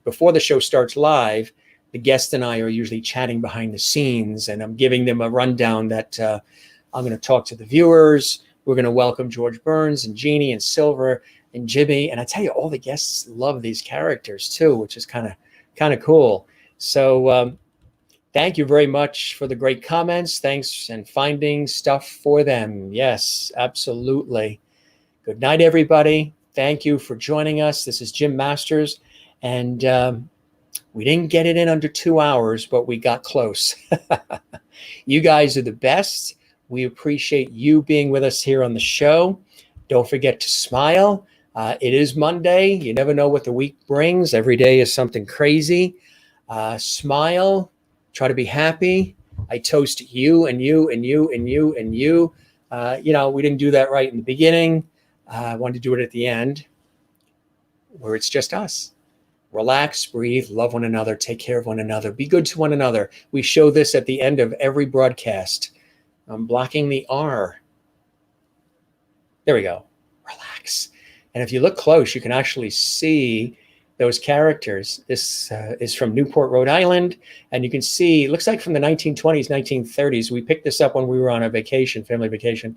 before the show starts live, the guest and I are usually chatting behind the scenes, and I'm giving them a rundown that I'm going to talk to the viewers. We're going to welcome George Burns and Jeannie and Silver and Jimmy. And I tell you, all the guests love these characters too, which is kind of cool. So thank you very much for the great comments. Thanks, and finding stuff for them. Yes, absolutely. Good night, everybody. Thank you for joining us. This is Jim Masters, and we didn't get it in under 2 hours, but we got close. You guys are the best. We appreciate you being with us here on the show. Don't forget to smile. It is Monday. You never know what the week brings. Every day is something crazy. Smile. Try to be happy. I toast you and you and you and you and you. We didn't do that right in the beginning. I wanted to do it at the end, where it's just us. Relax, breathe, love one another, take care of one another, be good to one another. We show this at the end of every broadcast. I'm blocking the R. There we go. Relax. And if you look close, you can actually see those characters. This is from Newport, Rhode Island. And you can see, it looks like from the 1920s, 1930s. We picked this up when we were on a vacation, family vacation,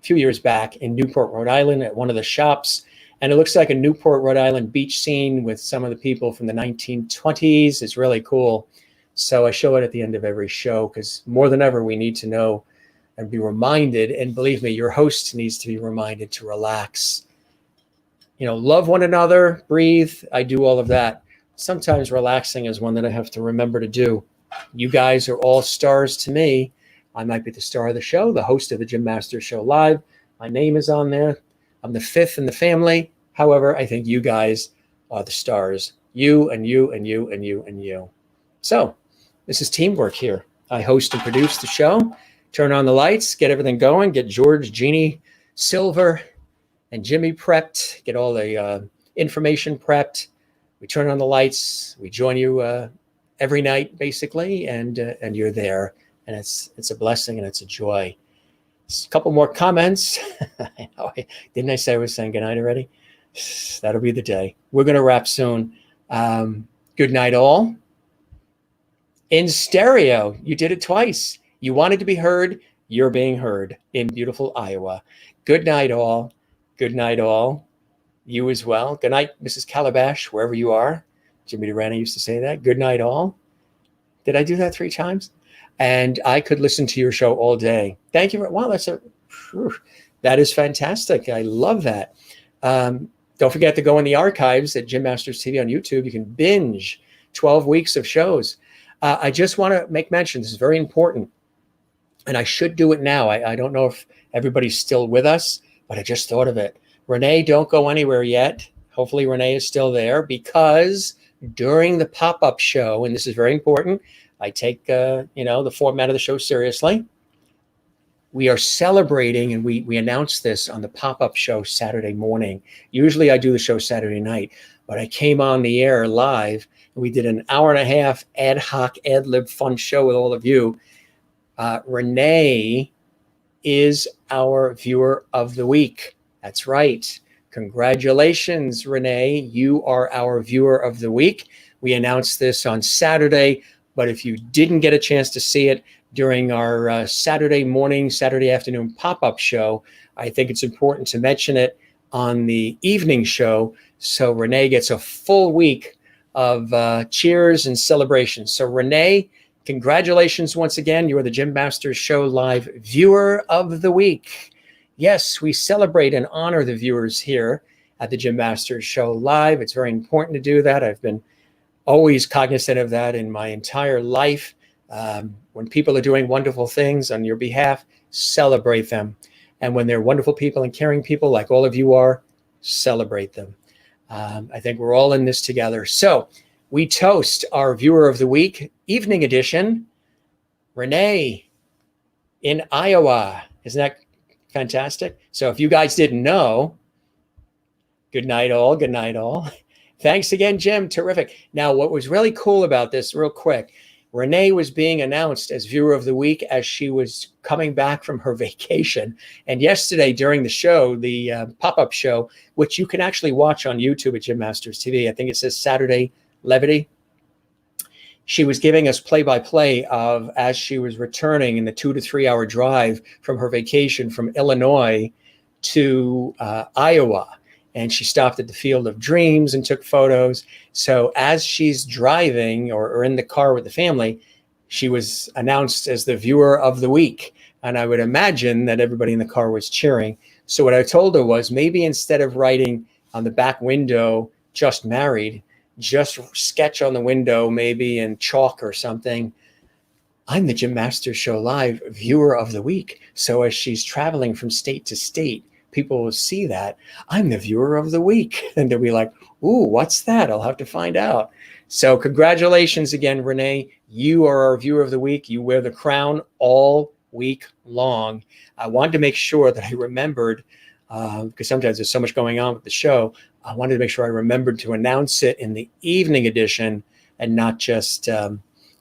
few years back in Newport, Rhode Island at one of the shops. And it looks like a Newport, Rhode Island beach scene with some of the people from the 1920s. It's really cool. So I show it at the end of every show because more than ever, we need to know and be reminded. And believe me, your host needs to be reminded to relax. Love one another, breathe. I do all of that. Sometimes relaxing is one that I have to remember to do. You guys are all stars to me. I might be the star of the show, the host of the Jim Masters Show Live. My name is on there. I'm the fifth in the family. However, I think you guys are the stars. You and you and you and you and you. So this is teamwork here. I host and produce the show, turn on the lights, get everything going, get George, Jeannie, Silver, and Jimmy prepped, get all the information prepped. We turn on the lights. We join you every night, basically, and you're there. And it's a blessing and it's a joy. A couple more comments. I know, didn't I say I was saying goodnight already? That'll be the day. We're going to wrap soon. Good night, all. In stereo, you did it twice. You wanted to be heard. You're being heard in beautiful Iowa. Good night, all. Good night, all. You as well. Good night, Mrs. Calabash, wherever you are. Jimmy Durante used to say that. Good night, all. Did I do that 3 times? And I could listen to your show all day. Thank you. Wow, that is fantastic. I love that. Don't forget to go in the archives at Jim Masters TV on YouTube. You can binge 12 weeks of shows. I just want to make mention, this is very important, and I should do it now. I don't know if everybody's still with us, but I just thought of it. Renee, don't go anywhere yet. Hopefully Renee is still there, because during the pop-up show, and this is very important, I take the format of the show seriously. We are celebrating, and we announced this on the pop-up show Saturday morning. Usually I do the show Saturday night, but I came on the air live, and we did an hour-and-a-half ad hoc, ad-lib fun show with all of you. Renee is our viewer of the week. That's right. Congratulations, Renee. You are our viewer of the week. We announced this on Saturday, but if you didn't get a chance to see it during our Saturday morning, Saturday afternoon pop-up show, I think it's important to mention it on the evening show, so Renee gets a full week of cheers and celebrations. So Renee, congratulations once again. You are the Jim Masters Show Live Viewer of the Week. Yes, we celebrate and honor the viewers here at the Jim Masters Show Live. It's very important to do that. I've been always cognizant of that in my entire life. When people are doing wonderful things on your behalf, celebrate them. And when they're wonderful people and caring people like all of you are, celebrate them. I think we're all in this together. So we toast our Viewer of the Week, evening edition, Renee in Iowa. Isn't that fantastic? So if you guys didn't know, good night all, good night all. Thanks again, Jim. Terrific. Now, what was really cool about this, real quick, Renee was being announced as Viewer of the Week as she was coming back from her vacation. And yesterday during the show, the pop-up show, which you can actually watch on YouTube at Jim Masters TV, I think it says Saturday Levity, she was giving us play-by-play of as she was returning in the 2 to 3 hour drive from her vacation from Illinois to Iowa. And she stopped at the Field of Dreams and took photos. So as she's driving or in the car with the family, she was announced as the Viewer of the Week. And I would imagine that everybody in the car was cheering. So what I told her was, maybe instead of writing on the back window, just married, just sketch on the window maybe in chalk or something, I'm the Jim Masters Show Live Viewer of the Week. So as she's traveling from state to state, people will see that I'm the Viewer of the Week, and they'll be like, ooh, what's that? I'll have to find out. So congratulations again, Renee. You are our Viewer of the Week. You wear the crown all week long. I wanted to make sure that I remembered, because sometimes there's so much going on with the show, I wanted to make sure I remembered to announce it in the evening edition and not just,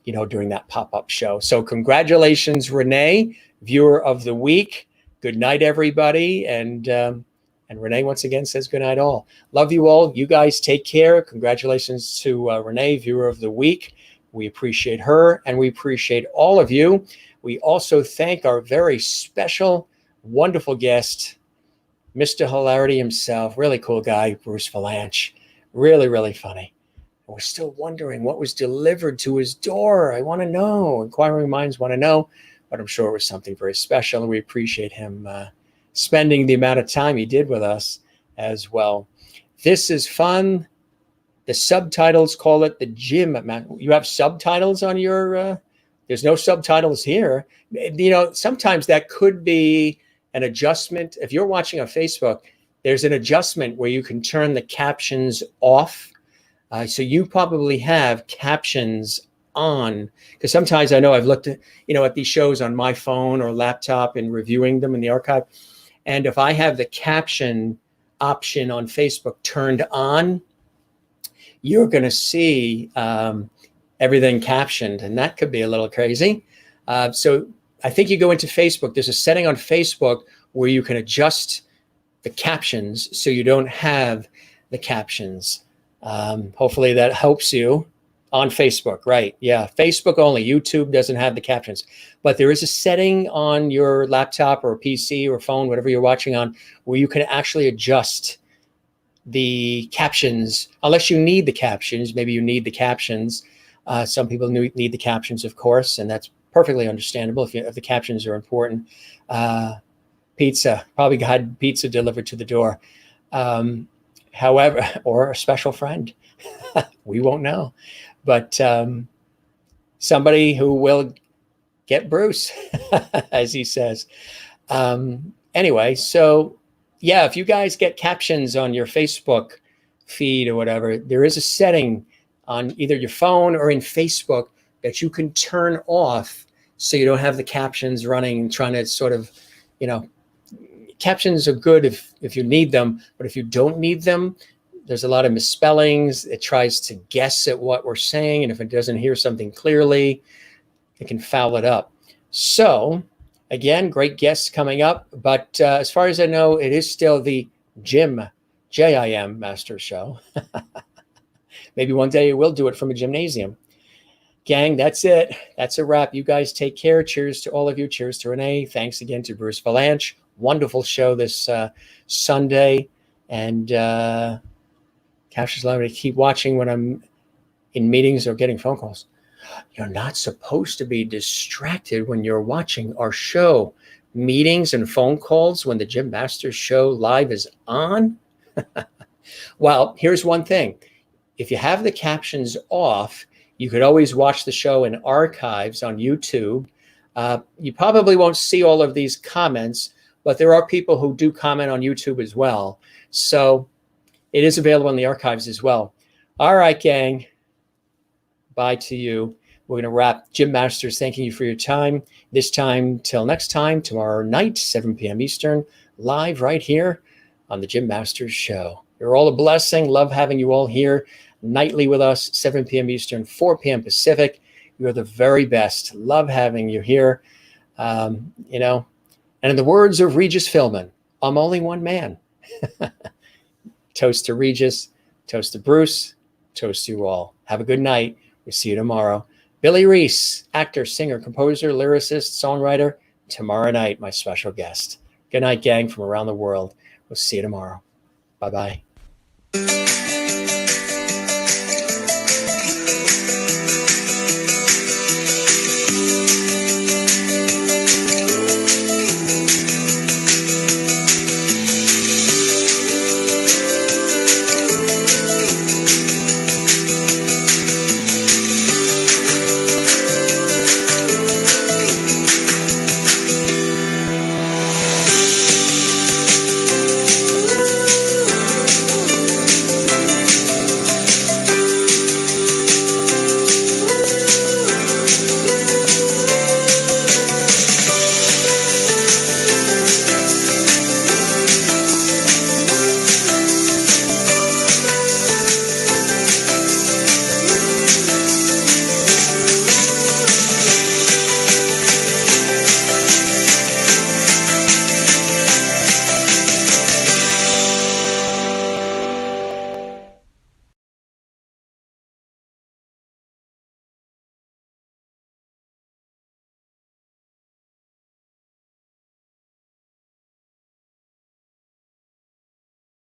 during that pop-up show. So congratulations, Renee, Viewer of the Week. Good night, everybody. And Renee once again says good night all. Love you all. You guys take care. Congratulations to Renee, Viewer of the Week. We appreciate her and we appreciate all of you. We also thank our very special, wonderful guest, Mr. Hilarity himself, really cool guy, Bruce Vilanch. Really, really funny. We're still wondering what was delivered to his door. I want to know. Inquiring minds want to know. But I'm sure it was something very special, and we appreciate him spending the amount of time he did with us as well. This is fun. The subtitles call it the Jim. You have subtitles on your, there's no subtitles here. Sometimes that could be an adjustment. If you're watching on Facebook, there's an adjustment where you can turn the captions off. So you probably have captions on, because sometimes I know I've looked at, at these shows on my phone or laptop and reviewing them in the archive. And if I have the caption option on Facebook turned on, you're going to see everything captioned, and that could be a little crazy. So I think you go into Facebook. There's a setting on Facebook where you can adjust the captions so you don't have the captions. Hopefully that helps you on Facebook, right? Yeah, Facebook only. YouTube doesn't have the captions, but there is a setting on your laptop or PC or phone, whatever you're watching on, where you can actually adjust the captions, unless you need the captions. Maybe you need the captions. Some people need the captions, of course, and that's perfectly understandable if the captions are important. Pizza, probably had pizza delivered to the door. However, or a special friend, we won't know, but somebody who will get Bruce, as he says. Anyway, so yeah, if you guys get captions on your Facebook feed or whatever, there is a setting on either your phone or in Facebook that you can turn off so you don't have the captions running, trying to sort of, captions are good if you need them, but if you don't need them, there's a lot of misspellings. It tries to guess at what we're saying, and if it doesn't hear something clearly, it can foul it up. So, again, great guests coming up, but as far as I know, it is still the Jim Master Show. Maybe one day we'll do it from a gymnasium. Gang, that's it. That's a wrap. You guys take care. Cheers to all of you. Cheers to Renee. Thanks again to Bruce Vilanch. Wonderful show this Sunday. And Cash is allowing me to keep watching when I'm in meetings or getting phone calls. You're not supposed to be distracted when you're watching our show. Meetings and phone calls when the Jim Masters Show live is on. Well, here's one thing. If you have the captions off, you could always watch the show in archives on YouTube. You probably won't see all of these comments, but there are people who do comment on YouTube as well. So it is available in the archives as well. All right, gang. Bye to you. We're going to wrap. Jim Masters, thanking you for your time. This time till next time, tomorrow night, 7 p.m. Eastern, live right here on the Jim Masters Show. You're all a blessing. Love having you all here nightly with us, 7 p.m. Eastern, 4 p.m. Pacific. You're the very best. Love having you here. And in the words of Regis Philbin, I'm only one man. Toast to Regis, toast to Bruce, toast to you all. Have a good night. We'll see you tomorrow. Billy Reese, actor, singer, composer, lyricist, songwriter. Tomorrow night, my special guest. Good night, gang, from around the world. We'll see you tomorrow. Bye-bye.